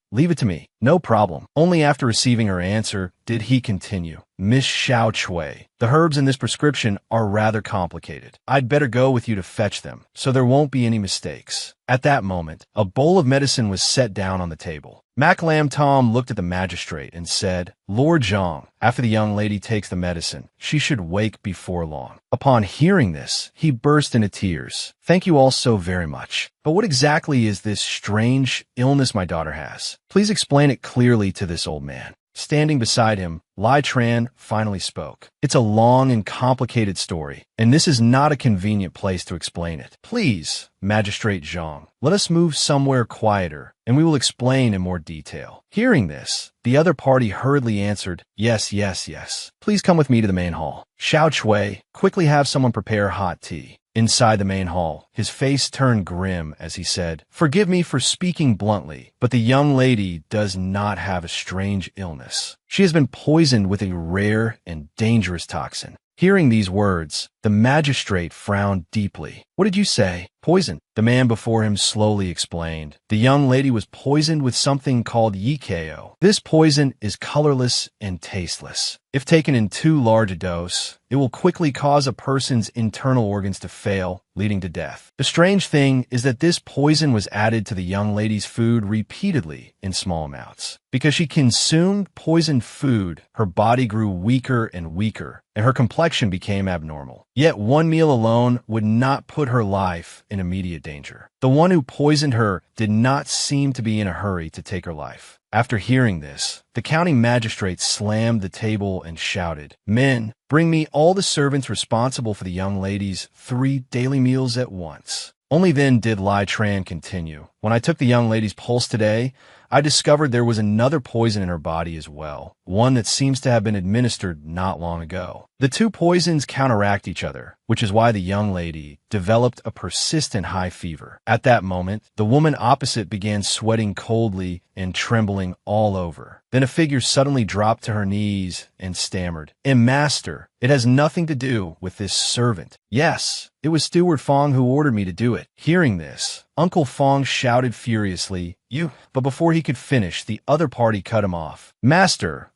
Leave it to me. No problem." Only after receiving her answer did he continue, "Miss Xiao Chui, the herbs in this prescription are rather complicated. I'd better go with you to fetch them, so there won't be any mistakes." At that moment, a bowl of medicine was set down on the table. Mac Lam Tom looked at the magistrate and said, "Lord Zhang, after the young lady takes the medicine, she should wake before long." Upon hearing this, he burst into tears. "Thank you all so very much. But what exactly is this strange illness my daughter has? Please explain it clearly to this old man." Standing beside him, Lai Tran finally spoke. "It's a long and complicated story, and this is not a convenient place to explain it. Please, Magistrate Zhang, let us move somewhere quieter, and we will explain in more detail." Hearing this, the other party hurriedly answered, "Yes, yes, yes. Please come with me to the main hall. Xiao Chui, quickly have someone prepare hot tea." Inside the main hall, his face turned grim as he said, "Forgive me for speaking bluntly, but the young lady does not have a strange illness. She has been poisoned with a rare and dangerous toxin." Hearing these words, the magistrate frowned deeply. "What did you say? Poison?" The man before him slowly explained. "The young lady was poisoned with something called yikao. This poison is colorless and tasteless. If taken in too large a dose, it will quickly cause a person's internal organs to fail, leading to death. The strange thing is that this poison was added to the young lady's food repeatedly in small amounts. Because she consumed poisoned food, her body grew weaker and weaker, and her complexion became abnormal. Yet one meal alone would not put her life in immediate danger. The one who poisoned her did not seem to be in a hurry to take her life." After hearing this, the county magistrate slammed the table and shouted, "Men, bring me all the servants responsible for the young lady's 3 daily meals at once." Only then did Lai Tran continue. "When I took the young lady's pulse today, I discovered there was another poison in her body as well, one that seems to have been administered not long ago. The two poisons counteract each other, which is why the young lady developed a persistent high fever. At that moment, the woman opposite began sweating coldly and trembling all over. Then a figure suddenly dropped to her knees and stammered, "Master, it has nothing to do with this servant. Yes, it was Steward Fong who ordered me to do it." Hearing this, Uncle Fong shouted furiously, "You!" But before he could finish, the other party cut him off. Master,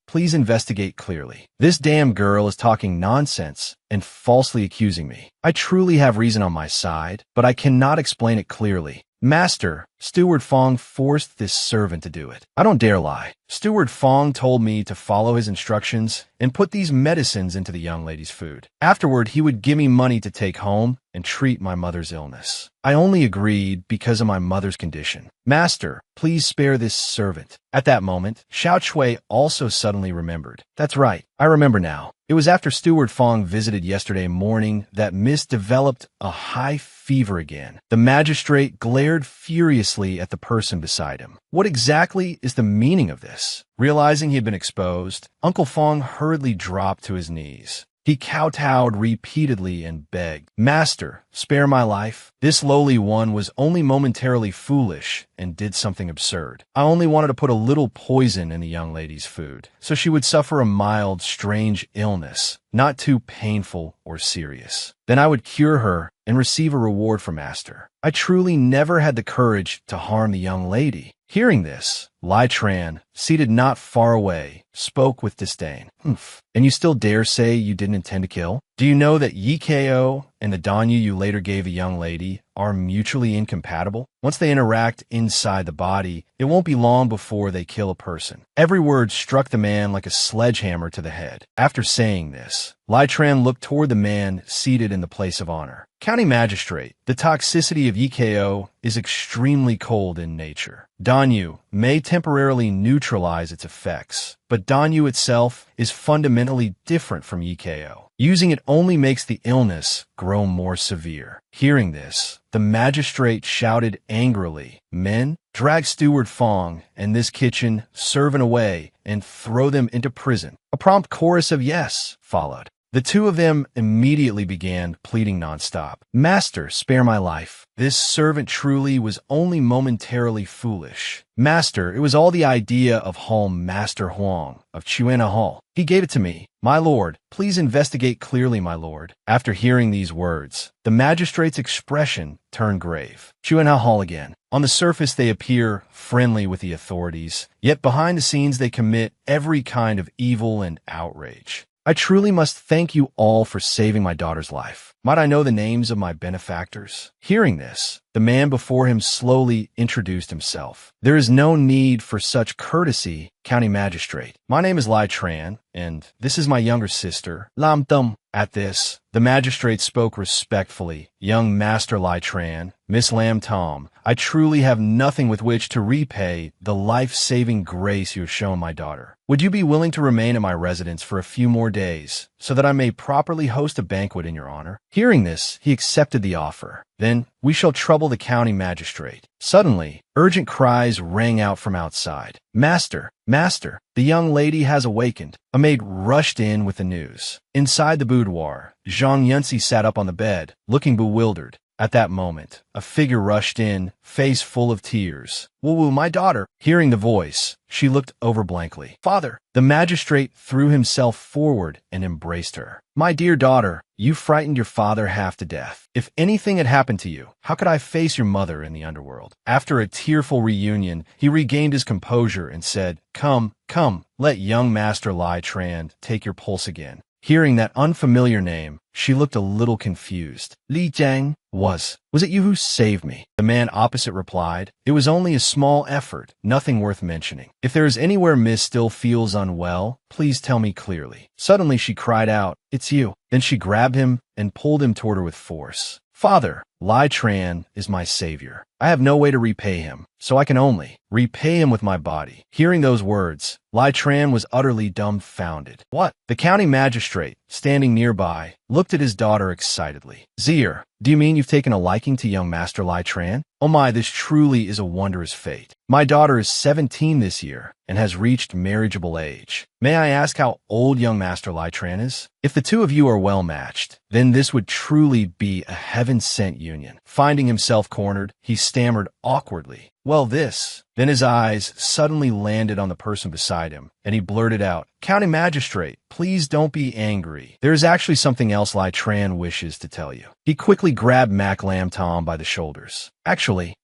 please investigate clearly. This damn girl is talking nonsense and falsely accusing me. I truly have reason on my side, but I cannot explain it clearly. Master, Steward Fong forced this servant to do it. I don't dare lie. Steward Fong told me to follow his instructions and put these medicines into the young lady's food. Afterward, he would give me money to take home and treat my mother's illness. I only agreed because of my mother's condition. Master, please spare this servant." At that moment, Xiao Chui also suddenly remembered. "That's right, I remember now. It was after Steward Fong visited yesterday morning that Miss developed a high fever again." The magistrate glared furiously at the person beside him. What exactly is the meaning of this? Realizing he had been exposed, Uncle Fong hurriedly dropped to his knees. He kowtowed repeatedly and begged, "Master, spare my life. This lowly one was only momentarily foolish and did something absurd. I only wanted to put a little poison in the young lady's food, so she would suffer a mild, strange illness, not too painful or serious. Then I would cure her and receive a reward from Master. I truly never had the courage to harm the young lady." Hearing this, Lai Tran, seated not far away, spoke with disdain. "Humph. And you still dare say you didn't intend to kill? Do you know that yikao and the danyu you later gave the young lady are mutually incompatible? Once they interact inside the body, it won't be long before they kill a person." Every word struck the man like a sledgehammer to the head. After saying this, Lai Tran looked toward the man seated in the place of honor. "County Magistrate, the toxicity of yikao is extremely cold in nature. Danyu may temporarily neutralize its effects, but danyu itself is fundamentally different from yikao. Using it only makes the illness grow more severe." Hearing this, The magistrate shouted angrily, "Men, drag Steward Fong and this kitchen servant away and throw them into prison." A prompt chorus of yes followed. The two of them immediately began pleading nonstop. "Master, spare my life. This servant truly was only momentarily foolish. Master, it was all the idea of Home Master Huang of Chuana Hall. He gave it to me. My lord, please investigate clearly, my lord." After hearing these words, the magistrate's expression turned grave. Chuana Hall again. On the surface, they appear friendly with the authorities, yet behind the scenes they commit every kind of evil and outrage. "I truly must thank you all for saving my daughter's life. Might I know the names of my benefactors?" Hearing this, the man before him slowly introduced himself. "There is no need for such courtesy, County Magistrate. My name is Lai Tran, and this is my younger sister, Lam Tum." At this, the magistrate spoke respectfully. "Young Master Lai Tran, Miss Lam Tom, I truly have nothing with which to repay the life-saving grace you have shown my daughter. Would you be willing to remain at my residence for a few more days, so that I may properly host a banquet in your honor?" Hearing this, he accepted the offer. "Then we shall trouble the county magistrate." Suddenly, urgent cries rang out from outside. "Master! Master! The young lady has awakened." A maid rushed in with the news. Inside the boudoir, Zhang Yunzi sat up on the bed, looking bewildered. At that moment, a figure rushed in, face full of tears. "Wu, my daughter." Hearing the voice, she looked over blankly. "Father!" The magistrate threw himself forward and embraced her. "My dear daughter, you frightened your father half to death. If anything had happened to you, how could I face your mother in the underworld?" After a tearful reunion, he regained his composure and said, "Come, come, let young Master Lai Tran take your pulse again." Hearing that unfamiliar name, she looked a little confused. "Li Jiang, was it you who saved me?" The man opposite replied, "It was only a small effort, nothing worth mentioning. If there is anywhere Miss still feels unwell, please tell me clearly." Suddenly she cried out, "It's you." Then she grabbed him and pulled him toward her with force. "Father, Lai Tran is my savior. I have no way to repay him, so I can only repay him with my body." Hearing those words, Lai Tran was utterly dumbfounded. "What?" The county magistrate, standing nearby, looked at his daughter excitedly. "Zier, do you mean you've taken a liking to young Master Lai Tran? Oh my, this truly is a wondrous fate. My daughter is 17 this year and has reached marriageable age. May I ask how old young Master Lai Tran is? If the two of you are well matched, then this would truly be a heaven-sent union." Finding himself cornered, he stammered awkwardly, "Well, this." Then his eyes suddenly landed on the person beside him, and he blurted out, "County Magistrate, please don't be angry. There is actually something else Lai Tran wishes to tell you." He quickly grabbed Mac Lam Tom by the shoulders. Actually,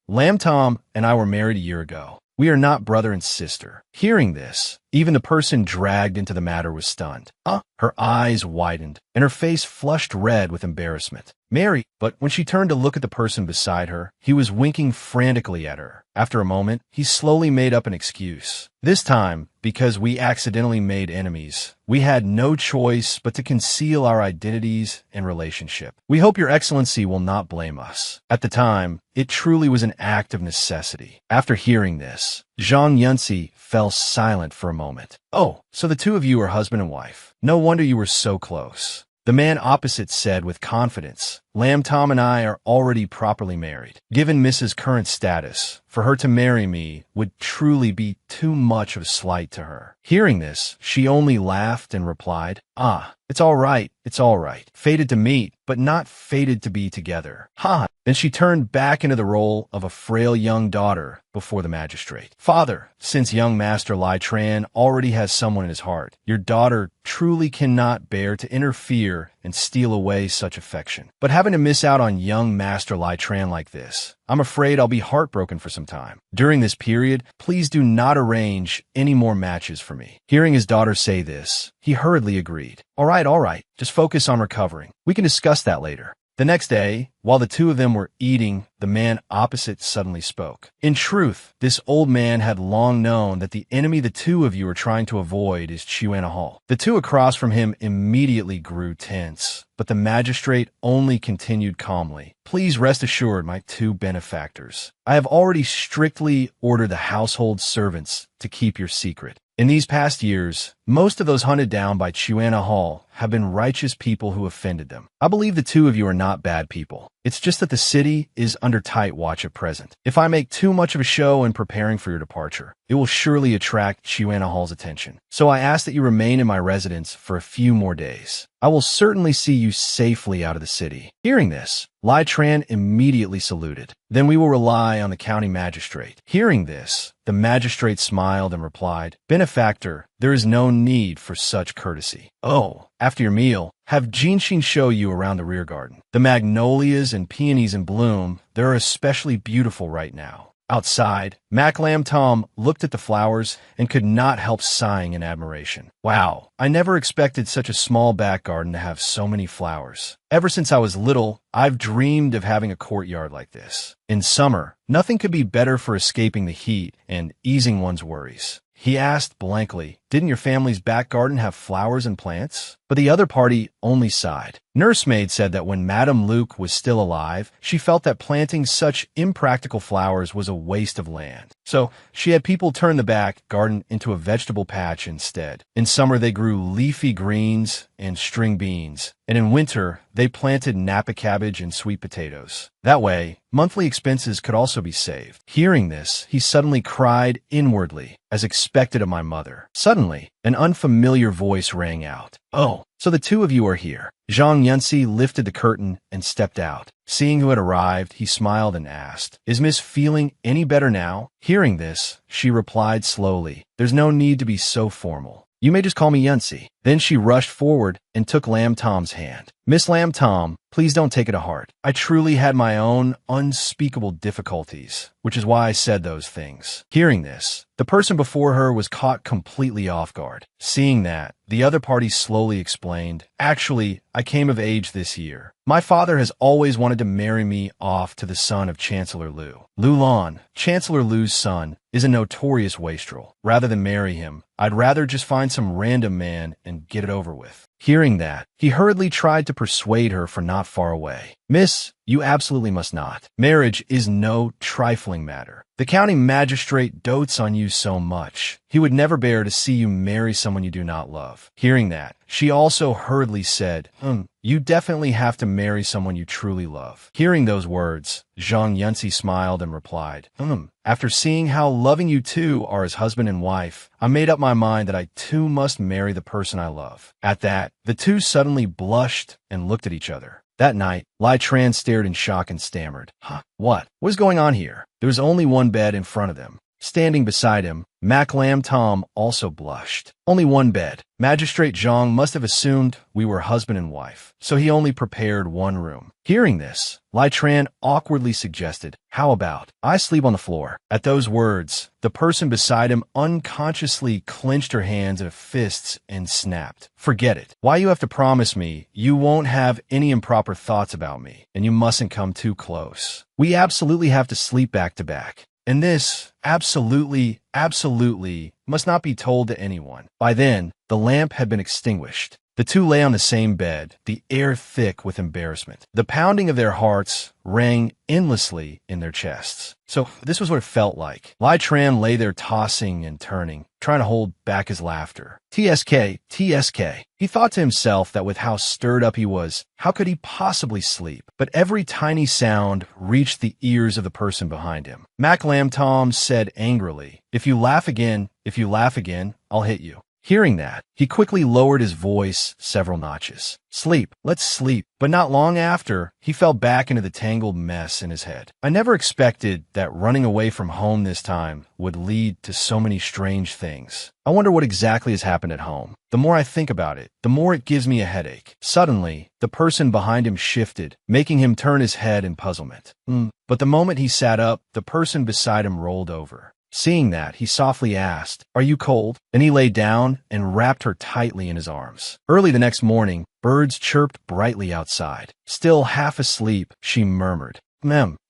Lam Tom and I were married a year ago. We are not brother and sister." Hearing this, even the person dragged into the matter was stunned. Her eyes widened, and her face flushed red with embarrassment. "Mary," but when she turned to look at the person beside her, he was winking frantically at her. After a moment, he slowly made up an excuse. "This time, because we accidentally made enemies, we had no choice but to conceal our identities and relationship. We hope your excellency will not blame us. At the time, it truly was an act of necessity." After hearing this, Zhang Yunzi fell silent for a moment. "Oh, so the two of you are husband and wife. No wonder you were so close." The man opposite said with confidence, "Lam Tom and I are already properly married. Given Mrs. current status, for her to marry me would truly be too much of a slight to her." Hearing this, she only laughed and replied, It's all right. Fated to meet, but not fated to be together." Ha! Then she turned back into the role of a frail young daughter before the magistrate. "Father, since young Master Lai Tran already has someone in his heart, your daughter truly cannot bear to interfere and steal away such affection. But having to miss out on young Master Lai Tran like this, I'm afraid I'll be heartbroken for some time. During this period, please do not arrange any more matches for me." Hearing his daughter say this, he hurriedly agreed. All right. Just focus on recovering. We can discuss that later." The next day, while the two of them were eating, the man opposite suddenly spoke. "In truth, this old man had long known that the enemy the two of you are trying to avoid is Chuana Hall." The two across from him immediately grew tense, but the magistrate only continued calmly, "Please rest assured, my two benefactors. I have already strictly ordered the household servants to keep your secret. In these past years, most of those hunted down by Chuana Hall have been righteous people who offended them. I believe the two of you are not bad people. It's just that the city is under tight watch at present. If I make too much of a show in preparing for your departure, it will surely attract Chiwana Hall's attention. So I ask that you remain in my residence for a few more days. I will certainly see you safely out of the city. Hearing this, Lai Tran immediately saluted. Then we will rely on the county magistrate. Hearing this, the magistrate smiled and replied, Benefactor, there is no need for such courtesy. Oh, after your meal, have Jinshin show you around the rear garden. The magnolias and peonies in bloom, they're especially beautiful right now. Outside, Mac Lam Tom looked at the flowers and could not help sighing in admiration. Wow, I never expected such a small back garden to have so many flowers. Ever since I was little, I've dreamed of having a courtyard like this. In summer, nothing could be better for escaping the heat and easing one's worries. He asked blankly, didn't your family's back garden have flowers and plants? But the other party only sighed. Nursemaid said that when Madame Luke was still alive, she felt that planting such impractical flowers was a waste of land. So she had people turn the back garden into a vegetable patch instead. In summer, they grew leafy greens and string beans, and in winter, they planted Napa cabbage and sweet potatoes. That way, monthly expenses could also be saved. Hearing this, he suddenly cried inwardly, as expected of my mother. Suddenly, an unfamiliar voice rang out. Oh, so the two of you are here. Zhang Yunsi lifted the curtain and stepped out. Seeing who had arrived, he smiled and asked, Is Miss feeling any better now? Hearing this, she replied slowly, There's no need to be so formal. You may just call me Yunsi. Then she rushed forward and took Lam Tom's hand. Miss Lam Tom, please don't take it to heart. I truly had my own unspeakable difficulties, which is why I said those things. Hearing this, the person before her was caught completely off guard. Seeing that, the other party slowly explained, Actually, I came of age this year. My father has always wanted to marry me off to the son of Chancellor Liu. Lu Lan, Chancellor Liu's son, is a notorious wastrel. Rather than marry him, I'd rather just find some random man and get it over with. Hearing that, he hurriedly tried to persuade her for not far away. Miss, you absolutely must not. Marriage is no trifling matter. The county magistrate dotes on you so much. He would never bear to see you marry someone you do not love. Hearing that, she also hurriedly said, You definitely have to marry someone you truly love. Hearing those words, Zhang Yunsi smiled and replied, After seeing how loving you two are as husband and wife, I made up my mind that I too must marry the person I love. At that, the two suddenly blushed and looked at each other. That night, Lai Tran stared in shock and stammered, What? What is going on here? There was only one bed in front of them. Standing beside him, Mac Lam Tom also blushed. Only one bed. Magistrate Zhang must have assumed we were husband and wife, so he only prepared one room. Hearing this, Lai Tran awkwardly suggested, How about I sleep on the floor? At those words, the person beside him unconsciously clenched her hands into fists and snapped. Forget it. Why you have to promise me you won't have any improper thoughts about me, and you mustn't come too close. We absolutely have to sleep back to back. And this, absolutely, must not be told to anyone. By then, the lamp had been extinguished. The two lay on the same bed, the air thick with embarrassment. The pounding of their hearts rang endlessly in their chests. So this was what it felt like. Lai Tran lay there tossing and turning, trying to hold back his laughter. TSK. He thought to himself that with how stirred up he was, how could he possibly sleep? But every tiny sound reached the ears of the person behind him. Mac Lam Tom said angrily, If you laugh again, I'll hit you. Hearing that, he quickly lowered his voice several notches. Sleep, let's sleep. But not long after, he fell back into the tangled mess in his head. I never expected that running away from home this time would lead to so many strange things. I wonder what exactly has happened at home. The more I think about it, the more it gives me a headache. Suddenly, the person behind him shifted, making him turn his head in puzzlement. But the moment he sat up, the person beside him rolled over. Seeing that, he softly asked, Are you cold? Then he lay down and wrapped her tightly in his arms. Early the next morning, birds chirped brightly outside. Still half asleep, she murmured,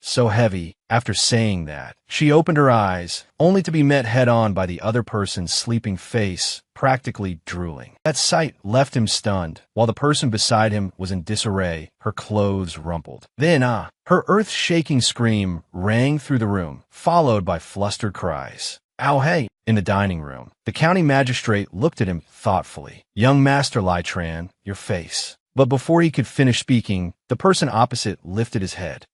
so heavy. After saying that, she opened her eyes, only to be met head-on by the other person's sleeping face, practically drooling. That sight left him stunned, while the person beside him was in disarray, her clothes rumpled. Then, her earth-shaking scream rang through the room, followed by flustered cries. "Ow, hey." In the dining room, the county magistrate looked at him thoughtfully. "Young Master Lytran, your face." But before he could finish speaking, the person opposite lifted his head.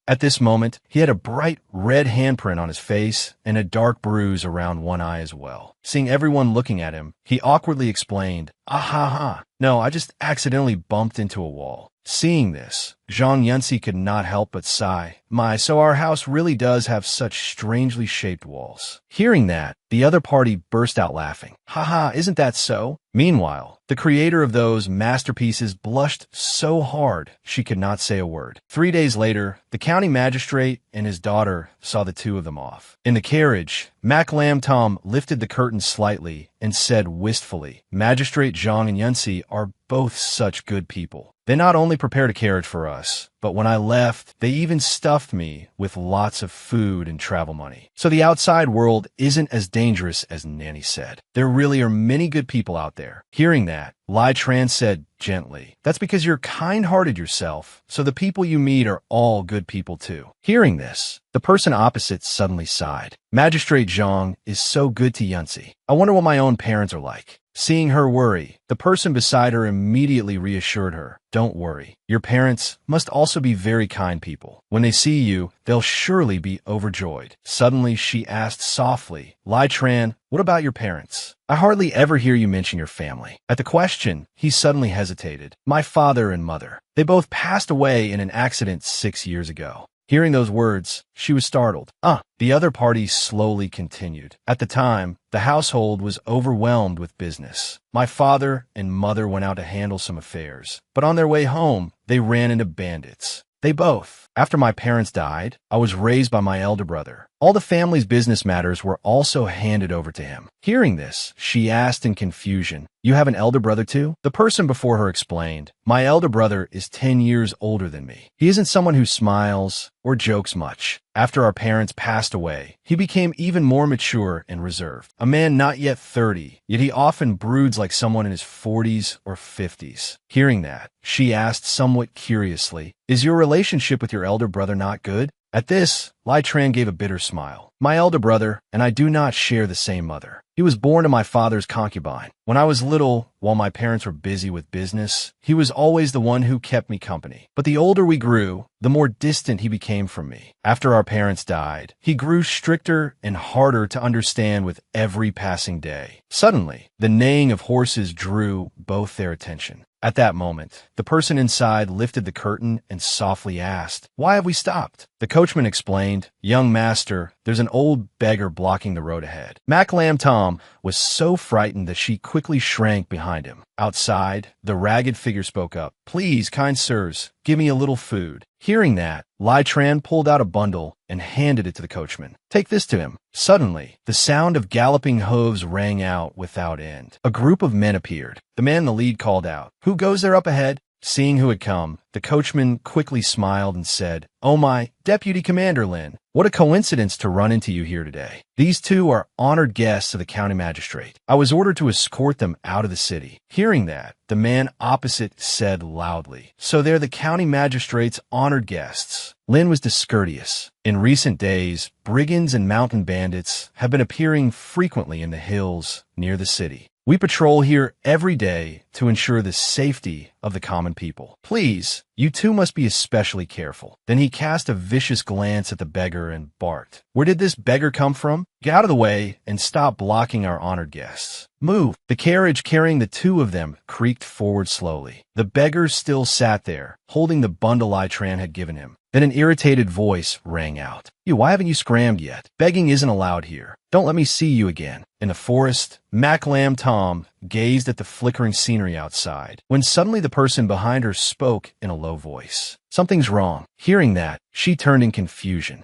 At this moment, he had a bright red handprint on his face and a dark bruise around one eye as well. Seeing everyone looking at him, he awkwardly explained, "Ah ha ha. No, I just accidentally bumped into a wall." Seeing this, Zhang Yunci could not help but sigh. "My, so our house really does have such strangely shaped walls." Hearing that, the other party burst out laughing. "Haha, isn't that so?" Meanwhile, the creator of those masterpieces blushed so hard she could not say a word. 3 days later, the county magistrate and his daughter saw the two of them off. In the carriage, Mac Lam Tom lifted the curtain slightly and said wistfully, "Magistrate Zhang and Yunci are both such good people. They not only prepared a carriage for us, but when I left, they even stuffed me with lots of food and travel money. So the outside world isn't as dangerous as Nanny said. There really are many good people out there." Hearing that, Lai Tran said gently, "That's because you're kind-hearted yourself, so the people you meet are all good people too." Hearing this, the person opposite suddenly sighed. "Magistrate Zhang is so good to Yunci. I wonder what my own parents are like." Seeing her worry, the person beside her immediately reassured her, "Don't worry. Your parents must also be very kind people. When they see you, they'll surely be overjoyed." Suddenly, she asked softly, "Lai Tran, what about your parents? I hardly ever hear you mention your family." At the question, he suddenly hesitated. "My father and mother. They both passed away in an accident 6 years ago." Hearing those words, she was startled. The other party slowly continued. "At the time, the household was overwhelmed with business. My father and mother went out to handle some affairs, but on their way home, they ran into bandits. They both. After my parents died, I was raised by my elder brother. All the family's business matters were also handed over to him." Hearing this, she asked in confusion, "You have an elder brother too?" The person before her explained, "My elder brother is 10 years older than me. He isn't someone who smiles or jokes much. After our parents passed away, he became even more mature and reserved. A man not yet 30, yet he often broods like someone in his 40s or 50s. Hearing that, she asked somewhat curiously, "Is your relationship with your elder brother not good?" At this, Lai Tran gave a bitter smile. "My elder brother and I do not share the same mother. He was born to my father's concubine. When I was little, while my parents were busy with business, he was always the one who kept me company. But the older we grew, the more distant he became from me. After our parents died, he grew stricter and harder to understand with every passing day." Suddenly, the neighing of horses drew both their attention. At that moment, the person inside lifted the curtain and softly asked, "Why have we stopped?" The coachman explained, "Young master, there's an old beggar blocking the road ahead." Mac Lam Tom was so frightened that she quickly shrank behind him. Outside, the ragged figure spoke up, "Please, kind sirs, give me a little food." Hearing that, Lai Tran pulled out a bundle and handed it to the coachman. "Take this to him." Suddenly, the sound of galloping hooves rang out without end. A group of men appeared. The man in the lead called out, "Who goes there up ahead?" Seeing who had come, the coachman quickly smiled and said, "Oh my, Deputy Commander Lin, what a coincidence to run into you here today. These two are honored guests of the county magistrate. I was ordered to escort them out of the city." Hearing that, the man opposite said loudly, "So they're the county magistrate's honored guests." Lin was discourteous. In recent days, brigands and mountain bandits have been appearing frequently in the hills near the city. We patrol here every day to ensure the safety of the common people. Please, you two must be especially careful." Then he cast a vicious glance at the beggar and barked, "Where did this beggar come from? Get out of the way and stop blocking our honored guests. Move." The carriage carrying the two of them creaked forward slowly. The beggar still sat there, holding the bundle Lai Tran had given him. Then an irritated voice rang out, Why haven't you scrammed yet? Begging isn't allowed here. Don't let me see you again." In the forest, Mac Lam Tom gazed at the flickering scenery outside, when suddenly the person behind her spoke in a low voice. "Something's wrong." Hearing that, she turned in confusion.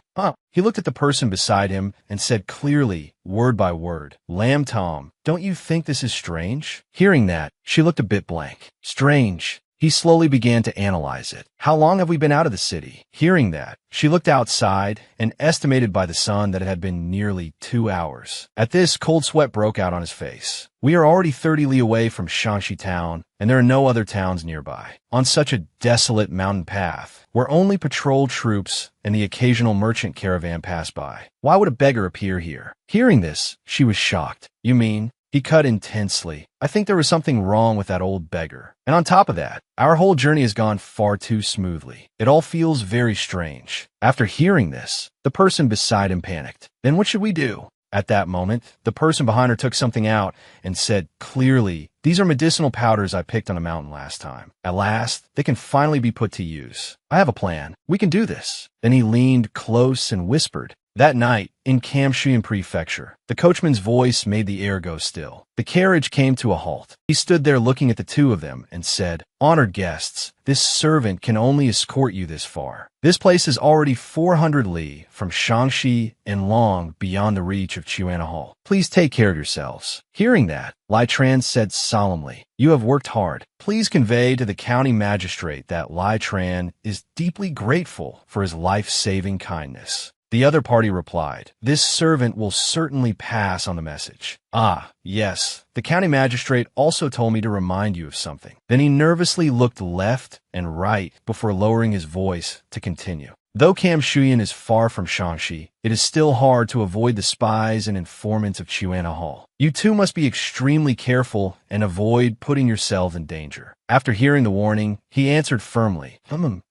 He looked at the person beside him and said clearly, word by word, "Lam Tom, don't you think this is strange?" Hearing that, she looked a bit blank. "Strange?" He slowly began to analyze it. How long have we been out of the city? Hearing that, she looked outside and estimated by the sun that it had been nearly 2 hours. At this, cold sweat broke out on his face. We are already 30 li away from Shangxi town, and there are no other towns nearby. On such a desolate mountain path, where only patrol troops and the occasional merchant caravan pass by. Why would a beggar appear here? Hearing this, she was shocked. You mean? He cut intensely. I think there was something wrong with that old beggar. And on top of that, our whole journey has gone far too smoothly. It all feels very strange. After hearing this, the person beside him panicked. Then what should we do? At that moment, the person behind her took something out and said clearly, "These are medicinal powders I picked on a mountain last time. At last, they can finally be put to use. I have a plan. We can do this." Then he leaned close and whispered. That night, in Kamshuyan Prefecture, the coachman's voice made the air go still. The carriage came to a halt. He stood there looking at the two of them and said, "Honored guests, this servant can only escort you this far. This place is already 400 li from Shangxi and long beyond the reach of Chuana Hall. Please take care of yourselves." Hearing that, Lai Tran said solemnly, "You have worked hard. Please convey to the county magistrate that Lai Tran is deeply grateful for his life-saving kindness." The other party replied, "This servant will certainly pass on the message." "Ah, yes. The county magistrate also told me to remind you of something." Then he nervously looked left and right before lowering his voice to continue. Though Kamshuyan is far from Shangxi, it is still hard to avoid the spies and informants of Chuana Hall. You too must be extremely careful and avoid putting yourselves in danger. After hearing the warning, he answered firmly,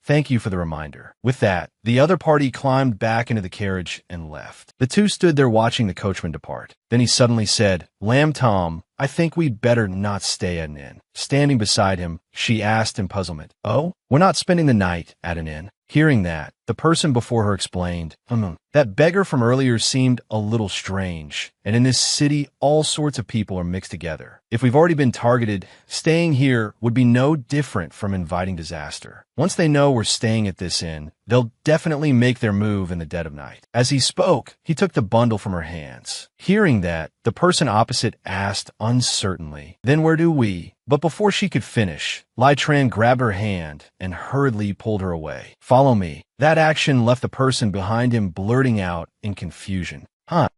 "Thank you for the reminder." With that, the other party climbed back into the carriage and left. The two stood there watching the coachman depart. Then he suddenly said, "Lam Tom, I think we'd better not stay at an inn." Standing beside him, she asked in puzzlement, "Oh, we're not spending the night at an inn?" Hearing that, the person before her explained, "That beggar from earlier seemed a little strange, and in this city all sorts of people are mixed together. If we've already been targeted, staying here would be no different from inviting disaster. Once they know we're staying at this inn, they'll definitely make their move in the dead of night." As he spoke, he took the bundle from her hands. Hearing that, the person opposite asked uncertainly, "Then where do we?" But before she could finish, Lai Tran grabbed her hand and hurriedly pulled her away. "Follow me." That action left the person behind him blurting out in confusion,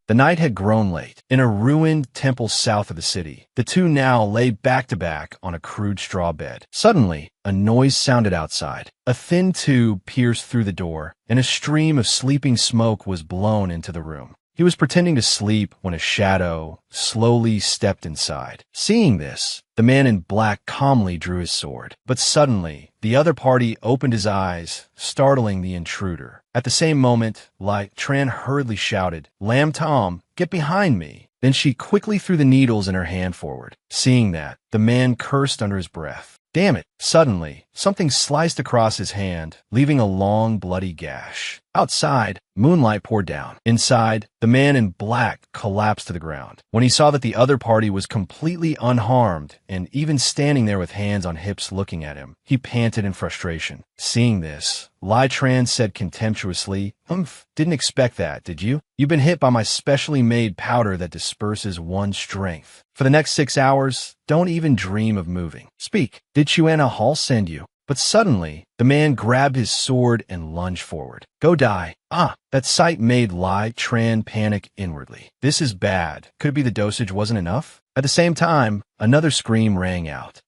The night had grown late. In a ruined temple south of the city, the two now lay back to back on a crude straw bed. Suddenly, a noise sounded outside. A thin tube pierced through the door, and a stream of sleeping smoke was blown into the room. He was pretending to sleep when a shadow slowly stepped inside. Seeing this, the man in black calmly drew his sword. But suddenly, the other party opened his eyes, startling the intruder. At the same moment, Lai Tran hurriedly shouted, "Lam Tom, get behind me." Then she quickly threw the needles in her hand forward. Seeing that, the man cursed under his breath. Damn it! Suddenly, something sliced across his hand, leaving a long, bloody gash. Outside, moonlight poured down. Inside, the man in black collapsed to the ground. When he saw that the other party was completely unharmed and even standing there with hands on hips looking at him, he panted in frustration. Seeing this, Lai Tran said contemptuously, "Didn't expect that, did you? You've been hit by my specially made powder that disperses one's strength. For the next 6 hours, don't even dream of moving. Speak, did Chuana Hall send you?" But suddenly, the man grabbed his sword and lunged forward. "Go die." That sight made Lai Tran panic inwardly. This is bad. Could it be the dosage wasn't enough? At the same time, another scream rang out.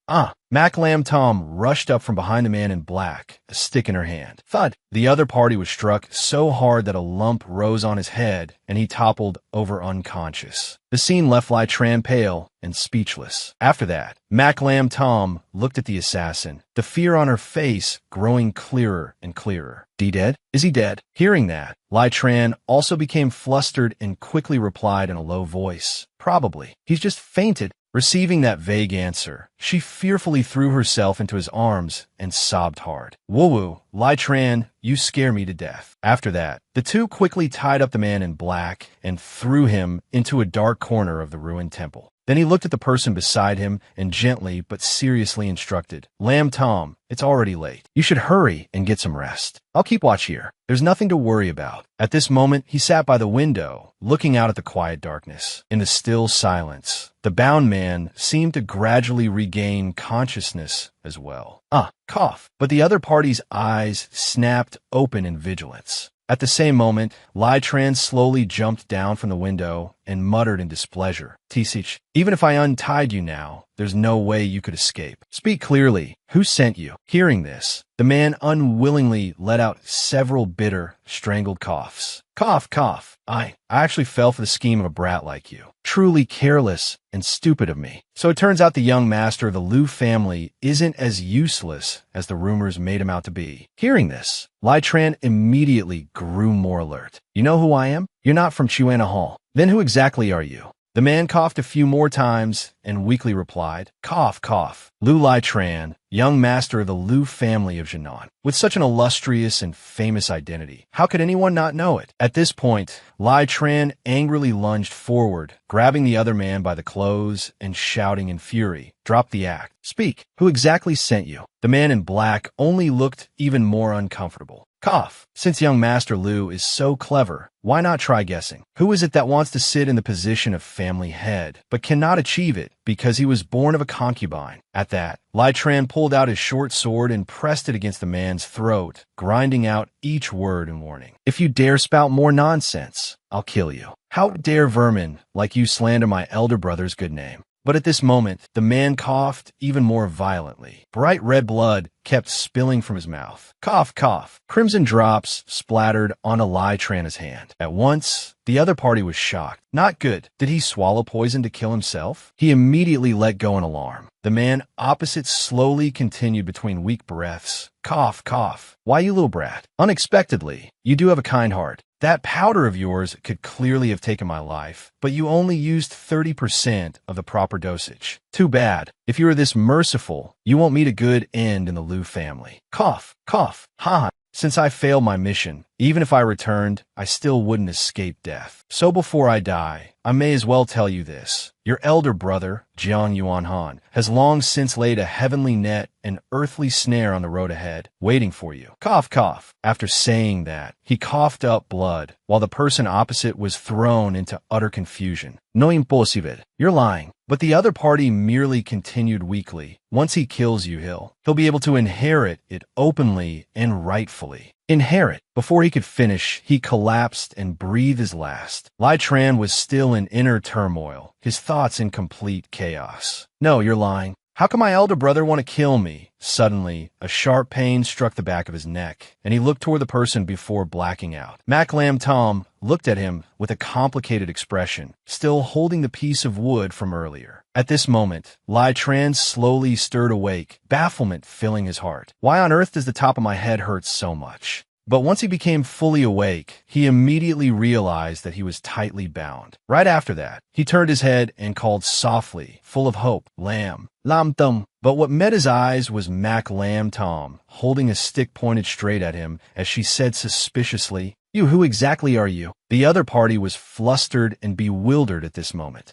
Mac Lam Tom rushed up from behind the man in black, a stick in her hand. Thud! The other party was struck so hard that a lump rose on his head, and he toppled over unconscious. The scene left Lai Tran pale and speechless. After that, Mac Lam Tom looked at the assassin, the fear on her face growing clearer and clearer. "He dead? Is he dead?" Hearing that, Lai Tran also became flustered and quickly replied in a low voice, "Probably. He's just fainted." Receiving that vague answer, she fearfully threw herself into his arms and sobbed hard. "Woo-woo, Lai Tran, you scare me to death." After that, the two quickly tied up the man in black and threw him into a dark corner of the ruined temple. Then he looked at the person beside him and gently but seriously instructed, Lam Tom, it's already late. You should hurry and get some rest. I'll keep watch here. There's nothing to worry about. At this moment, he sat by the window, looking out at the quiet darkness. In the still silence, the bound man seemed to gradually regain consciousness as well. Cough. But the other party's eyes snapped open in vigilance. At the same moment, Lai Tran slowly jumped down from the window and muttered in displeasure. Tisich, even if I untied you now, there's no way you could escape. Speak clearly. Who sent you? Hearing this, the man unwillingly let out several bitter, strangled coughs. Cough, cough. I actually fell for the scheme of a brat like you. Truly careless and stupid of me. So it turns out the young master of the Liu family isn't as useless as the rumors made him out to be. Hearing this, Lai Tran immediately grew more alert. You know who I am? You're not from Chuana Hall. Then who exactly are you? The man coughed a few more times and weakly replied, Cough, cough. Liu Lai Tran, young master of the Liu family of Jinan. With such an illustrious and famous identity, how could anyone not know it? At this point, Lai Tran angrily lunged forward, grabbing the other man by the clothes and shouting in fury, Drop the act. Speak. Who exactly sent you? The man in black only looked even more uncomfortable. Cough. Since young Master Liu is so clever, why not try guessing? Who is it that wants to sit in the position of family head, but cannot achieve it because he was born of a concubine? At that, Lai Tran pulled out his short sword and pressed it against the man's throat, grinding out each word in warning. If you dare spout more nonsense, I'll kill you. How dare vermin like you slander my elder brother's good name? But at this moment, the man coughed even more violently. Bright red blood kept spilling from his mouth. Cough, cough. Crimson drops splattered on Lai Tran's hand. At once, the other party was shocked. Not good. Did he swallow poison to kill himself? He immediately let go in alarm. The man opposite slowly continued between weak breaths. Cough, cough. Why, you little brat? Unexpectedly, you do have a kind heart. That powder of yours could clearly have taken my life, but you only used 30% of the proper dosage. Too bad. If you are this merciful, you won't meet a good end in the Liu family. Cough, cough. Ha. Since I failed my mission, even if I returned, I still wouldn't escape death. So before I die, I may as well tell you this. Your elder brother, Jiang Yuanhan, has long since laid a heavenly net and earthly snare on the road ahead, waiting for you. Cough, cough. After saying that, he coughed up blood, while the person opposite was thrown into utter confusion. No imposible. You're lying. But the other party merely continued weakly. Once he kills you, he'll be able to inherit it openly and rightfully. Inherit. Before he could finish, he collapsed and breathed his last. Lai Tran was still in inner turmoil, his thoughts in complete chaos. No, you're lying. How can my elder brother want to kill me? Suddenly, a sharp pain struck the back of his neck, and he looked toward the person before blacking out. Mac Lam Tom looked at him with a complicated expression, still holding the piece of wood from earlier. At this moment, Lai Tran slowly stirred awake, bafflement filling his heart. Why on earth does the top of my head hurt so much? But once he became fully awake, he immediately realized that he was tightly bound. Right after that, he turned his head and called softly, full of hope, Lam Tom. But what met his eyes was Mac Lam Tom, holding a stick pointed straight at him as she said suspiciously, You, who exactly are you? The other party was flustered and bewildered at this moment.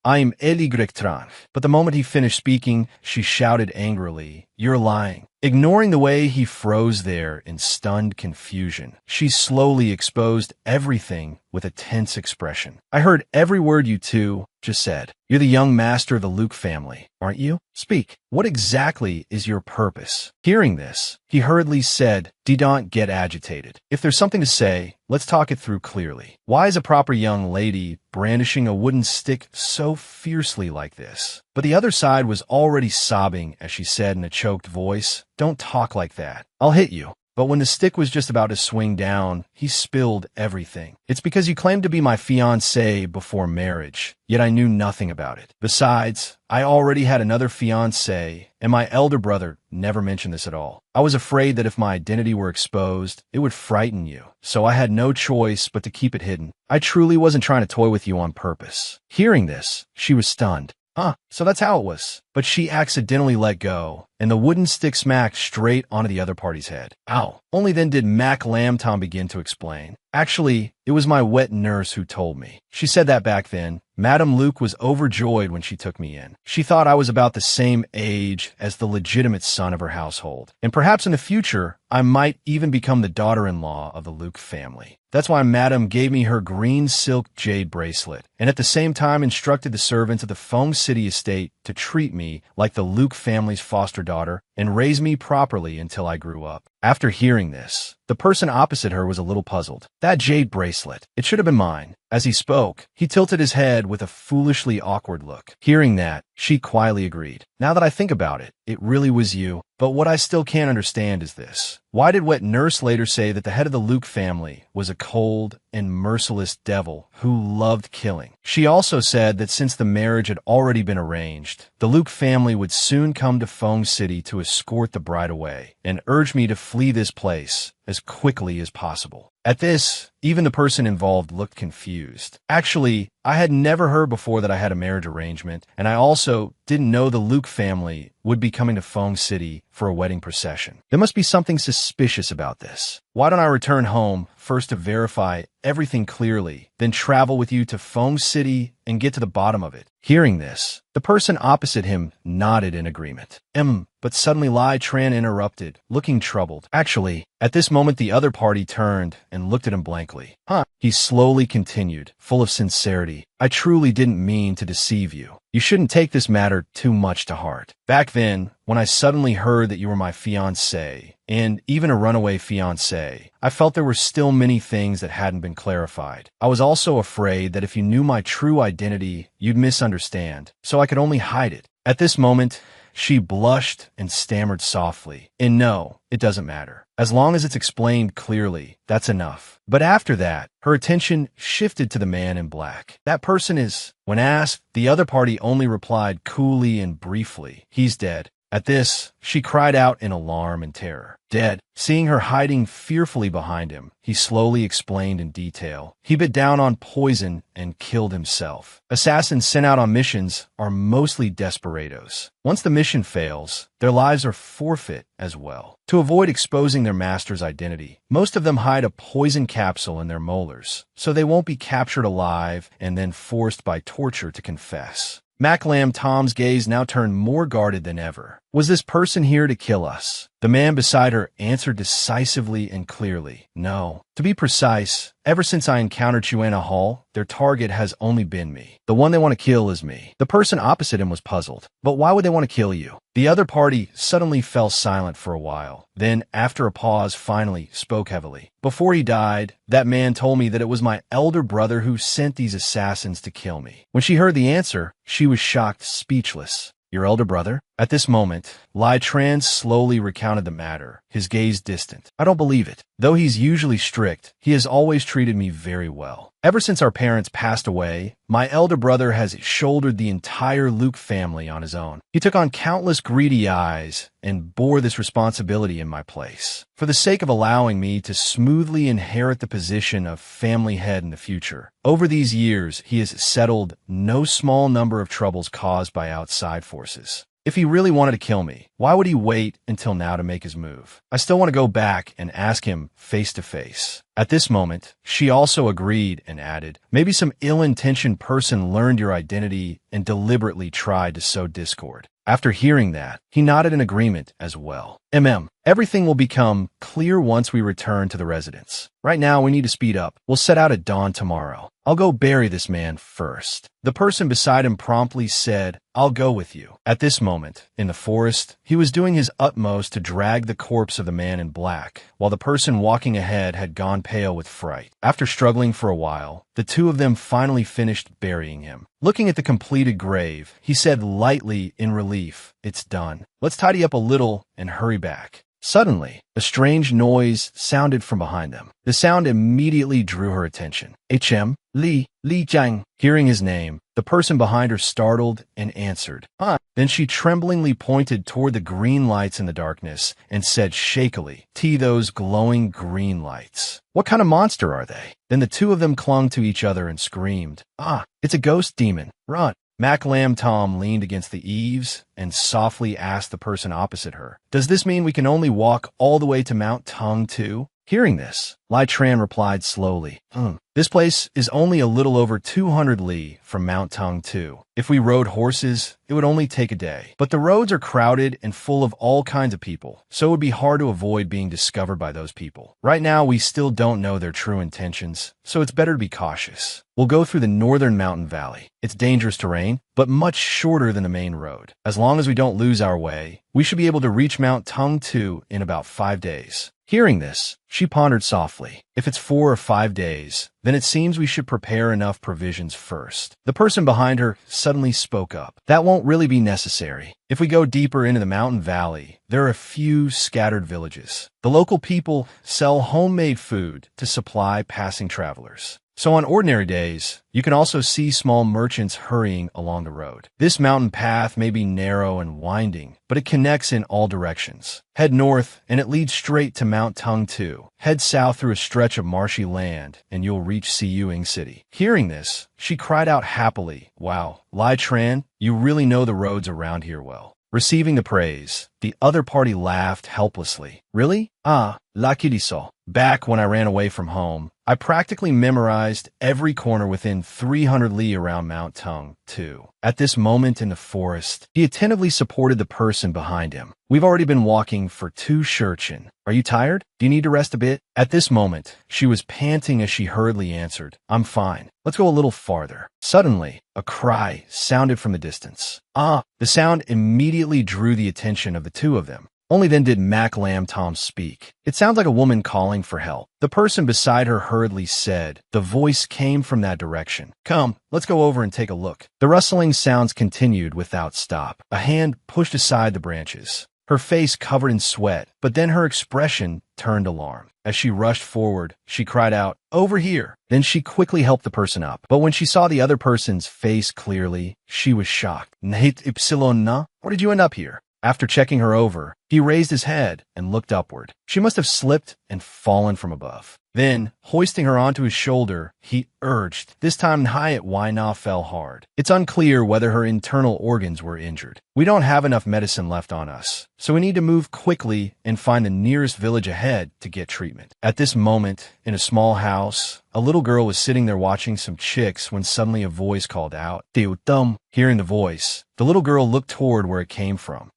I'm Eligrectran. But the moment he finished speaking, she shouted angrily, You're lying. Ignoring the way he froze there in stunned confusion, she slowly exposed everything with a tense expression. I heard every word you two just said. You're the young master of the Luke family, aren't you? Speak. What exactly is your purpose? Hearing this, he hurriedly said, Don't get agitated. If there's something to say, let's talk it through clearly. Why is a proper young lady brandishing a wooden stick so fiercely like this? But the other side was already sobbing as she said in a choked voice, Don't talk like that. I'll hit you. But when the stick was just about to swing down, he spilled everything. It's because you claimed to be my fiancé before marriage, yet I knew nothing about it. Besides, I already had another fiancé, and my elder brother never mentioned this at all. I was afraid that if my identity were exposed, it would frighten you, so I had no choice but to keep it hidden. I truly wasn't trying to toy with you on purpose. Hearing this, she was stunned. So that's how it was. But she accidentally let go, and the wooden stick smacked straight onto the other party's head. Ow. Only then did Mac Lamtom begin to explain. Actually, it was my wet nurse who told me. She said that back then. Madame Luke was overjoyed when she took me in. She thought I was about the same age as the legitimate son of her household. And perhaps in the future, I might even become the daughter-in-law of the Luke family. That's why Madame gave me her green silk jade bracelet, and at the same time instructed the servants of the Feng City estate to treat me like the Luke family's foster daughter and raise me properly until I grew up. After hearing this, the person opposite her was a little puzzled. That jade bracelet, it should have been mine. As he spoke, he tilted his head with a foolishly awkward look. Hearing that, she quietly agreed. Now that I think about it, it really was you. But what I still can't understand is this. Why did Wet Nurse later say that the head of the Luke family was a cold and merciless devil who loved killing? She also said that since the marriage had already been arranged, the Luke family would soon come to Feng City to escort the bride away and urge me to flee this place as quickly as possible. At this, even the person involved looked confused. Actually, I had never heard before that I had a marriage arrangement, and I also didn't know the Luke family would be coming to Feng City for a wedding procession. There must be something suspicious about this. Why don't I return home first to verify everything clearly, then travel with you to Feng City and get to the bottom of it? Hearing this, the person opposite him nodded in agreement. But suddenly Lai Tran interrupted, looking troubled. Actually, at this moment the other party turned and looked at him blankly. He slowly continued, full of sincerity. I truly didn't mean to deceive you. You shouldn't take this matter too much to heart. Back then, when I suddenly heard that you were my fiancé, and even a runaway fiancé, I felt there were still many things that hadn't been clarified. I was also afraid that if you knew my true identity, you'd misunderstand, so I could only hide it. At this moment, she blushed and stammered softly. And no, it doesn't matter. As long as it's explained clearly, that's enough. But after that, her attention shifted to the man in black. That person is... When asked, the other party only replied coolly and briefly, he's dead. At this, she cried out in alarm and terror. Dead. Seeing her hiding fearfully behind him, he slowly explained in detail. He bit down on poison and killed himself. Assassins sent out on missions are mostly desperados. Once the mission fails, their lives are forfeit as well. To avoid exposing their master's identity, most of them hide a poison capsule in their molars, so they won't be captured alive and then forced by torture to confess. Mac Lamb Tom's gaze now turned more guarded than ever. Was this person here to kill us? The man beside her answered decisively and clearly, no. To be precise, ever since I encountered Chuana Hall, their target has only been me. The one they want to kill is me. The person opposite him was puzzled. But why would they want to kill you? The other party suddenly fell silent for a while. Then, after a pause, finally spoke heavily. Before he died, that man told me that it was my elder brother who sent these assassins to kill me. When she heard the answer, she was shocked, speechless. Your elder brother? At this moment, Lai Tran slowly recounted the matter, his gaze distant. I don't believe it. Though he's usually strict, he has always treated me very well. Ever since our parents passed away, my elder brother has shouldered the entire Luke family on his own. He took on countless greedy eyes and bore this responsibility in my place. For the sake of allowing me to smoothly inherit the position of family head in the future, over these years he has settled no small number of troubles caused by outside forces. If he really wanted to kill me, why would he wait until now to make his move? I still want to go back and ask him face to face. At this moment, she also agreed and added, maybe some ill-intentioned person learned your identity and deliberately tried to sow discord. After hearing that, he nodded in agreement as well. Everything will become clear once we return to the residence. Right now, we need to speed up. We'll set out at dawn tomorrow. I'll go bury this man first. The person beside him promptly said, I'll go with you. At this moment, in the forest, he was doing his utmost to drag the corpse of the man in black, while the person walking ahead had gone pale with fright. After struggling for a while, the two of them finally finished burying him. Looking at the completed grave, he said lightly in relief, it's done. Let's tidy up a little and hurry back. Suddenly, a strange noise sounded from behind them. The sound immediately drew her attention. Li Jiang. Hearing his name, the person behind her startled and answered, Huh. Then she tremblingly pointed toward the green lights in the darkness and said shakily, those glowing green lights. What kind of monster are they? Then the two of them clung to each other and screamed, it's a ghost demon. Run. Mac Lam Tom leaned against the eaves and softly asked the person opposite her, "Does this mean we can only walk all the way to Mount Tung too?" Hearing this, Lai Tran replied slowly, This place is only a little over 200 li from Mount Tung too. If we rode horses, it would only take a day. But the roads are crowded and full of all kinds of people, so it would be hard to avoid being discovered by those people. Right now, we still don't know their true intentions, so it's better to be cautious. We'll go through the northern mountain valley. It's dangerous terrain, but much shorter than the main road. As long as we don't lose our way, we should be able to reach Mount Tung too in about 5 days. Hearing this, she pondered softly. If it's 4 or 5 days, then it seems we should prepare enough provisions first. The person behind her suddenly spoke up. That won't really be necessary. If we go deeper into the mountain valley, there are a few scattered villages. The local people sell homemade food to supply passing travelers. So on ordinary days, you can also see small merchants hurrying along the road. This mountain path may be narrow and winding, but it connects in all directions. Head north, and it leads straight to Mount Tung too. Head south through a stretch of marshy land, and you'll reach Siyuing City. Hearing this, she cried out happily, "Wow, Lai Tran, you really know the roads around here well." Receiving the praise, the other party laughed helplessly. "Really? Lucky diso. Back when I ran away from home, I practically memorized every corner within 300 li around Mount Tung too." At this moment in the forest, he attentively supported the person behind him. "We've already been walking for 2 shurchen. Are you tired? Do you need to rest a bit?" At this moment, she was panting as she hurriedly answered, "I'm fine. Let's go a little farther." Suddenly, a cry sounded from the distance. The sound immediately drew the attention of the two of them. Only then did Mac Lam Tom speak. "It sounds like a woman calling for help." The person beside her hurriedly said. The voice came from that direction. "Come, let's go over and take a look." The rustling sounds continued without stop. A hand pushed aside the branches. Her face covered in sweat, but then her expression turned alarmed. As she rushed forward, she cried out, "Over here!" Then she quickly helped the person up. But when she saw the other person's face clearly, she was shocked. "Nate Ipsilon na? Where did you end up here?" After checking her over, he raised his head and looked upward. She must have slipped and fallen from above. Then, hoisting her onto his shoulder, he urged. This time Nyat Waina fell hard. It's unclear whether her internal organs were injured. We don't have enough medicine left on us, so we need to move quickly and find the nearest village ahead to get treatment. At this moment, in a small house, a little girl was sitting there watching some chicks when suddenly a voice called out, "Tiu Tum." Hearing the voice, the little girl looked toward where it came from.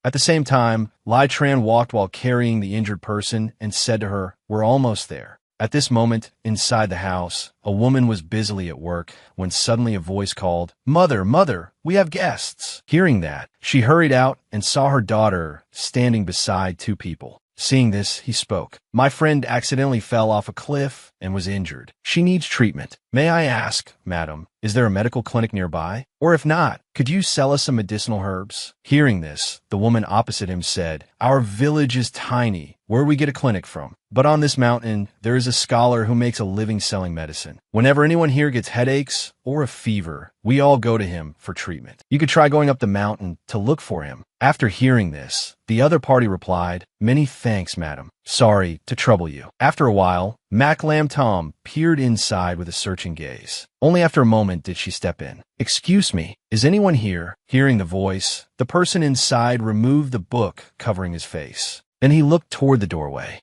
At the same time, Lai Tran walked while carrying the injured person and said to her, "We're almost there." At this moment, inside the house, a woman was busily at work when suddenly a voice called, "Mother, mother, we have guests." Hearing that, she hurried out and saw her daughter standing beside 2 people. Seeing this, he spoke. "My friend accidentally fell off a cliff and was injured. She needs treatment. May I ask, madam, is there a medical clinic nearby? Or if not, could you sell us some medicinal herbs?" Hearing this, the woman opposite him said, "Our village is tiny. Where do we get a clinic from? But on this mountain, there is a scholar who makes a living selling medicine. Whenever anyone here gets headaches or a fever, we all go to him for treatment. You could try going up the mountain to look for him." After hearing this, the other party replied, "Many thanks, madam. Sorry to trouble you." After a while, Mac Lam Tom peered inside with a searching gaze. Only after a moment did she step in. "Excuse me, is anyone here?" Hearing the voice, the person inside removed the book covering his face. Then he looked toward the doorway.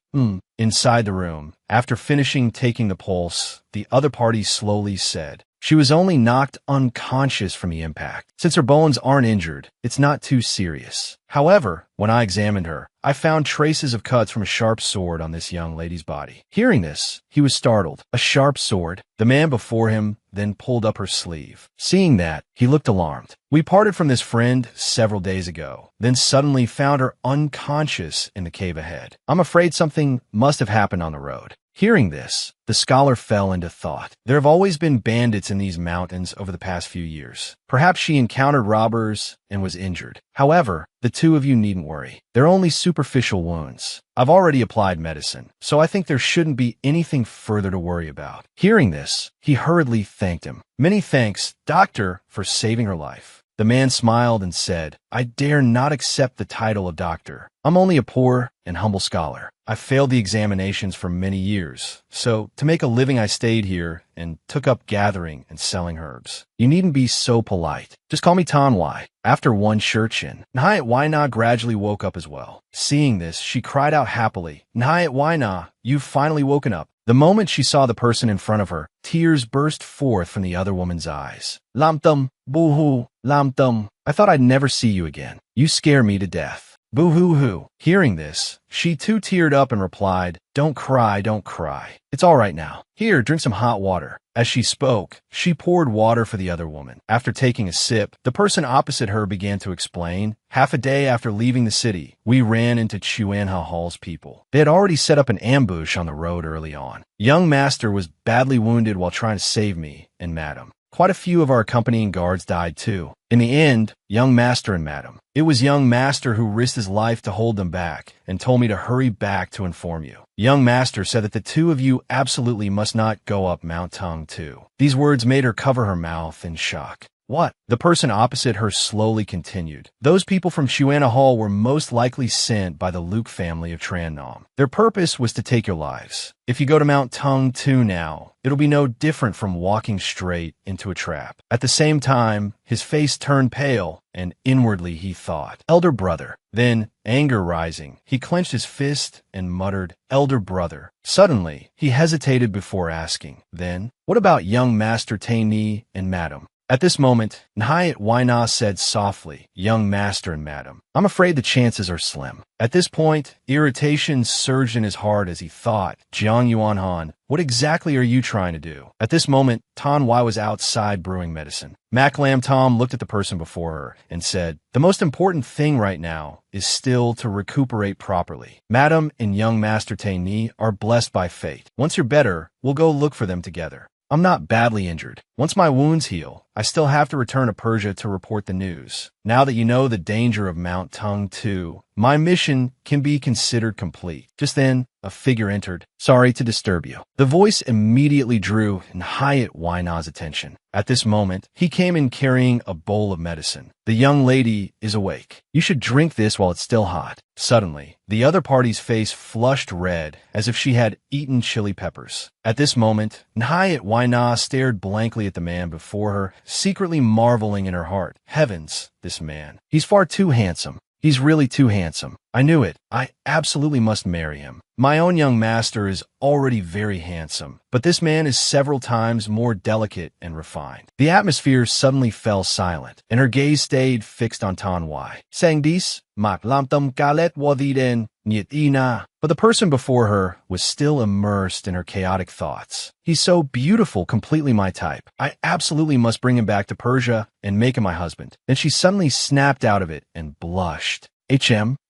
Inside the room, after finishing taking the pulse, the other party slowly said, "She was only knocked unconscious from the impact. Since her bones aren't injured, it's not too serious. However, when I examined her, I found traces of cuts from a sharp sword on this young lady's body." Hearing this, he was startled. A sharp sword? The man before him then pulled up her sleeve. Seeing that, he looked alarmed. "We parted from this friend several days ago, then suddenly found her unconscious in the cave ahead. I'm afraid something must have happened on the road." Hearing this, the scholar fell into thought. There have always been bandits in these mountains over the past few years. Perhaps she encountered robbers and was injured. However, the 2 of you needn't worry. They're only superficial wounds. I've already applied medicine, so I think there shouldn't be anything further to worry about. Hearing this, he hurriedly thanked him. "Many thanks, doctor, for saving her life." The man smiled and said, "I dare not accept the title of doctor. I'm only a poor and humble scholar." I failed the examinations for many years, so to make a living I stayed here and took up gathering and selling herbs. You needn't be so polite. Just call me Tanwai. After one Shurchin, Nyat Waina gradually woke up as well. Seeing this, she cried out happily, Nyat Waina, you've finally woken up. The moment she saw the person in front of her, tears burst forth from the other woman's eyes. Lamtum, boo-hoo, lamtum. I thought I'd never see you again. You scare me to death. Boo-hoo-hoo. Hearing this, she too teared up and replied, Don't cry, don't cry. It's all right now. Here, drink some hot water. As she spoke, she poured water for the other woman. After taking a sip, the person opposite her began to explain, Half a day after leaving the city, we ran into Chuanha Hall's people. They had already set up an ambush on the road early on. Young Master was badly wounded while trying to save me and Madam. Quite a few of our accompanying guards died too. In the end, young Master and Madam. It was young Master who risked his life to hold them back and told me to hurry back to inform you. Young Master said that the two of you absolutely must not go up Mount Tung too. These words made her cover her mouth in shock. What? The person opposite her slowly continued. Those people from Chuanha Hall were most likely sent by the Luke family of Tran Nam. Their purpose was to take your lives. If you go to Mount Tung 2 now, it'll be no different from walking straight into a trap. At the same time, his face turned pale, and inwardly he thought, Elder brother. Then, anger rising, he clenched his fist and muttered, Elder brother. Suddenly, he hesitated before asking, Then, what about young Master Taini and Madam? At this moment, Nyat Waina said softly, Young Master and Madam, I'm afraid the chances are slim. At this point, irritation surged in his heart as he thought, Jiang Yuanhan, what exactly are you trying to do? At this moment, Tan Wai was outside brewing medicine. Mac Lam Tom looked at the person before her and said, The most important thing right now is still to recuperate properly. Madam and young Master Taini are blessed by fate. Once you're better, we'll go look for them together. I'm not badly injured. Once my wounds heal, I still have to return to Persia to report the news. Now that you know the danger of Mount Tung 2, my mission can be considered complete. Just then, a figure entered. Sorry to disturb you. The voice immediately drew Nyat Waina's attention. At this moment, he came in carrying a bowl of medicine. The young lady is awake. You should drink this while it's still hot. Suddenly, the other party's face flushed red as if she had eaten chili peppers. At this moment, Nyat Waina stared blankly at the man before her, secretly marveling in her heart. Heavens, this man. He's far too handsome. He's really too handsome. I knew it. I absolutely must marry him. My own young master is already very handsome, but this man is several times more delicate and refined. The atmosphere suddenly fell silent, and her gaze stayed fixed on Tan Wai. Sang dis, mak lamtam galet wadiden, nyet ina. But the person before her was still immersed in her chaotic thoughts. He's so beautiful, completely my type. I absolutely must bring him back to Persia and make him my husband. Then she suddenly snapped out of it and blushed.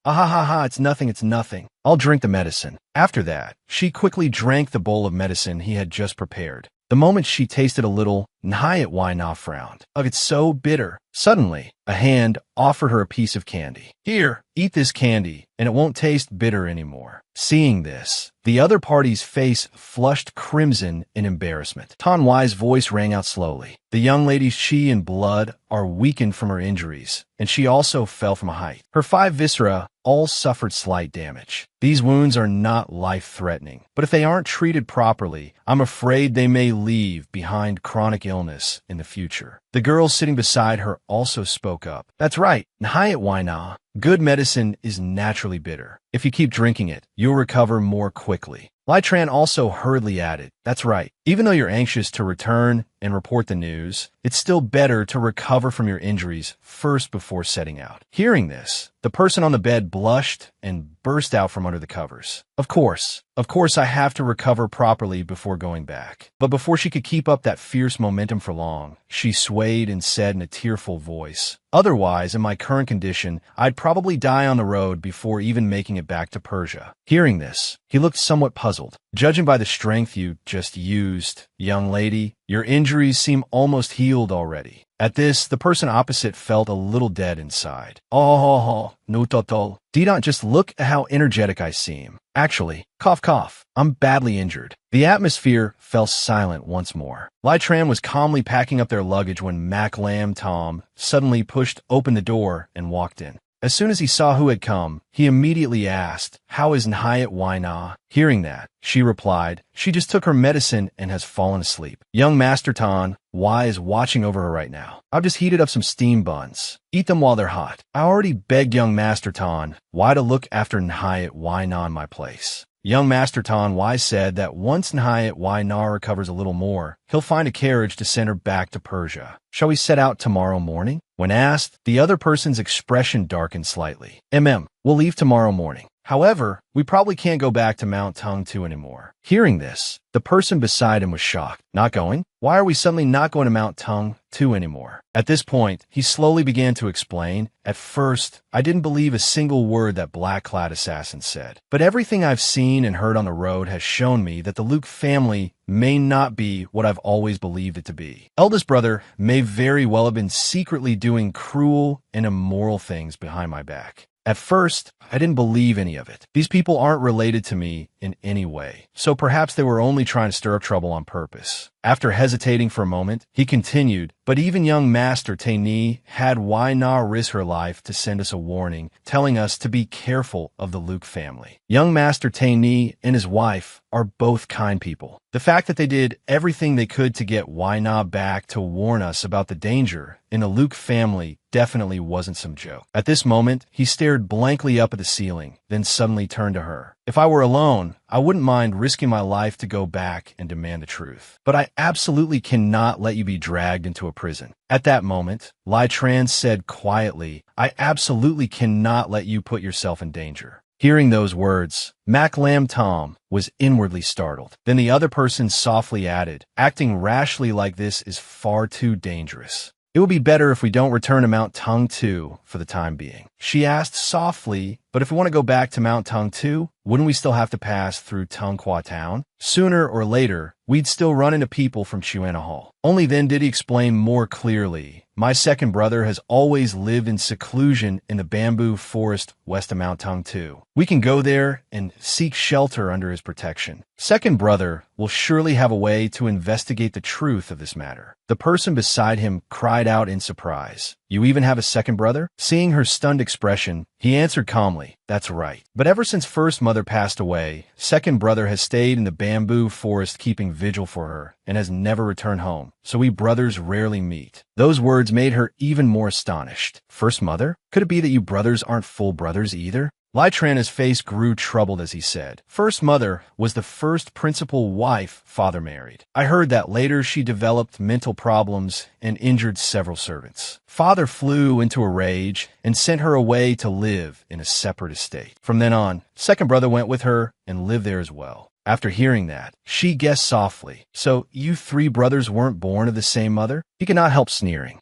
Ah, it's nothing. I'll drink the medicine. After that, she quickly drank the bowl of medicine he had just prepared. The moment she tasted a little, Nyat Waina frowned. Ugh, it's so bitter. Suddenly, a hand offered her a piece of candy. Here, eat this candy, and it won't taste bitter anymore. Seeing this, the other party's face flushed crimson in embarrassment. Tan Wai's voice rang out slowly. The young lady's chi and blood are weakened from her injuries, and she also fell from a height. Her 5 viscera all suffered slight damage. These wounds are not life-threatening, but if they aren't treated properly, I'm afraid they may leave behind chronic illness in the future. The girl sitting beside her also spoke up. That's right, Nyat Waina. Good medicine is naturally bitter. If you keep drinking it, you'll recover more quickly. Lai Tran also hurriedly added, That's right. Even though you're anxious to return and report the news, it's still better to recover from your injuries first before setting out. Hearing this, the person on the bed blushed and burst out from under the covers. Of course, I have to recover properly before going back. But before she could keep up that fierce momentum for long, she swayed and said in a tearful voice, Otherwise, in my current condition, I'd probably die on the road before even making it back to Persia. Hearing this, he looked somewhat puzzled. Judging by the strength you just used, young lady, your injuries seem almost healed already. At this, the person opposite felt a little dead inside. Oh, no totol. Didon, just look at how energetic I seem. Actually, cough, I'm badly injured. The atmosphere fell silent once more. Lai Tran was calmly packing up their luggage when Mac Lam Tom suddenly pushed open the door and walked in. As soon as he saw who had come, he immediately asked, "How is Nyat why na?" Hearing that, she replied, "She just took her medicine and has fallen asleep. Young Master Tan, why is watching over her right now. I've just heated up some steam buns. Eat them while they're hot." I already begged young Master Tan why to look after Nyat why na in my place. Young Master Tan Wai said that once Nyat Wai Na recovers a little more, he'll find a carriage to send her back to Persia. Shall we set out tomorrow morning? When asked, the other person's expression darkened slightly. We'll leave tomorrow morning. However, we probably can't go back to Mount Tungtu anymore. Hearing this, the person beside him was shocked. Not going? Why are we suddenly not going to Mount Tungtu anymore? At this point, he slowly began to explain. At first, I didn't believe a single word that black-clad assassin said. But everything I've seen and heard on the road has shown me that the Luke family may not be what I've always believed it to be. Eldest brother may very well have been secretly doing cruel and immoral things behind my back. At first, I didn't believe any of it. These people aren't related to me in any way, so perhaps they were only trying to stir up trouble on purpose. After hesitating for a moment, he continued, but even young Master Taini had why not risk her life to send us a warning, telling us to be careful of the Luke family. Young Master Taini and his wife are both kind people. The fact that they did everything they could to get Why Na back to warn us about the danger in the Luke family definitely wasn't some joke. At this moment, he stared blankly up at the ceiling, then suddenly turned to her. If I were alone, I wouldn't mind risking my life to go back and demand the truth. But I absolutely cannot let you be dragged into a prison. At that moment, Lai Tran said quietly, I absolutely cannot let you put yourself in danger. Hearing those words, Mac Lam Tom was inwardly startled. Then the other person softly added, acting rashly like this is far too dangerous. It would be better if we don't return to Mount Tungtu for the time being. She asked softly, but if we want to go back to Mount Tungtu, wouldn't we still have to pass through Tungkwa town? Sooner or later, we'd still run into people from Chuana Hall. Only then did he explain more clearly. My second brother has always lived in seclusion in the bamboo forest west of Mount Tungtu. We can go there and seek shelter under his protection. Second brother will surely have a way to investigate the truth of this matter. The person beside him cried out in surprise. You even have a second brother? Seeing her stunned expression, he answered calmly, that's right. But ever since first mother passed away, second brother has stayed in the bamboo forest keeping vigil for her and has never returned home, so we brothers rarely meet. Those words made her even more astonished. First mother? Could it be that you brothers aren't full brothers either? Lai Tran's face grew troubled as he said, First mother was the first principal wife father married. I heard that later she developed mental problems and injured several servants. Father flew into a rage and sent her away to live in a separate estate. From then on, second brother went with her and lived there as well. After hearing that, she guessed softly, so you three brothers weren't born of the same mother? He could not help sneering.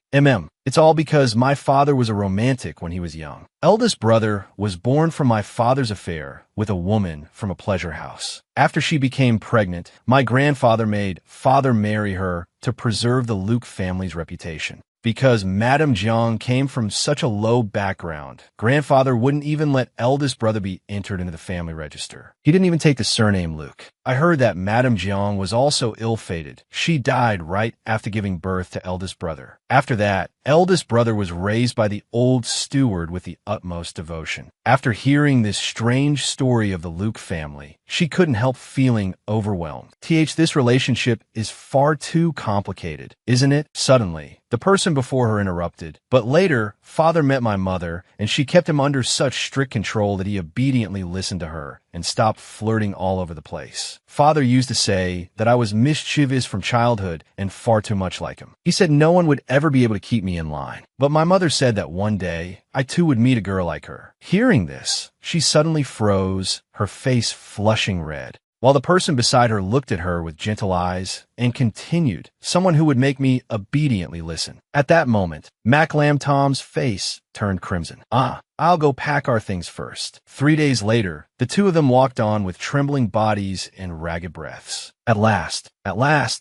It's all because my father was a romantic when he was young. Eldest brother was born from my father's affair with a woman from a pleasure house. After she became pregnant, my grandfather made father marry her to preserve the Luke family's reputation. Because Madame Jiang came from such a low background, grandfather wouldn't even let eldest brother be entered into the family register. He didn't even take the surname Luke. I heard that Madame Jiang was also ill-fated. She died right after giving birth to eldest brother. After that, eldest brother was raised by the old steward with the utmost devotion. After hearing this strange story of the Luke family, she couldn't help feeling overwhelmed. This relationship is far too complicated, isn't it? Suddenly, the person before her interrupted. But later, father met my mother, and she kept him under such strict control that he obediently listened to her and stopped flirting all over the place. Father used to say that I was mischievous from childhood and far too much like him. He said no one would ever be able to keep me in line. But my mother said that one day, I too would meet a girl like her. Hearing this, she suddenly froze, her face flushing red, while the person beside her looked at her with gentle eyes and continued, someone who would make me obediently listen. At that moment, Mac Lam Tom's face turned crimson. I'll go pack our things first. 3 days later, the two of them walked on with trembling bodies and ragged breaths. At last,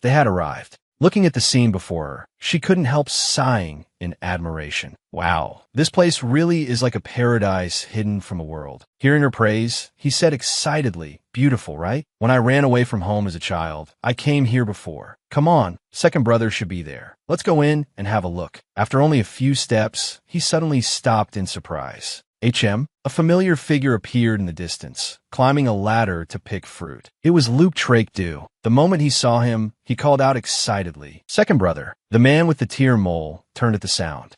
they had arrived. Looking at the scene before her, she couldn't help sighing in admiration. Wow, this place really is like a paradise hidden from a world. Hearing her praise, he said excitedly, beautiful, right? When I ran away from home as a child, I came here before. Come on, second brother should be there. Let's go in and have a look. After only a few steps, he suddenly stopped in surprise. A familiar figure appeared in the distance, climbing a ladder to pick fruit. It was Luke Trakedew. The moment he saw him, he called out excitedly, "Second brother." The man with the tear mole turned at the sound.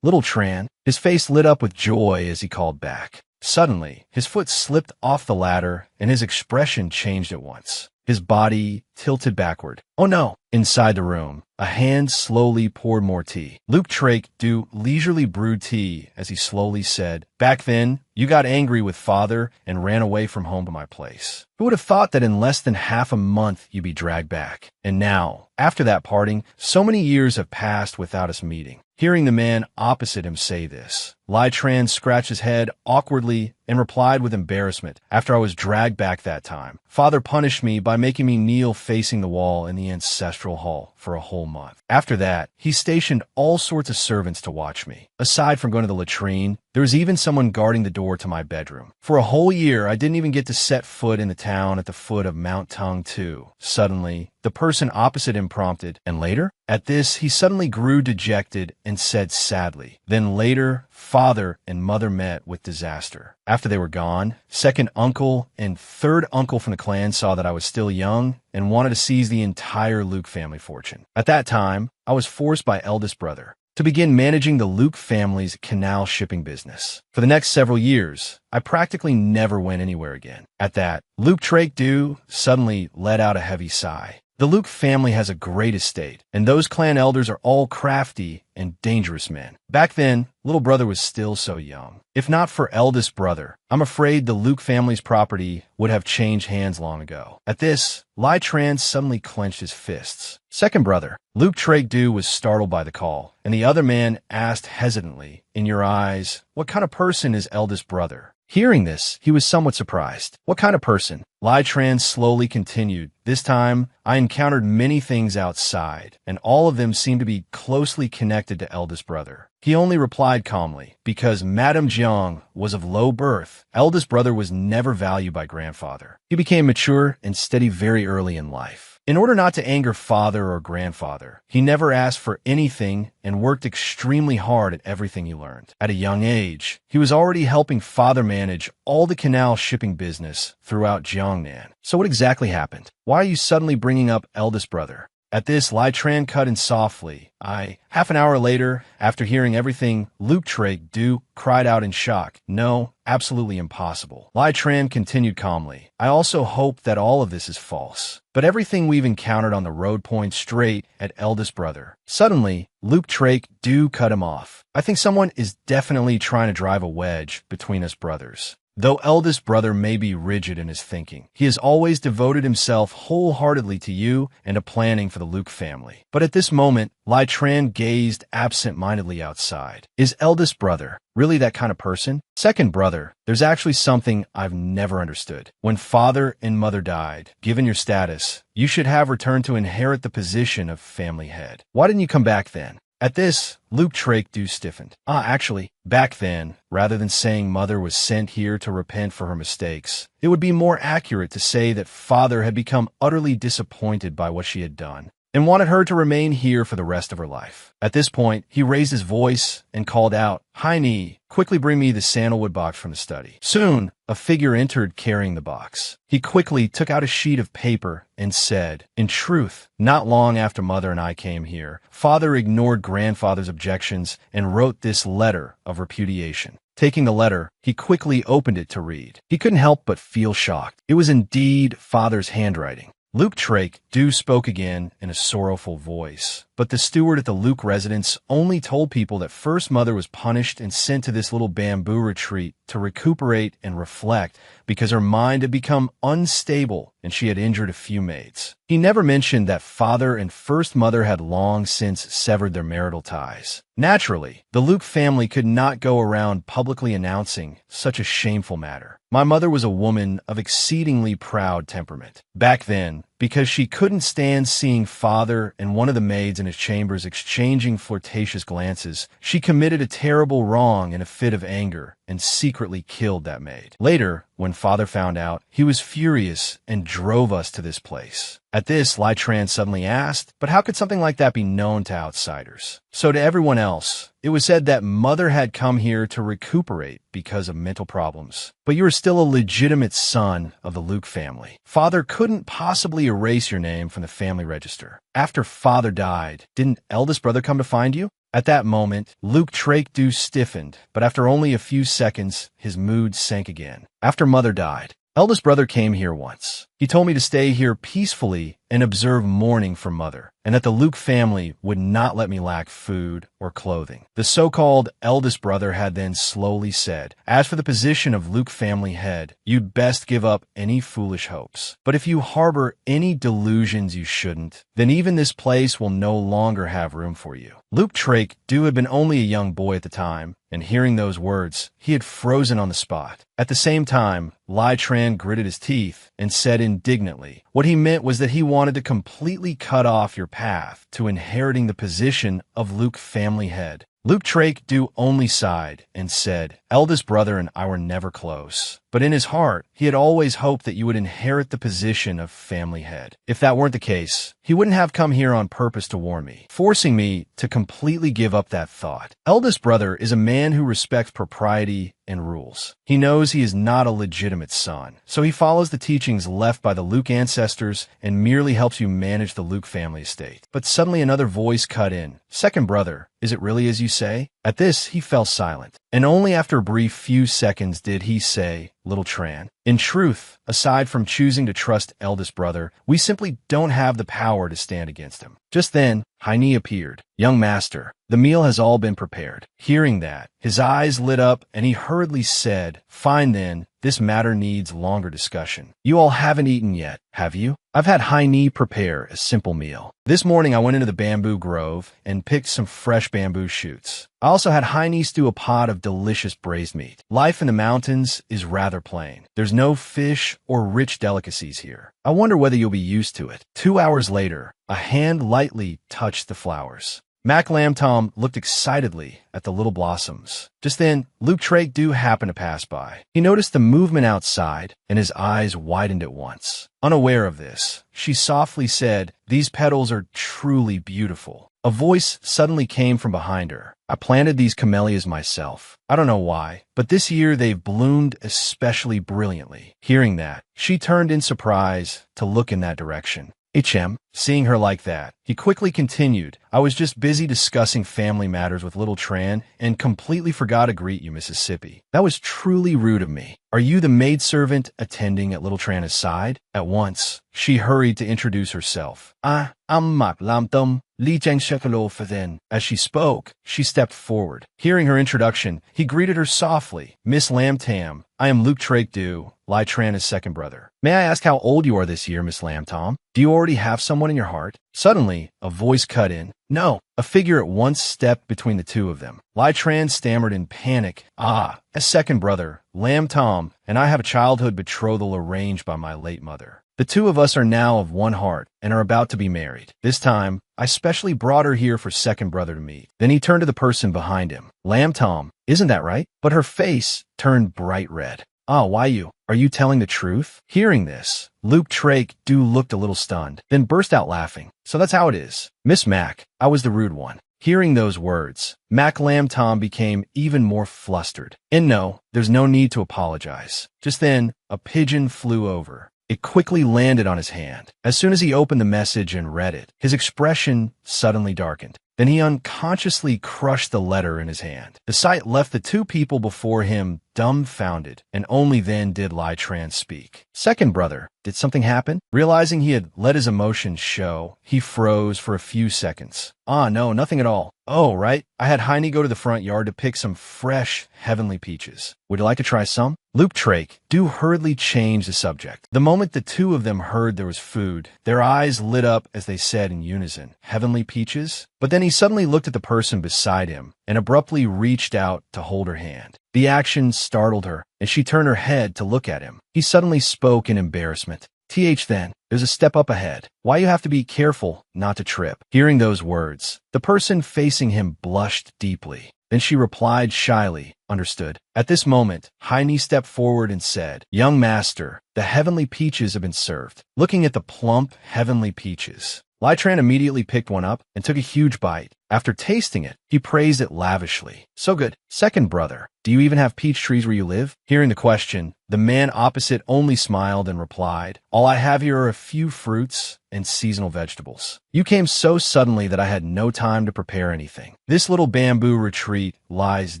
Little Tran. His face lit up with joy as he called back. Suddenly, his foot slipped off the ladder, and his expression changed at once. His body tilted backward. "Oh no!" Inside the room, a hand slowly poured more tea. Luke Trakedew leisurely brewed tea as he slowly said, "Back then, you got angry with father and ran away from home to my place. Who would have thought that in less than half a month you'd be dragged back? And now, after that parting, so many years have passed without us meeting." Hearing the man opposite him say this, Lai Tran scratched his head awkwardly and replied with embarrassment, "After I was dragged back that time, father punished me by making me kneel facing the wall in the ancestral hall for a whole month. After that, he stationed all sorts of servants to watch me. Aside from going to the latrine, there was even someone guarding the door to my bedroom. For a whole year, I didn't even get to set foot in the town at the foot of Mount Tung Tu." Suddenly, the person opposite him prompted, "And later?" At this, he suddenly grew dejected and said sadly, "Then later, father and mother met with disaster. After they were gone, second uncle and third uncle from the clan saw that I was still young and wanted to seize the entire Luke family fortune. At that time, I was forced by eldest brother to begin managing the Luke family's canal shipping business. For the next several years, I practically never went anywhere again." At that, Luke Trakedew suddenly let out a heavy sigh. The Luke family has a great estate, and those clan elders are all crafty and dangerous men. Back then, little brother was still so young. If not for eldest brother, I'm afraid the Luke family's property would have changed hands long ago. At this, Lai Tran suddenly clenched his fists. "Second brother." Luke Trakedew was startled by the call, and the other man asked hesitantly, "In your eyes, what kind of person is eldest brother?" Hearing this, he was somewhat surprised. "What kind of person?" Lai Tran slowly continued. "This time, I encountered many things outside, and all of them seemed to be closely connected to eldest brother." He only replied calmly, "Because Madame Jiang was of low birth, eldest brother was never valued by grandfather. He became mature and steady very early in life. In order not to anger father or grandfather, he never asked for anything and worked extremely hard at everything he learned. At a young age, he was already helping father manage all the canal shipping business throughout Jiangnan. So what exactly happened? Why are you suddenly bringing up eldest brother?" At this, Lai Tran cut in softly. Half an hour later, after hearing everything, Luke Trakedew cried out in shock, "No, absolutely impossible." Lai Tran continued calmly, "I also hope that all of this is false. But everything we've encountered on the road points straight at eldest brother." Suddenly, Luke Trakedew cut him off. "I think someone is definitely trying to drive a wedge between us brothers. Though eldest brother may be rigid in his thinking, he has always devoted himself wholeheartedly to you and to planning for the Luke family." But at this moment, Lai Tran gazed absent-mindedly outside. "Is eldest brother really that kind of person?" "Second brother, there's actually something I've never understood. When father and mother died, given your status, you should have returned to inherit the position of family head. Why didn't you come back then?" At this, Luke Trakedew stiffened. Actually, back then, rather than saying mother was sent here to repent for her mistakes, it would be more accurate to say that father had become utterly disappointed by what she had done and wanted her to remain here for the rest of her life." At this point, he raised his voice and called out, "Heine, quickly bring me the sandalwood box from the study." Soon, a figure entered carrying the box. He quickly took out a sheet of paper and said, "In truth, not long after mother and I came here, father ignored grandfather's objections and wrote this letter of repudiation." Taking the letter, he quickly opened it to read. He couldn't help but feel shocked. It was indeed father's handwriting. Luke Trakedew spoke again in a sorrowful voice, but the steward at the Luke residence only told people that first mother was punished and sent to this little bamboo retreat to recuperate and reflect because her mind had become unstable and she had injured a few maids. He never mentioned that father and first mother had long since severed their marital ties. Naturally, the Luke family could not go around publicly announcing such a shameful matter. My mother was a woman of exceedingly proud temperament. Back then, because she couldn't stand seeing father and one of the maids in his chambers exchanging flirtatious glances, she committed a terrible wrong in a fit of anger and secretly killed that maid. Later, when father found out, he was furious and drove us to this place. At this, Lai Tran suddenly asked, but how could something like that be known to outsiders? So to everyone else, it was said that mother had come here to recuperate because of mental problems. But you are still a legitimate son of the Luke family. Father couldn't possibly erase your name from the family register. After father died, didn't eldest brother come to find you? At that moment, Luke Trakedew stiffened, but after only a few seconds, his mood sank again. After mother died, eldest brother came here once. He told me to stay here peacefully and observe mourning for mother, and that the Luke family would not let me lack food or clothing. The so-called eldest brother had then slowly said, as for the position of Luke family head, you'd best give up any foolish hopes. But if you harbor any delusions you shouldn't, then even this place will no longer have room for you. Luke Trakedew had been only a young boy at the time, and hearing those words, he had frozen on the spot. At the same time, Lai Tran gritted his teeth and said indignantly, what he meant was that he wanted to completely cut off your path to inheriting the position of Luke family head. Luke Trakedew only sighed and said, eldest brother and I were never close. But in his heart, he had always hoped that you would inherit the position of family head. If that weren't the case, he wouldn't have come here on purpose to warn me, forcing me to completely give up that thought. Eldest brother is a man who respects propriety and rules. He knows he is not a legitimate son, so he follows the teachings left by the Luke ancestors and merely helps you manage the Luke family estate. But suddenly another voice cut in. Second brother, is it really as you say? At this, he fell silent, and only after a brief few seconds did he say, little Tran, in truth, aside from choosing to trust eldest brother, we simply don't have the power to stand against him. Just then, Haini appeared. Young master, the meal has all been prepared. Hearing that, his eyes lit up and he hurriedly said, fine then, this matter needs longer discussion. You all haven't eaten yet, have you? I've had Haini prepare a simple meal. This morning I went into the bamboo grove and picked some fresh bamboo shoots. I also had Haini stew a pot of delicious braised meat. Life in the mountains is rather plain. There's no fish or rich delicacies here. I wonder whether you'll be used to it. 2 hours later, a hand lightly touched the flowers. Mac Lam Tom looked excitedly at the little blossoms. Just then, Luke Trakedew happened to pass by. He noticed the movement outside, and his eyes widened at once. Unaware of this, she softly said, these petals are truly beautiful. A voice suddenly came from behind her. I planted these camellias myself. I don't know why, but this year they've bloomed especially brilliantly. Hearing that, she turned in surprise to look in that direction. HM, seeing her like that, he quickly continued, I was just busy discussing family matters with little Tran and completely forgot to greet you, Mississippi. That was truly rude of me. Are you the maidservant attending at little Tran's side? At once, she hurried to introduce herself. I'm Mac Lam Tom, Li Jiang Shekalo for then. As she spoke, she stepped forward. Hearing her introduction, he greeted her softly. Miss Lam Tam, I am Luke Trakedew, Lai Tran's second brother. May I ask how old you are this year, Miss Lam Tom? Do you already have someone in your heart? Suddenly, a voice cut in. No. A figure at once stepped between the two of them. Lai Tran stammered in panic. As second brother, Lam Tom, and I have a childhood betrothal arranged by my late mother. The two of us are now of one heart and are about to be married. This time, I specially brought her here for second brother to meet. Then he turned to the person behind him. Lam Tom, isn't that right? But her face turned bright red. Why you? Are you telling the truth? Hearing this, Luke Trakedew looked a little stunned, then burst out laughing. So that's how it is. Miss Mac, I was the rude one. Hearing those words, Mac Lam Tom became even more flustered. And no, there's no need to apologize. Just then, a pigeon flew over. It quickly landed on his hand. As soon as he opened the message and read it, his expression suddenly darkened. Then he unconsciously crushed the letter in his hand. The sight left the two people before him dumbfounded, and only then did Lai Tran speak. Second brother, did something happen? Realizing he had let his emotions show, he froze for a few seconds. No, nothing at all. Oh, right. I had Heine go to the front yard to pick some fresh, heavenly peaches. Would you like to try some? Luke Trakedew hurriedly changed the subject. The moment the two of them heard there was food, their eyes lit up as they said in unison, heavenly peaches? But then he suddenly looked at the person beside him and abruptly reached out to hold her hand. The action startled her, and she turned her head to look at him. He suddenly spoke in embarrassment. Then, there's a step up ahead. Why you have to be careful not to trip. Hearing those words, the person facing him blushed deeply. Then she replied shyly, understood. At this moment, Heine stepped forward and said, Young master, the heavenly peaches have been served. Looking at the plump, heavenly peaches, Tyrant immediately picked one up and took a huge bite. After tasting it, he praised it lavishly. So good. Second brother, do you even have peach trees where you live? Hearing the question, the man opposite only smiled and replied, All I have here are a few fruits and seasonal vegetables. You came so suddenly that I had no time to prepare anything. This little bamboo retreat lies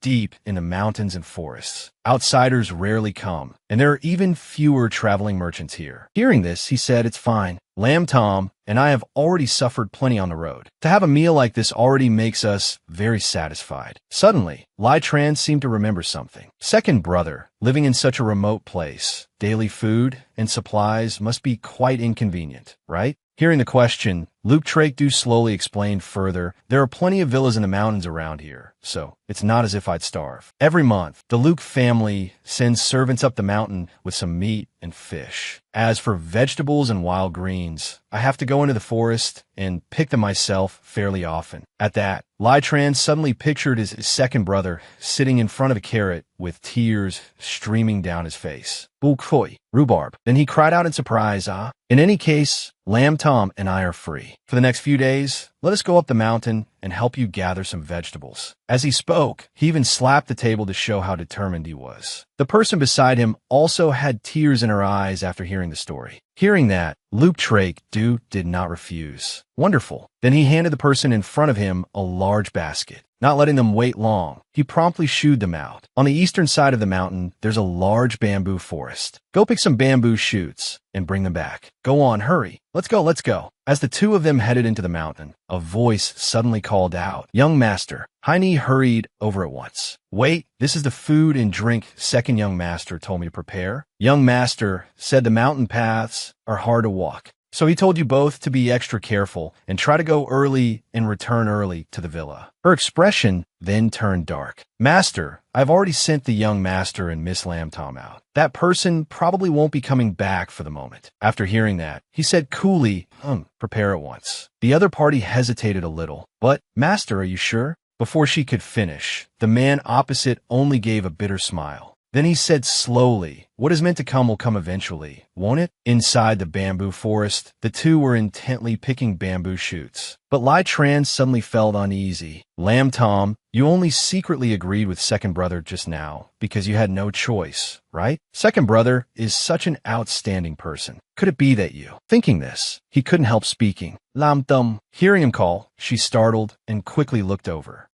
deep in the mountains and forests. Outsiders rarely come, and there are even fewer traveling merchants here. Hearing this, he said, It's fine. Lamb Tom and I have already suffered plenty on the road. To have a meal like this already makes us very satisfied. Suddenly, Tyrant seemed to remember something. Second brother, living in such a remote place, daily food and supplies must be quite inconvenient, right? Hearing the question, Luke Trakedu slowly explained further, There are plenty of villas in the mountains around here, so it's not as if I'd starve. Every month, the Luke family sends servants up the mountain with some meat and fish. As for vegetables and wild greens, I have to go into the forest and pick them myself fairly often. At that, Tyrant suddenly pictured his second brother sitting in front of a carrot with tears streaming down his face. Bulkoi, rhubarb. Then he cried out in surprise, In any case, Lamb Tom and I are free. For the next few days, let us go up the mountain and help you gather some vegetables. As he spoke, he even slapped the table to show how determined he was. The person beside him also had tears in her eyes after hearing the story. Hearing that, Luke Trakedu did not refuse. Wonderful. Then he handed the person in front of him a large basket. Not letting them wait long, he promptly shooed them out. On the eastern side of the mountain, there's a large bamboo forest. Go pick some bamboo shoots and bring them back. Go on, hurry. Let's go, let's go. As the two of them headed into the mountain, a voice suddenly called out, Young master. Heine hurried over at once. Wait, this is the food and drink second young master told me to prepare. Young master said the mountain paths are hard to walk. So he told you both to be extra careful and try to go early and return early to the villa. Her expression then turned dark. Master, I've already sent the young master and Miss Lamb Tom out. That person probably won't be coming back for the moment. After hearing that, he said coolly, prepare at once. The other party hesitated a little. But, master, are you sure? Before she could finish, the man opposite only gave a bitter smile. Then he said slowly, What is meant to come will come eventually, won't it? Inside the bamboo forest, the two were intently picking bamboo shoots. But Tyrant suddenly felt uneasy. Lamb Tom, you only secretly agreed with second brother just now because you had no choice, right? Second brother is such an outstanding person. Could it be that you? Thinking this, he couldn't help speaking. Lam Tom. Hearing him call, she startled and quickly looked over.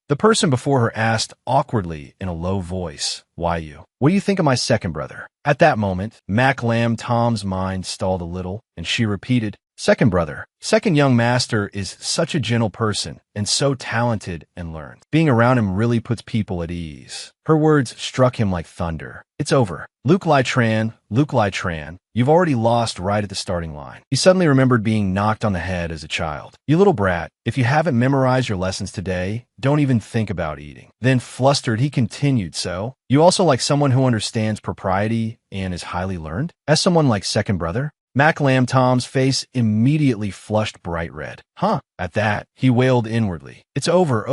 The person before her asked awkwardly in a low voice, Why you? What do you think of my second brother? At that moment, Lamb Tom's mind stalled a little, and she repeated, Second brother. Second young master is such a gentle person and so talented and learned. Being around him really puts people at ease. Her words struck him like thunder. It's over. Luke Tyrant, you've already lost right at the starting line. He suddenly remembered being knocked on the head as a child. You little brat, if you haven't memorized your lessons today, don't even think about eating. Then flustered, he continued, So, you also like someone who understands propriety and is highly learned? As someone like second brother? Lamb Tom's face immediately flushed bright red. At that, he wailed inwardly. It's over,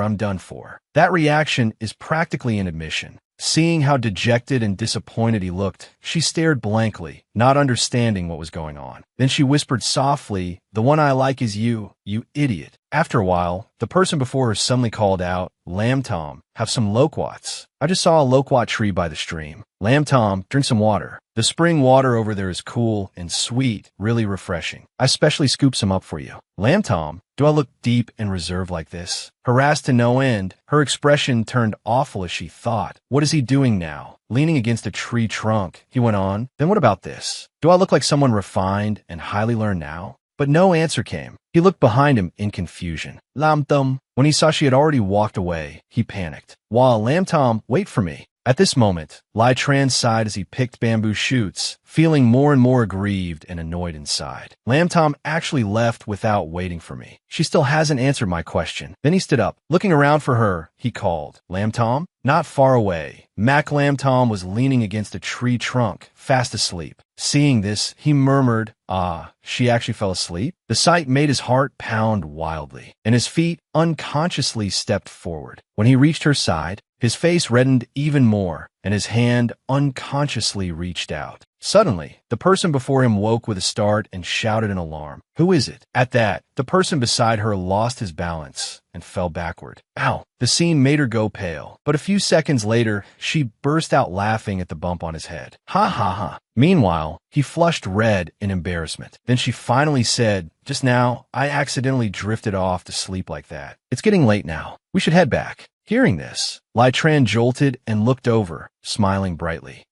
I'm done for. That reaction is practically an admission. Seeing how dejected and disappointed he looked, she stared blankly, not understanding what was going on. Then she whispered softly, The one I like is you idiot. After a while, the person before her suddenly called out, Lamb Tom, have some loquats. I just saw a loquat tree by the stream. Lamb Tom, drink some water. The spring water over there is cool and sweet, really refreshing. I specially scooped some up for you. Lamb Tom, do I look deep and reserved like this? Harassed to no end, her expression turned awful as she thought. What is he doing now? Leaning against a tree trunk, he went on. Then what about this? Do I look like someone refined and highly learned now? But no answer came. He looked behind him in confusion. Lam Tom. When he saw she had already walked away, he panicked. While Lamb Tom, wait for me. At this moment, Tyrant sighed as he picked bamboo shoots, feeling more and more aggrieved and annoyed inside. Lamb Tom actually left without waiting for me. She still hasn't answered my question. Then he stood up. Looking around for her, he called, Lamb Tom? Not far away, Lamb Tom was leaning against a tree trunk, fast asleep. Seeing this, he murmured, "Ah, she actually fell asleep?" The sight made his heart pound wildly, and his feet unconsciously stepped forward. When he reached her side, his face reddened even more, and his hand unconsciously reached out. Suddenly, the person before him woke with a start and shouted in alarm. "Who is it?" At that, the person beside her lost his balance and fell backward. Ow! The scene made her go pale, but a few seconds later, she burst out laughing at the bump on his head. "Ha ha ha!" Meanwhile, he flushed red in embarrassment. Then she finally said, "Just now, I accidentally drifted off to sleep like that. It's getting late now. We should head back." Hearing this, Tran jolted and looked over, smiling brightly.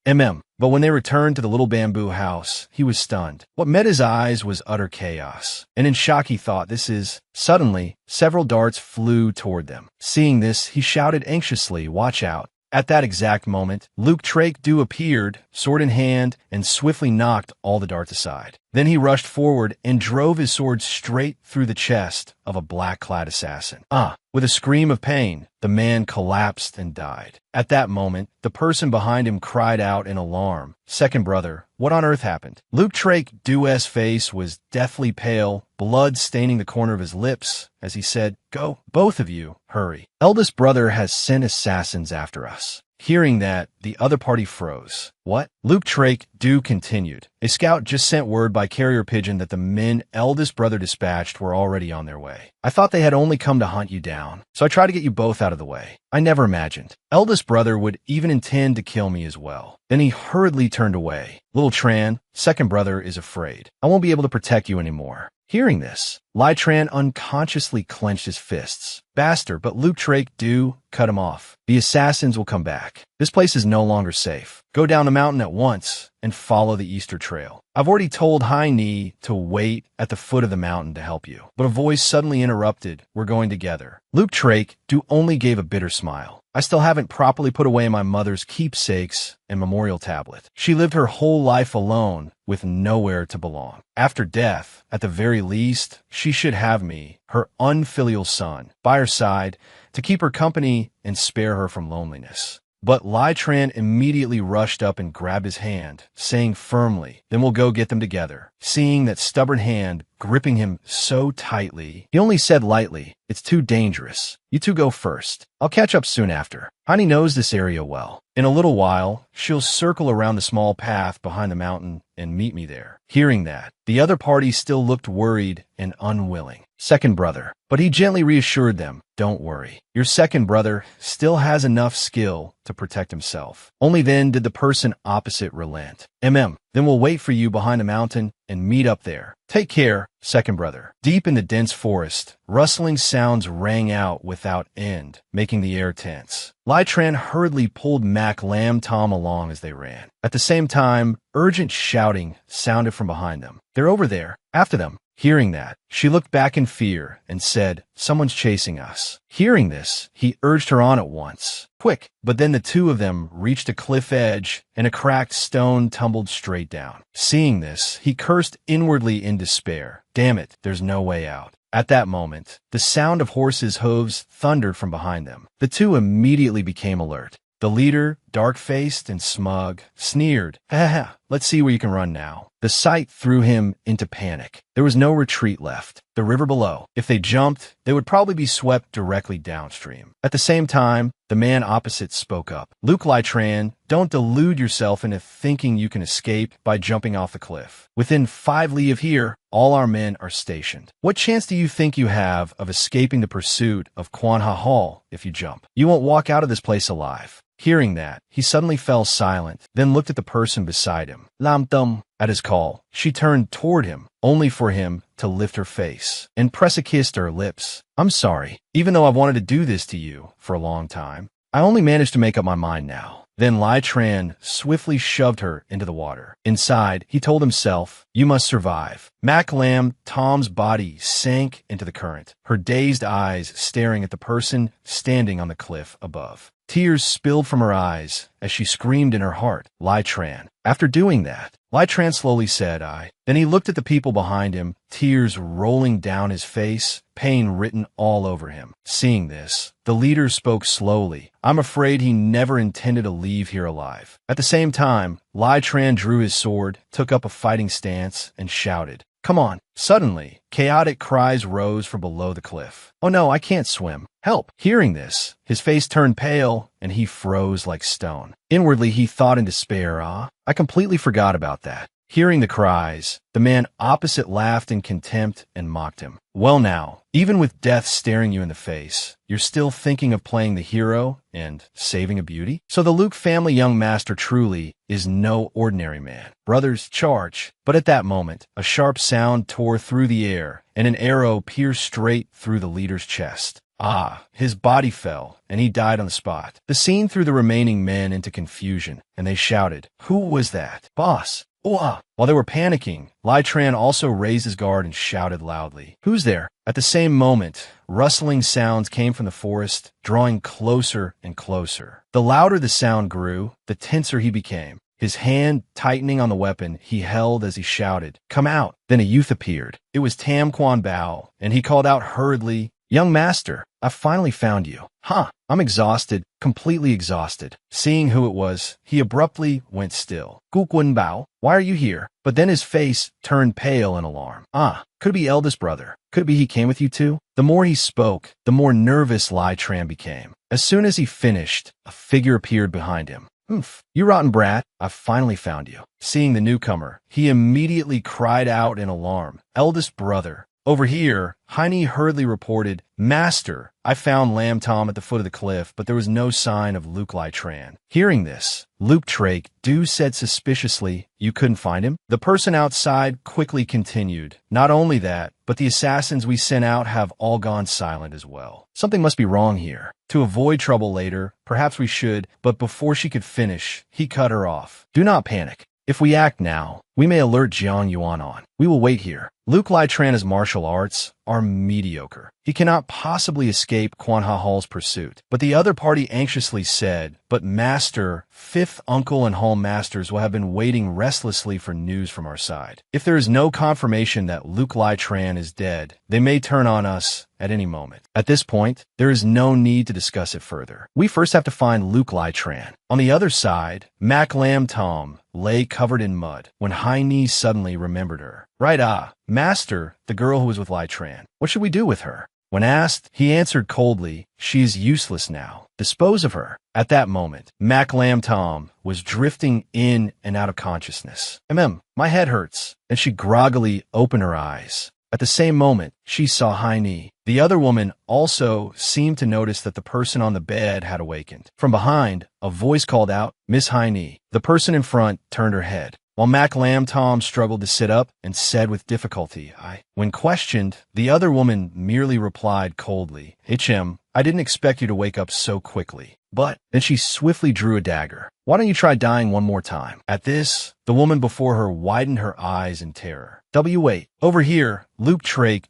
But when they returned to the little bamboo house, he was stunned. What met his eyes was utter chaos. And in shock he thought, "This is..." Suddenly, several darts flew toward them. Seeing this, he shouted anxiously, "Watch out." At that exact moment, Luke Trake Dew appeared, sword in hand, and swiftly knocked all the darts aside. Then he rushed forward and drove his sword straight through the chest of a black-clad assassin. With a scream of pain, the man collapsed and died. At that moment, the person behind him cried out in alarm, "Second brother, what on earth happened?" Luke Trake Dew's face was deathly pale, blood staining the corner of his lips, as he said, "Go, both of you, hurry. Eldest brother has sent assassins after us." Hearing that, the other party froze. "What?" Luke Trake Dew continued. "A scout just sent word by carrier pigeon that the men eldest brother dispatched were already on their way. I thought they had only come to hunt you down, so I tried to get you both out of the way. I never imagined eldest brother would even intend to kill me as well." Then he hurriedly turned away. "Little Tran, second brother is afraid. I won't be able to protect you anymore." Hearing this, Tran unconsciously clenched his fists. "Bastard," but Luke Trake Dew cut him off. "The assassins will come back. This place is no longer safe. Go down the mountain at once and follow the Easter Trail. I've already told High Knee to wait at the foot of the mountain to help you." But a voice suddenly interrupted, "We're going together." Luke Trake Dew only gave a bitter smile. "I still haven't properly put away my mother's keepsakes and memorial tablet. She lived her whole life alone with nowhere to belong. After death, at the very least, she should have me, her unfilial son, by her side to keep her company and spare her from loneliness." But Tran immediately rushed up and grabbed his hand, saying firmly, "Then we'll go get them together." Seeing that stubborn hand gripping him so tightly, he only said lightly, "It's too dangerous. You two go first. I'll catch up soon after. Honey knows this area well. In a little while, she'll circle around the small path behind the mountain and meet me there." Hearing that, the other party still looked worried and unwilling. "Second brother." But he gently reassured them, "Don't worry. Your second brother still has enough skill to protect himself." Only then did the person opposite relent. Then we'll wait for you behind the mountain and meet up there. Take care, second brother." Deep in the dense forest, rustling sounds rang out without end, making the air tense. Tran hurriedly pulled Mac Lamb Tom along as they ran. At the same time, urgent shouting sounded from behind them. "They're over there. After them." Hearing that, she looked back in fear and said, "Someone's chasing us." Hearing this, he urged her on at once. "Quick!" But then the two of them reached a cliff edge, and a cracked stone tumbled straight down. Seeing this, he cursed inwardly in despair. "Damn it, there's no way out." At that moment, the sound of horses' hooves thundered from behind them. The two immediately became alert. The leader, dark-faced and smug, sneered, "Ha ha, let's see where you can run now." The sight threw him into panic. There was no retreat left. The river below. If they jumped, they would probably be swept directly downstream. At the same time, the man opposite spoke up. "Luke Tran, don't delude yourself into thinking you can escape by jumping off the cliff. Within 5 li of here, all our men are stationed. What chance do you think you have of escaping the pursuit of Quan Ha Hall if you jump? You won't walk out of this place alive." Hearing that, he suddenly fell silent, then looked at the person beside him. "Lam Tum." At his call, she turned toward him, only for him to lift her face and press a kiss to her lips. "I'm sorry, even though I've wanted to do this to you for a long time. I only managed to make up my mind now." Then Tran swiftly shoved her into the water. Inside, he told himself, "You must survive." Mac Lamb Tom's body sank into the current, her dazed eyes staring at the person standing on the cliff above. Tears spilled from her eyes as she screamed in her heart, Lai Tran. After doing that, Lai Tran slowly said, I. Then he looked at the people behind him, tears rolling down his face, pain written all over him. Seeing this, the leader spoke slowly. I'm afraid he never intended to leave here alive. At the same time, Lai Tran drew his sword, took up a fighting stance, and shouted, Come on. Suddenly, chaotic cries rose from below the cliff. Oh no, I can't swim. Help! Hearing this, his face turned pale, and he froze like stone. Inwardly, he thought in despair, I completely forgot about that. Hearing the cries, the man opposite laughed in contempt and mocked him. Well now, even with death staring you in the face, you're still thinking of playing the hero and saving a beauty? So the Luke family young master truly is no ordinary man. Brothers, charge! But at that moment, a sharp sound tore through the air, and an arrow pierced straight through the leader's chest. His body fell, and he died on the spot. The scene threw the remaining men into confusion, and they shouted, Who was that? Boss! While they were panicking, Lai Tran also raised his guard and shouted loudly, Who's there? At the same moment, rustling sounds came from the forest, drawing closer and closer. The louder the sound grew, the tenser he became. His hand tightening on the weapon he held as he shouted, Come out! Then a youth appeared. It was Tam Quan Bao, and he called out hurriedly, Young master, I've finally found you. I'm exhausted, completely exhausted. Seeing who it was, he abruptly went still. Gu Kun Bao, why are you here? But then his face turned pale in alarm. Could it be eldest brother? Could it be he came with you too? The more he spoke, the more nervous Lai Tran became. As soon as he finished, a figure appeared behind him. You rotten brat, I've finally found you. Seeing the newcomer, he immediately cried out in alarm, Eldest brother. Over here, Heine hurriedly reported, Master, I found Lam Tom at the foot of the cliff, but there was no sign of Luke Lai Tran. Hearing this, Luke Drake said suspiciously, You couldn't find him? The person outside quickly continued, Not only that, but the assassins we sent out have all gone silent as well. Something must be wrong here. To avoid trouble later, perhaps we should, but before she could finish, he cut her off. Do not panic. If we act now, we may alert Jiang Yuan on. We will wait here. Luke Lai Tran's martial arts are mediocre. He cannot possibly escape Quan Ha Hall's pursuit. But the other party anxiously said, But Master, fifth uncle and hall masters will have been waiting restlessly for news from our side. If there is no confirmation that Luke Lai Tran is dead, they may turn on us at any moment. At this point, there is no need to discuss it further. We first have to find Luke Lai Tran. On the other side, Mac Lam Tom lay covered in mud when Heine suddenly remembered her. Right, Master, the girl who was with Lai Tran. What should we do with her? When asked, he answered coldly, She is useless now. Dispose of her. At that moment, Mac Lam Tom was drifting in and out of consciousness. My head hurts. And she groggily opened her eyes. At the same moment, she saw Heine. The other woman also seemed to notice that the person on the bed had awakened. From behind, a voice called out, Miss Heine. The person in front turned her head. While Mac Lam Tom struggled to sit up and said with difficulty, When questioned, the other woman merely replied coldly, HM, I didn't expect you to wake up so quickly. But then she swiftly drew a dagger. Why don't you try dying one more time? At this, the woman before her widened her eyes in terror. Wait. Over here, Luke Drake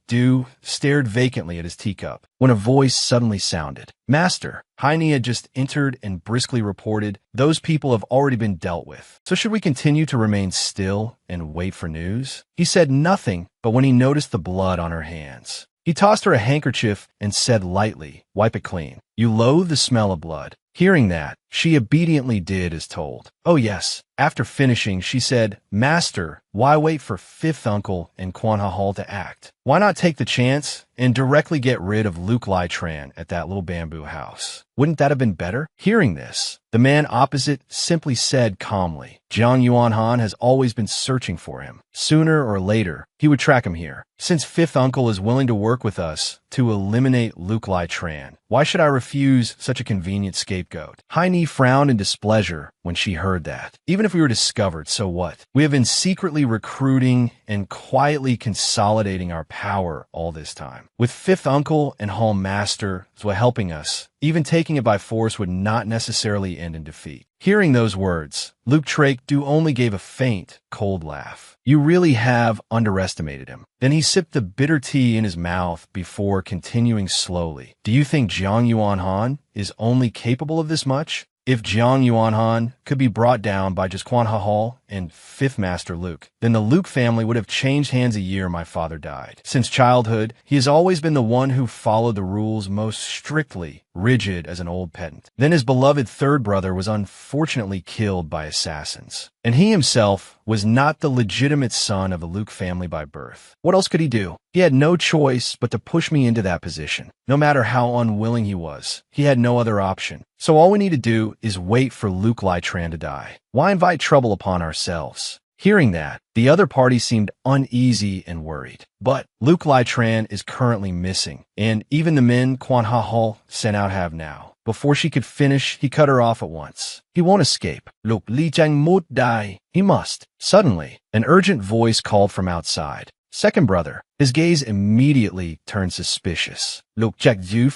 stared vacantly at his teacup when a voice suddenly sounded. Master, Heine had just entered and briskly reported, Those people have already been dealt with. So should we continue to remain still and wait for news? He said nothing, but when he noticed the blood on her hands, he tossed her a handkerchief and said lightly, Wipe it clean. You loathe the smell of blood. Hearing that, she obediently did as told. Oh yes. After finishing, she said, Master, why wait for fifth uncle and Quan Ha Hall to act? Why not take the chance and directly get rid of Luke Lai Tran at that little bamboo house? Wouldn't that have been better? Hearing this, the man opposite simply said calmly, Jiang Yuan Han has always been searching for him. Sooner or later, he would track him here. Since fifth uncle is willing to work with us to eliminate Luke Lai Tran, why should I refuse such a convenient scapegoat? Heine frowned in displeasure when she heard that. Even if we were discovered, so what? We have been secretly recruiting and quietly consolidating our power all this time. With fifth uncle and hall master as well helping us, Even taking it by force would not necessarily end in defeat. Hearing those words, Luke Trakedu only gave a faint, cold laugh. You really have underestimated him. Then he sipped the bitter tea in his mouth before continuing slowly. Do you think Jiang Yuanhan is only capable of this much? If Jiang Yuanhan could be brought down by just Quan Ha Hall and Fifth Master Luke, then the Luke family would have changed hands a year my father died. Since childhood, he has always been the one who followed the rules most strictly, rigid as an old pedant. Then his beloved third brother was unfortunately killed by assassins. And he himself was not the legitimate son of the Luke family by birth. What else could he do? He had no choice but to push me into that position. No matter how unwilling he was, he had no other option. So all we need to do is wait for Luke Lytran to die. Why invite trouble upon ourselves? Hearing that, the other party seemed uneasy and worried. But Luke Lytran is currently missing, and even the men Quan Ha Hall sent out have now. Before she could finish, he cut her off at once. He won't escape. Luke Li Jiang must die. He must. Suddenly, an urgent voice called from outside. Second brother. His gaze immediately turned suspicious. Luke Jack Ju.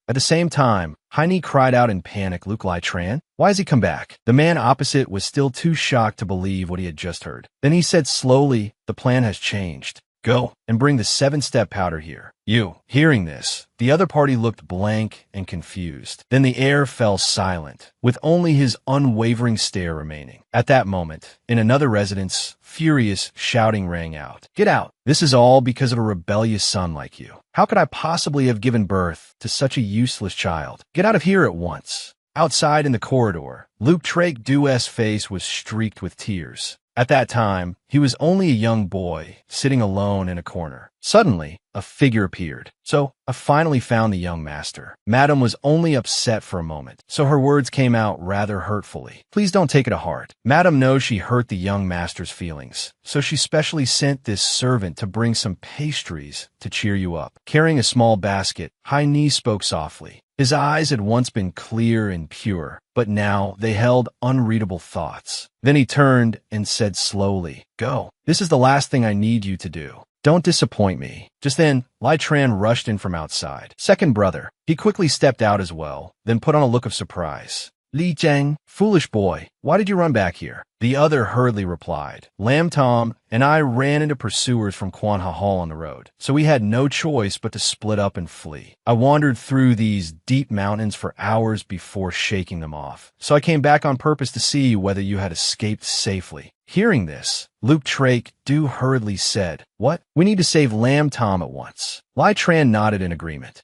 At the same time, Heine cried out in panic, Luke Lytran? Why has he come back? The man opposite was still too shocked to believe what he had just heard. Then he said slowly, the plan has changed. Go and bring the 7-step powder here. You. Hearing this, the other party looked blank and confused. Then the air fell silent, with only his unwavering stare remaining. At that moment, in another residence, furious shouting rang out. Get out! This is all because of a rebellious son like you. How could I possibly have given birth to such a useless child? Get out of here at once. Outside in the corridor, Luke Trakedu's face was streaked with tears. At that time, he was only a young boy, sitting alone in a corner. Suddenly, a figure appeared. So, I finally found the young master. Madame was only upset for a moment, so her words came out rather hurtfully. Please don't take it to heart. Madame knows she hurt the young master's feelings, so she specially sent this servant to bring some pastries to cheer you up. Carrying a small basket, Heine spoke softly. His eyes had once been clear and pure, but now they held unreadable thoughts. Then he turned and said slowly, Go. This is the last thing I need you to do. Don't disappoint me. Just then, Lytran rushed in from outside. Second brother. He quickly stepped out as well, then put on a look of surprise. Li Jiang, foolish boy, why did you run back here? The other hurriedly replied. Lam Tom and I ran into pursuers from Quan Ha Hall on the road, so we had no choice but to split up and flee. I wandered through these deep mountains for hours before shaking them off, so I came back on purpose to see whether you had escaped safely. Hearing this, Luke Trakedu hurriedly said, What? We need to save Lam Tom at once. Lytran nodded in agreement.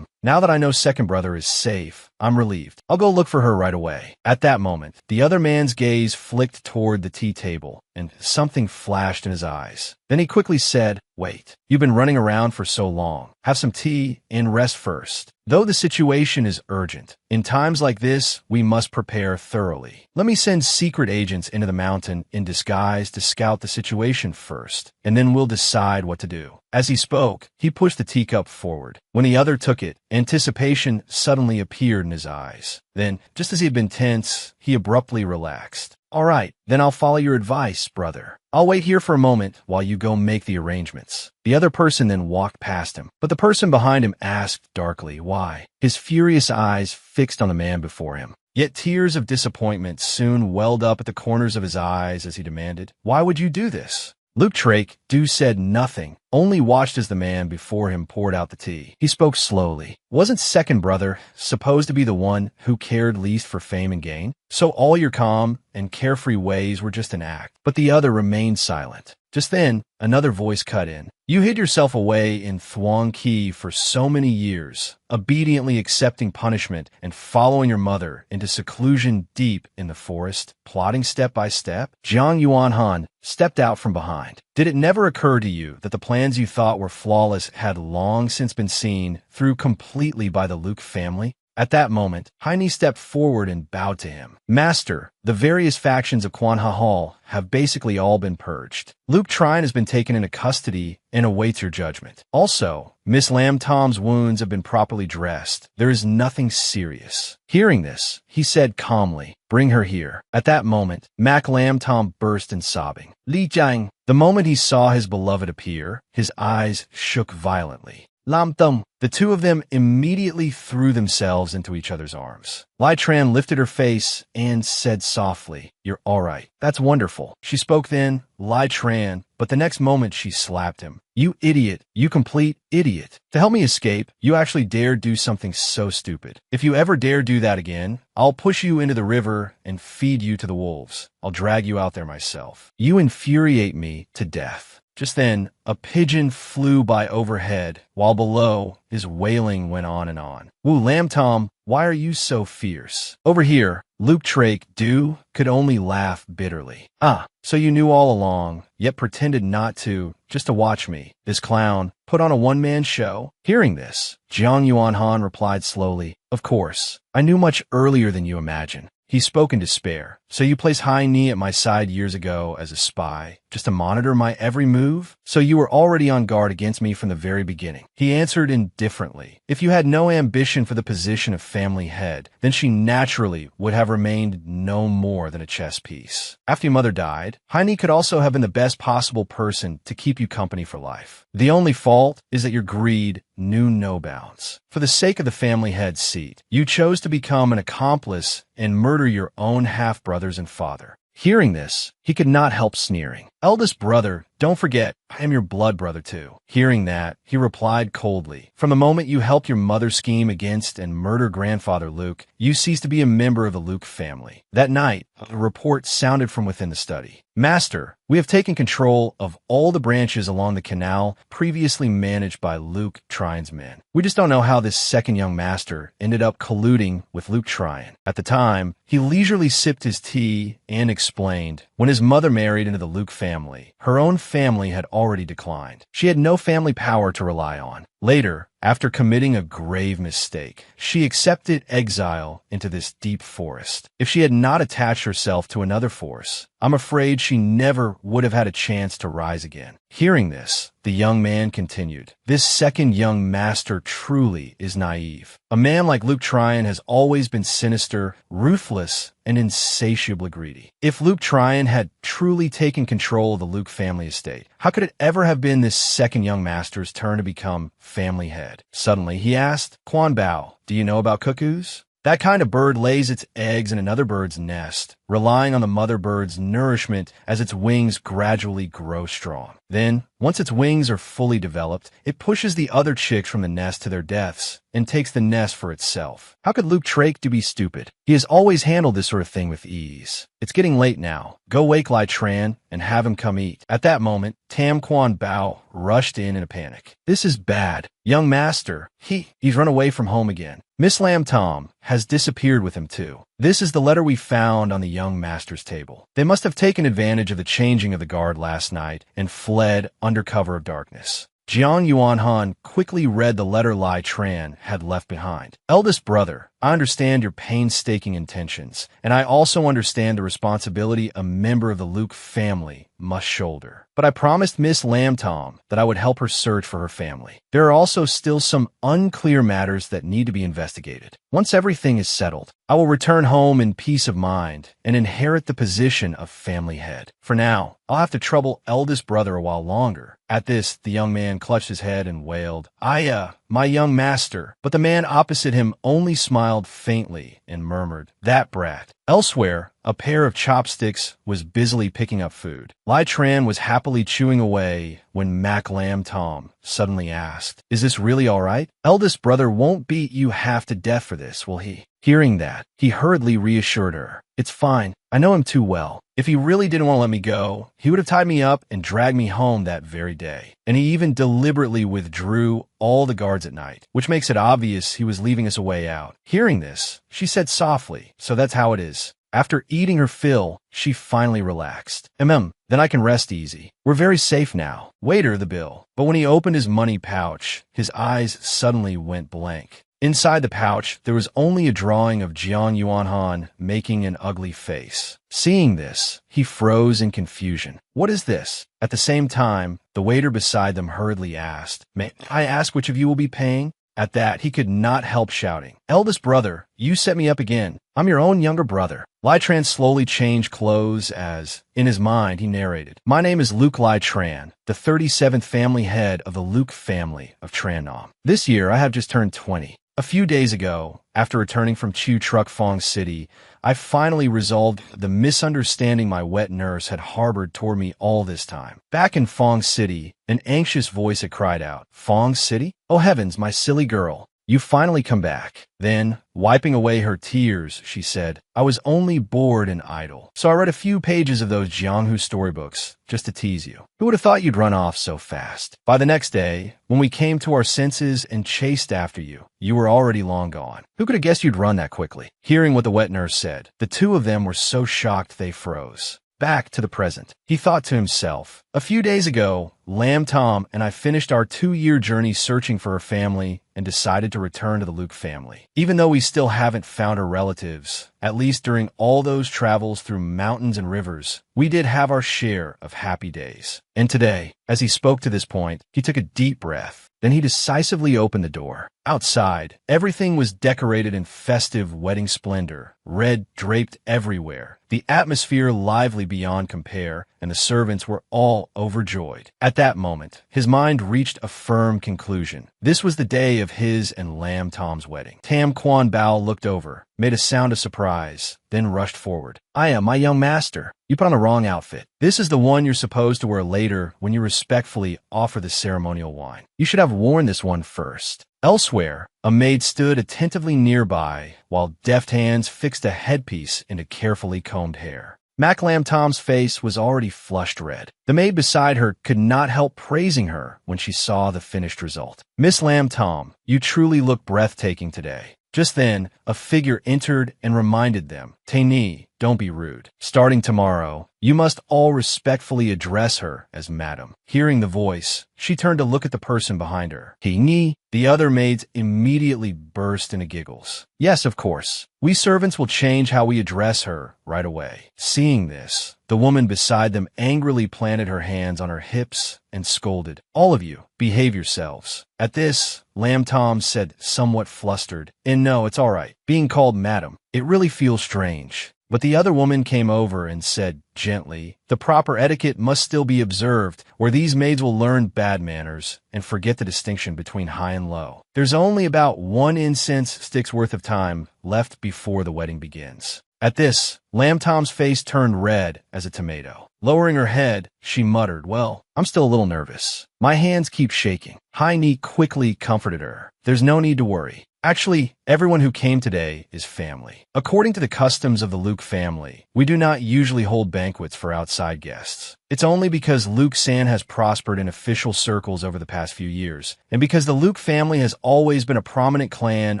Now that I know second brother is safe, I'm relieved. I'll go look for her right away. At that moment, the other man's gaze flicked toward the tea table, and something flashed in his eyes. Then he quickly said, Wait, you've been running around for so long. Have some tea and rest first. Though the situation is urgent, in times like this, we must prepare thoroughly. Let me send secret agents into the mountain in disguise to scout the situation first, and then we'll decide what to do. As he spoke, he pushed the teacup forward. When the other took it, anticipation suddenly appeared in his eyes. Then, just as he had been tense, he abruptly relaxed. All right, then I'll follow your advice, brother. I'll wait here for a moment while you go make the arrangements. The other person then walked past him, but the person behind him asked darkly, why? His furious eyes fixed on the man before him. Yet tears of disappointment soon welled up at the corners of his eyes as he demanded, Why would you do this? Luke Trakedu said nothing, only watched as the man before him poured out the tea. He spoke slowly. Wasn't second brother supposed to be the one who cared least for fame and gain? So all your calm and carefree ways were just an act, but the other remained silent. Just then, another voice cut in. You hid yourself away in Thuong Ki for so many years, obediently accepting punishment and following your mother into seclusion deep in the forest, plotting step by step. Jiang Yuanhan stepped out from behind. Did it never occur to you that the plans you thought were flawless had long since been seen through completely by the Luke family? At that moment, Heine stepped forward and bowed to him. Master, the various factions of Quan Ha Hall have basically all been purged. Luke Trine has been taken into custody and awaits your judgment. Also, Miss Lam Tom's wounds have been properly dressed. There is nothing serious. Hearing this, he said calmly, Bring her here. At that moment, Mac Lam Tom burst in sobbing. Li Jiang. The moment he saw his beloved appear, his eyes shook violently. Lam Tum. The two of them immediately threw themselves into each other's arms. Lai Tran lifted her face and said softly, "You're all right. That's wonderful." She spoke then, Lai Tran, but the next moment she slapped him. "You idiot. You complete idiot. To help me escape, you actually dared do something so stupid. If you ever dare do that again, I'll push you into the river and feed you to the wolves. I'll drag you out there myself. You infuriate me to death." Just then, a pigeon flew by overhead, while below, his wailing went on and on. "Wu Lam Tom, why are you so fierce?" Over here, Luke Drake could only laugh bitterly. "Ah, so you knew all along, yet pretended not to, just to watch me. This clown put on a one-man show?" Hearing this, Jiang Yuanhan replied slowly, "Of course. I knew much earlier than you imagine." He spoke in despair. "So you placed High Knee at my side years ago as a spy, just to monitor my every move? So you were already on guard against me from the very beginning." He answered indifferently. "If you had no ambition for the position of family head, then she naturally would have remained no more than a chess piece. After your mother died, High Knee could also have been the best possible person to keep you company for life. The only fault is that your greed knew no bounds. For the sake of the family head seat, you chose to become an accomplice and murder your own half-brothers and father." Hearing this, he could not help sneering. "Eldest brother, don't forget, I am your blood brother too." Hearing that, he replied coldly, "From the moment you helped your mother scheme against and murder grandfather Luke, you ceased to be a member of the Luke family." That night, a report sounded from within the study. "Master, we have taken control of all the branches along the canal previously managed by Luke Tryant's men. We just don't know how this second young master ended up colluding with Luke Tryant." At the time, he leisurely sipped his tea and explained, "When his mother married into the Luke family, her own family had already declined. She had no family power to rely on. Later, after committing a grave mistake, she accepted exile into this deep forest. If she had not attached herself to another force, I'm afraid she never would have had a chance to rise again." Hearing this, the young man continued, "This second young master truly is naive. A man like Luke Tryon has always been sinister, ruthless, and insatiably greedy. If Luke Tryon had truly taken control of the Luke family estate, how could it ever have been this second young master's turn to become family head?" Suddenly, he asked, "Quan Bao, do you know about cuckoos? That kind of bird lays its eggs in another bird's nest, relying on the mother bird's nourishment as its wings gradually grow strong. Then, once its wings are fully developed, it pushes the other chicks from the nest to their deaths and takes the nest for itself. How could Luke Drake be stupid? He has always handled this sort of thing with ease. It's getting late now. Go wake Lai Tran and have him come eat." At that moment, Tam Quan Bao rushed in a panic. "This is bad. Young master, he's run away from home again. Miss Lam Tom has disappeared with him too. This is the letter we found on the young master's table. They must have taken advantage of the changing of the guard last night and fled under cover of darkness." Jiang Yuanhan quickly read the letter Lai Tran had left behind. "Eldest brother, I understand your painstaking intentions, and I also understand the responsibility a member of the Luke family must shoulder. But I promised Miss Lam Tom that I would help her search for her family. There are also still some unclear matters that need to be investigated. Once everything is settled, I will return home in peace of mind and inherit the position of family head. For now, I'll have to trouble eldest brother a while longer." At this, the young man clutched his head and wailed, my young master." But the man opposite him only smiled faintly and murmured, "That brat." Elsewhere, a pair of chopsticks was busily picking up food. Lai Tran was happily chewing away when Mac Lam Tom suddenly asked, "Is this really all right? Eldest brother won't beat you half to death for this, will he?" Hearing that, he hurriedly reassured her, "It's fine. I know him too well. If he really didn't want to let me go, he would have tied me up and dragged me home that very day. And he even deliberately withdrew all the guards at night, which makes it obvious he was leaving us a way out." Hearing this, she said softly, "So that's how it is." After eating her fill, she finally relaxed. Then I can rest easy. We're very safe now. Waiter, the bill." But when he opened his money pouch, his eyes suddenly went blank. Inside the pouch, there was only a drawing of Jiang Yuanhan making an ugly face. Seeing this, he froze in confusion. "What is this?" At the same time, the waiter beside them hurriedly asked, "May I ask which of you will be paying?" At that, he could not help shouting, "Eldest brother, you set me up again. I'm your own younger brother." Tran slowly changed clothes as, in his mind, he narrated, "My name is Luke Tran, the 37th family head of the Luke family of Trannom. This year, I have just turned 20. A few days ago, after returning from Chu Truck Fong City, I finally resolved the misunderstanding my wet nurse had harbored toward me all this time. Back in Fong City, an anxious voice had cried out, 'Fong City? Oh heavens, my silly girl. You finally come back.' Then, wiping away her tears, she said, 'I was only bored and idle. So I read a few pages of those Jianghu storybooks, just to tease you. Who would have thought you'd run off so fast? By the next day, when we came to our senses and chased after you, you were already long gone. Who could have guessed you'd run that quickly?' Hearing what the wet nurse said, the two of them were so shocked they froze. Back to the present. He thought to himself, 'A few days ago, Lam Tom and I finished our 2-year journey searching for her family and decided to return to the Luke family. Even though we still haven't found her relatives, at least during all those travels through mountains and rivers, we did have our share of happy days.' And today, as he spoke to this point, he took a deep breath. Then he decisively opened the door. Outside, everything was decorated in festive wedding splendor, red draped everywhere, the atmosphere lively beyond compare, and the servants were all overjoyed. At that moment, his mind reached a firm conclusion. This was the day of his and Lam Tom's wedding. Tam Quan Bao looked over, made a sound of surprise, then rushed forward. "Aya, my young master, you put on the wrong outfit. This is the one you're supposed to wear later when you respectfully offer the ceremonial wine. You should have worn this one first." Elsewhere, a maid stood attentively nearby while deft hands fixed a headpiece into carefully combed hair. Mac Lam Tom's face was already flushed red. The maid beside her could not help praising her when she saw the finished result. "Miss Lam Tom, you truly look breathtaking today." Just then, a figure entered and reminded them, "Taini, don't be rude. Starting tomorrow, you must all respectfully address her as madam." Hearing the voice, she turned to look at the person behind her. "Taini?" The other maids immediately burst into giggles. "Yes, of course. We servants will change how we address her right away." Seeing this, the woman beside them angrily planted her hands on her hips and scolded, "All of you, behave yourselves." At this, Lam Tom said, somewhat flustered, "And no, it's all right. Being called madam, it really feels strange." But the other woman came over and said gently, "The proper etiquette must still be observed, or these maids will learn bad manners and forget the distinction between high and low. There's only about 1 incense stick's worth of time left before the wedding begins." At this, Lam Tom's face turned red as a tomato. Lowering her head, she muttered, "Well, I'm still a little nervous. My hands keep shaking." Hai Ni quickly comforted her. "There's no need to worry. Actually, everyone who came today is family. According to the customs of the Luke family, we do not usually hold banquets for outside guests. It's only because Luke San has prospered in official circles over the past few years, and because the Luke family has always been a prominent clan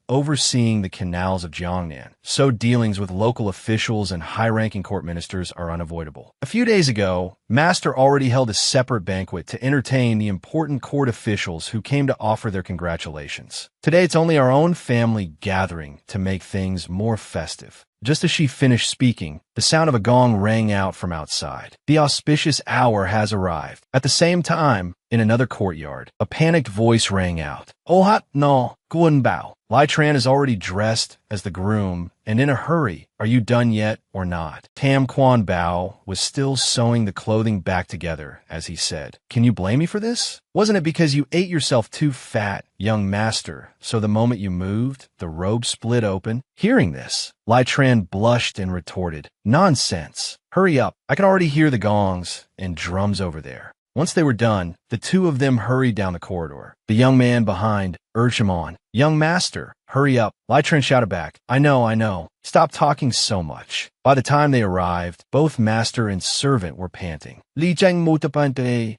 overseeing the canals of Jiangnan, so dealings with local officials and high-ranking court ministers are unavoidable. A few days ago, Master already held a separate banquet to entertain the important court officials who came to offer their congratulations. Today it's only our own family gathering to make things more festive." Just as she finished speaking, the sound of a gong rang out from outside. "The auspicious hour has arrived." At the same time, in another courtyard, a panicked voice rang out. "Ohat no, Guan Bao. Lai Tran is already dressed as the groom and in a hurry. Are you done yet or not?" Tam Quan Bao was still sewing the clothing back together as he said, "Can you blame me for this? Wasn't it because you ate yourself too fat, young master, so the moment you moved, the robe split open?" Hearing this, Lai Tran blushed and retorted, "Nonsense. Hurry up. I can already hear the gongs and drums over there." Once they were done, the two of them hurried down the corridor. The young man behind urged him on. "Young master, hurry up." Lai Tran shouted back, I know. Stop talking so much." By the time they arrived, both master and servant were panting. "Li Zheng mutapante,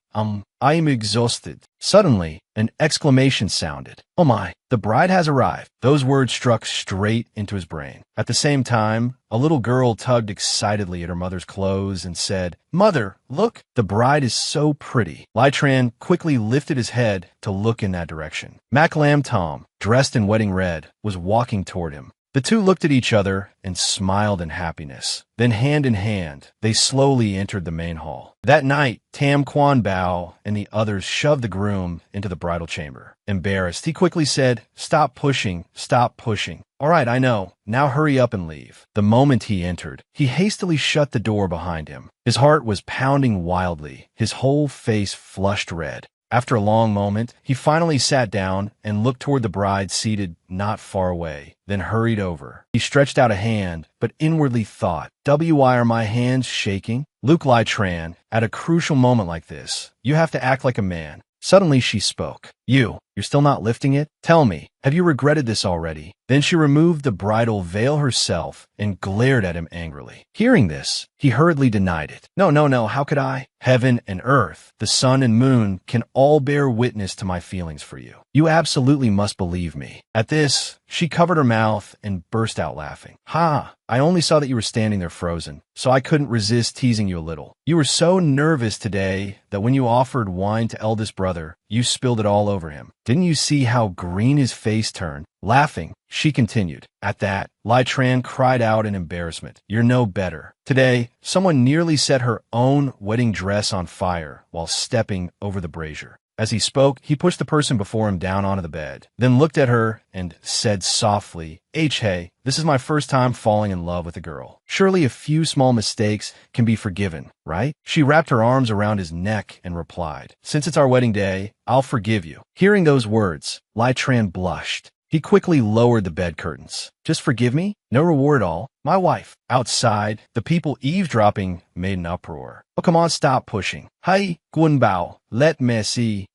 I am exhausted." Suddenly, an exclamation sounded. "Oh my, the bride has arrived." Those words struck straight into his brain. At the same time, a little girl tugged excitedly at her mother's clothes and said, "Mother, look, the bride is so pretty." Lai Tran quickly lifted his head to look in that direction. Mac Lam Tom, dressed in wedding red, was walking toward him. The two looked at each other and smiled in happiness. Then hand in hand, they slowly entered the main hall. That night, Tam Quan Bao and the others shoved the groom into the bridal chamber. Embarrassed, he quickly said, "Stop pushing, stop pushing. All right, I know. Now hurry up and leave." The moment he entered, he hastily shut the door behind him. His heart was pounding wildly, his whole face flushed red. After a long moment, he finally sat down and looked toward the bride seated not far away, then hurried over. He stretched out a hand, but inwardly thought, "Why are my hands shaking?" Luke Lai Tran, at a crucial moment like this, you have to act like a man. Suddenly she spoke. You're still not lifting it? Tell me, have you regretted this already?" Then she removed the bridal veil herself and glared at him angrily. Hearing this, he hurriedly denied it. No, how could I? Heaven and earth, the sun and moon can all bear witness to my feelings for you. You absolutely must believe me. At this, she covered her mouth and burst out laughing. "Ha! I only saw that you were standing there frozen, so I couldn't resist teasing you a little. You were so nervous today that when you offered wine to eldest brother, you spilled it all over him. Didn't you see how green his face turned?" Laughing, she continued. At that, Lai Tran cried out in embarrassment. "You're no better. Today, someone nearly set her own wedding dress on fire while stepping over the brazier." As he spoke, he pushed the person before him down onto the bed, then looked at her and said softly, "Hey, this is my first time falling in love with a girl. Surely a few small mistakes can be forgiven, right?" She wrapped her arms around his neck and replied, "Since it's our wedding day, I'll forgive you." Hearing those words, Lai Tran blushed. He quickly lowered the bed curtains. "Just forgive me? No reward at all? My wife." Outside, the people eavesdropping made an uproar. "Oh, come on, stop pushing. Hai, Guan Bao, let me see."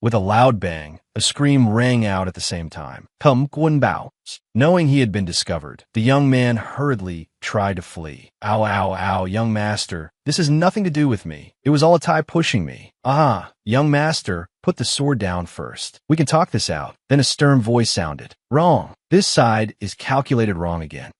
With a loud bang, a scream rang out at the same time. "Come, Guan Bao." Knowing he had been discovered, the young man hurriedly tried to flee. Ow, young master. This has nothing to do with me. It was all a tie pushing me." "Ah, young master, put the sword down first. We can talk this out." Then a stern voice sounded. "Wrong. This side is calculated wrong again.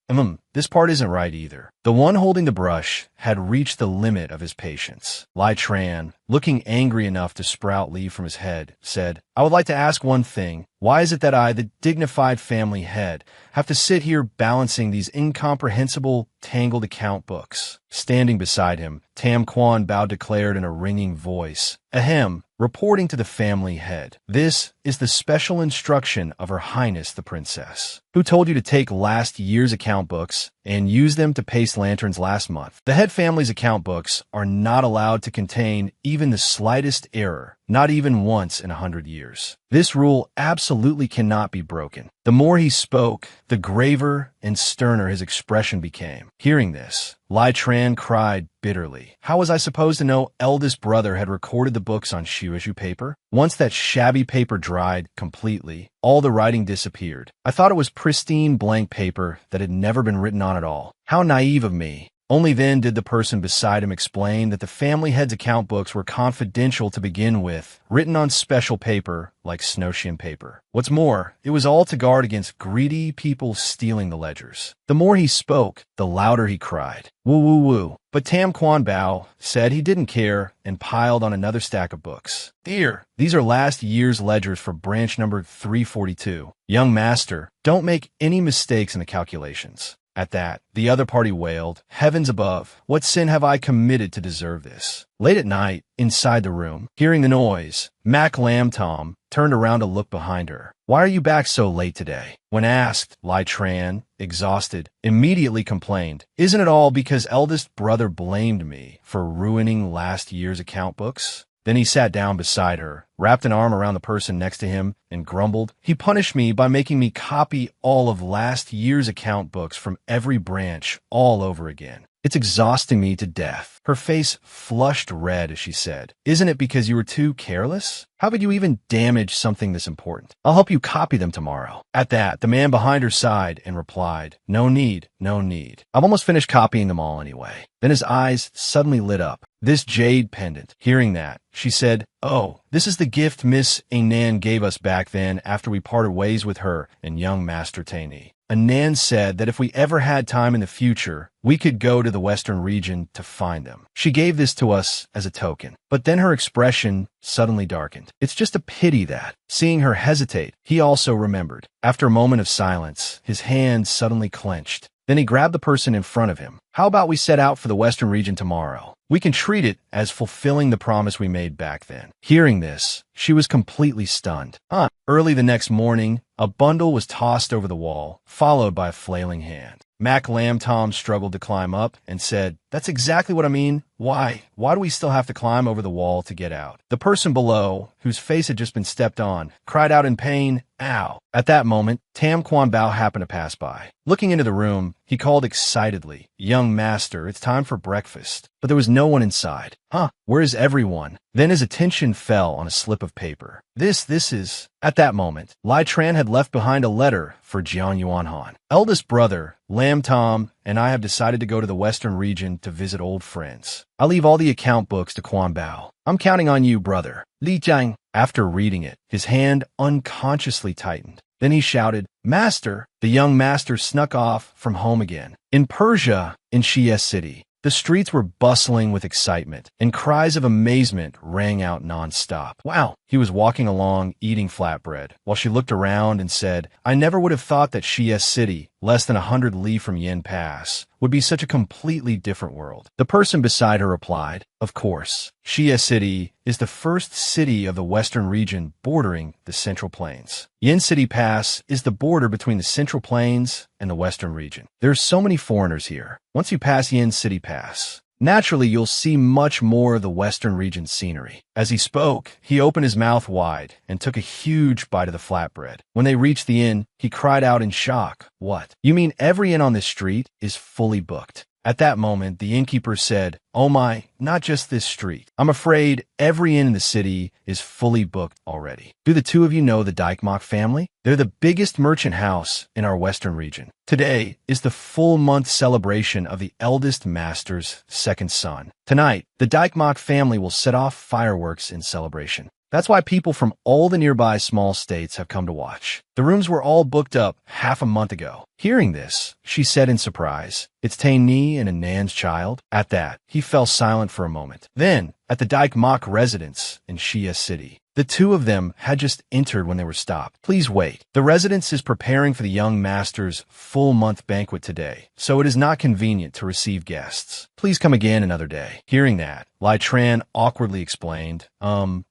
This part isn't right either." The one holding the brush had reached the limit of his patience. Lai Tran, looking angry enough to sprout leaf from his head, said, "I would like to ask one thing. Why is it that I, the dignified family head, have to sit here balancing these incomprehensible, tangled account books?" Standing beside him, Tam Quan Bao declared in a ringing voice, "Ahem, reporting to the family head. This is the special instruction of Her Highness the Princess. Who told you to take last year's account books and use them to paste lanterns last month? The head family's account books are not allowed to contain even the slightest error, not even once in 100 years. This rule absolutely cannot be broken." The more he spoke, the graver and sterner his expression became. Hearing this, Lai Tran cried bitterly. "How was I supposed to know eldest brother had recorded the books on shoe paper? Once that shabby paper dried completely, all the writing disappeared. I thought it was pristine blank paper that had never been written on at all. How naive of me." Only then did the person beside him explain that the family head's account books were confidential to begin with, written on special paper like snowshin paper. What's more, it was all to guard against greedy people stealing the ledgers. The more he spoke, the louder he cried. Woo. But Tam Quan Bao said he didn't care and piled on another stack of books. "Dear, these are last year's ledgers for branch number 342. Young master, don't make any mistakes in the calculations." At that, the other party wailed, "Heavens above, what sin have I committed to deserve this?" Late at night, inside the room, hearing the noise, Mac Lam Tom turned around to look behind her. "Why are you back so late today?" When asked, Lai Tran, exhausted, immediately complained, "Isn't it all because eldest brother blamed me for ruining last year's account books?" Then he sat down beside her, wrapped an arm around the person next to him, and grumbled, "He punished me by making me copy all of last year's account books from every branch all over again. It's exhausting me to death." Her face flushed red as she said, "Isn't it because you were too careless? How could you even damage something this important? I'll help you copy them tomorrow." At that, the man behind her sighed and replied, No need. I've almost finished copying them all anyway." Then his eyes suddenly lit up. "This jade pendant." Hearing that, she said, "Oh, this is the gift Miss Ainan gave us back then after we parted ways with her and young Master Taini." a Nan said that if we ever had time in the future, we could go to the western region to find them. She gave this to us as a token. But then her expression suddenly darkened. It's just a pity that, seeing her hesitate, he also remembered. After a moment of silence, his hand suddenly clenched. Then he grabbed the person in front of him. How about we set out for the western region tomorrow? We can treat it as fulfilling the promise we made back then. Hearing this, she was completely stunned. Early the next morning, a bundle was tossed over the wall, followed by a flailing hand. Mac Lamb Tom struggled to climb up and said, "That's exactly what I mean. Why? Why do we still have to climb over the wall to get out?" The person below, whose face had just been stepped on, cried out in pain, "Ow." At that moment, Tam Quan Bao happened to pass by. Looking into the room, he called excitedly, "Young master, it's time for breakfast." But there was no one inside. Where is everyone? Then his attention fell on a slip of paper. This is... At that moment, Lai Tran had left behind a letter for Jian Yuanhan. "Eldest brother, Lam Tom, and I have decided to go to the western region to visit old friends. I'll leave all the account books to Quan Bao. I'm counting on you, brother. Li Jiang." After reading it, his hand unconsciously tightened. Then he shouted, "Master!" The young master snuck off from home again. In Persia, in Shia City, the streets were bustling with excitement, and cries of amazement rang out nonstop. "Wow!" He was walking along, eating flatbread, while she looked around and said, "I never would have thought that Shia City, less than 100 li from Yin Pass, would be such a completely different world." The person beside her replied, "Of course. Shia City is the first city of the western region bordering the Central Plains. Yin City Pass is the border between the Central Plains and the western region. There are so many foreigners here. Once you pass Yin City Pass, naturally you'll see much more of the western region scenery." As he spoke, he opened his mouth wide and took a huge bite of the flatbread. When they reached the inn, he cried out in shock, "What? You mean every inn on this street is fully booked?" At that moment, the innkeeper said, "Oh my, not just this street. I'm afraid every inn in the city is fully booked already." Do the two of you know the Dykmok family? They're the biggest merchant house in our western region. Today is the full month celebration of the eldest master's second son. Tonight, the Dykmok family will set off fireworks in celebration. That's why people from all the nearby small states have come to watch. The rooms were all booked up half a month ago. Hearing this, she said in surprise, "It's Tae Ni and a Nan's child?" At that, he fell silent for a moment. Then, at the Dyke Mok residence in Shia City, the two of them had just entered when they were stopped. "Please wait. The residence is preparing for the young master's full month banquet today, so it is not convenient to receive guests. Please come again another day." Hearing that, Lai Tran awkwardly explained,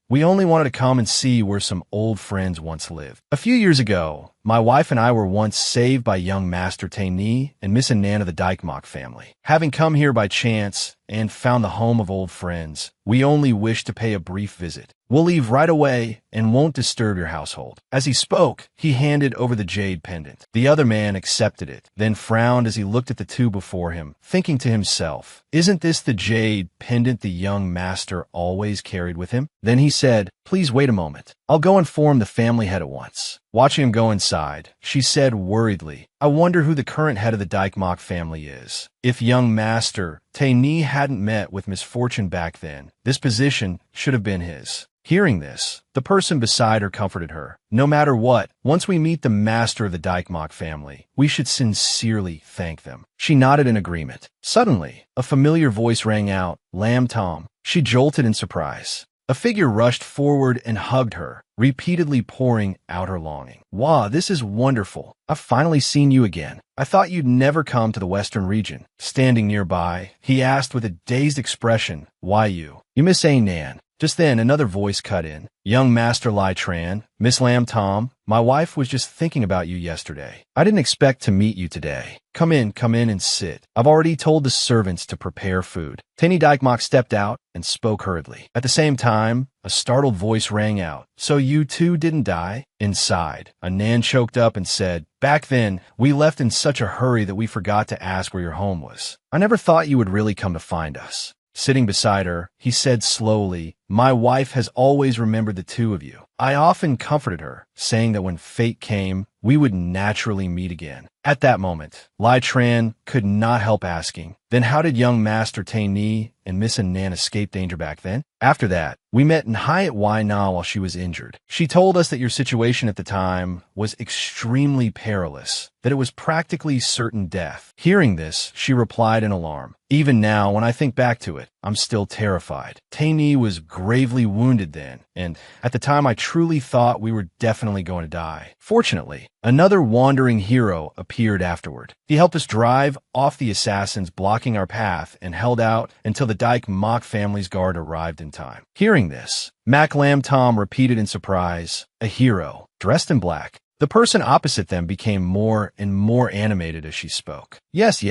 "We only wanted to come and see where some old friends once lived. A few years ago, my wife and I were once saved by young Master Tae Ni and Miss Anan of the Dykmok family. Having come here by chance and found the home of old friends, we only wish to pay a brief visit. We'll leave right away and won't disturb your household." As he spoke, he handed over the jade pendant. The other man accepted it, then frowned as he looked at the two before him, thinking to himself, "Isn't this the jade pendant the young master always carried with him?" Then he said, "Please wait a moment. I'll go inform the family head at once." Watching him go inside, she said worriedly, "I wonder who the current head of the Dykmok family is. If young master Tae Ni hadn't met with misfortune back then, this position should have been his." Hearing this, the person beside her comforted her. "No matter what, once we meet the master of the Dykmok family, we should sincerely thank them." She nodded in agreement. Suddenly, a familiar voice rang out, "Lam Tom." She jolted in surprise. A figure rushed forward and hugged her, repeatedly pouring out her longing. "Wow, this is wonderful. I've finally seen you again. I thought you'd never come to the western region." Standing nearby, he asked with a dazed expression, "Why you? You miss Nan." Just then, another voice cut in. "Young Master Lai Tran, Miss Lam Tom, my wife was just thinking about you yesterday. I didn't expect to meet you today. Come in and sit. I've already told the servants to prepare food." Tani Dykmok stepped out and spoke hurriedly. At the same time, a startled voice rang out. "So you too didn't die?" Inside, a Nan choked up and said, "Back then, we left in such a hurry that we forgot to ask where your home was. I never thought you would really come to find us." Sitting beside her, he said slowly, My wife has always remembered the two of you. I often comforted her, saying that when fate came, we would naturally meet again. At that moment, Lai Tran could not help asking, then how did young Master Tai Ni and Miss Anan escape danger back then? After that, we met in Hyatt Wai Na while she was injured. She told us that your situation at the time was extremely perilous, that it was practically certain death. Hearing this, she replied in alarm. Even now, when I think back to it, I'm still terrified. Tai Ni was gravely wounded then, and at the time I truly thought we were definitely going to die. Fortunately, another wandering hero appeared afterward. He helped us drive off the assassins blocking our path and held out until the Dyke Mock family's guard arrived in time. Hearing this, Mac Lam Tom repeated in surprise, a hero, dressed in black. The person opposite them became more and more animated as she spoke. Yes,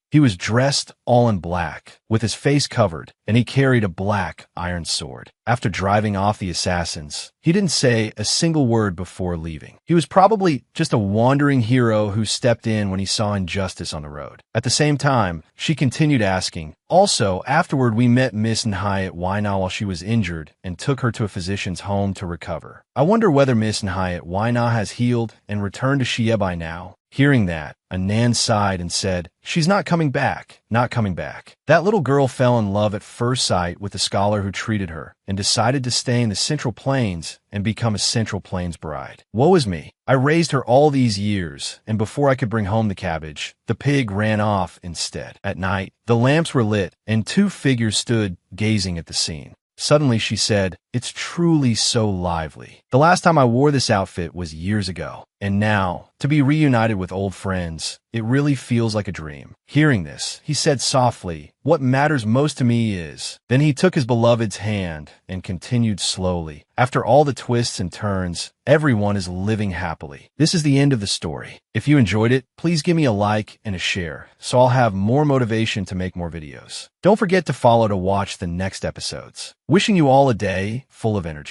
he was dressed all in black, with his face covered, and he carried a black iron sword. After driving off the assassins, he didn't say a single word before leaving. He was probably just a wandering hero who stepped in when he saw injustice on the road. At the same time, she continued asking, also, afterward we met Miss Nhai at Waina while she was injured and took her to a physician's home to recover. I wonder whether Miss Nhai at Waina has healed and returned to Xie by now. Hearing that, Anan sighed and said, she's not coming back, not coming back. That little girl fell in love at first sight with the scholar who treated her and decided to stay in the Central Plains and become a Central Plains bride. Woe is me. I raised her all these years, and before I could bring home the cabbage, the pig ran off instead. At night, the lamps were lit and two figures stood gazing at the scene. Suddenly she said, it's truly so lively. The last time I wore this outfit was years ago, and now, to be reunited with old friends, it really feels like a dream. Hearing this, he said softly, what matters most to me is... Then he took his beloved's hand and continued slowly. After all the twists and turns, everyone is living happily. This is the end of the story. If you enjoyed it, please give me a like and a share, so I'll have more motivation to make more videos. Don't forget to follow to watch the next episodes. Wishing you all a day full of energy.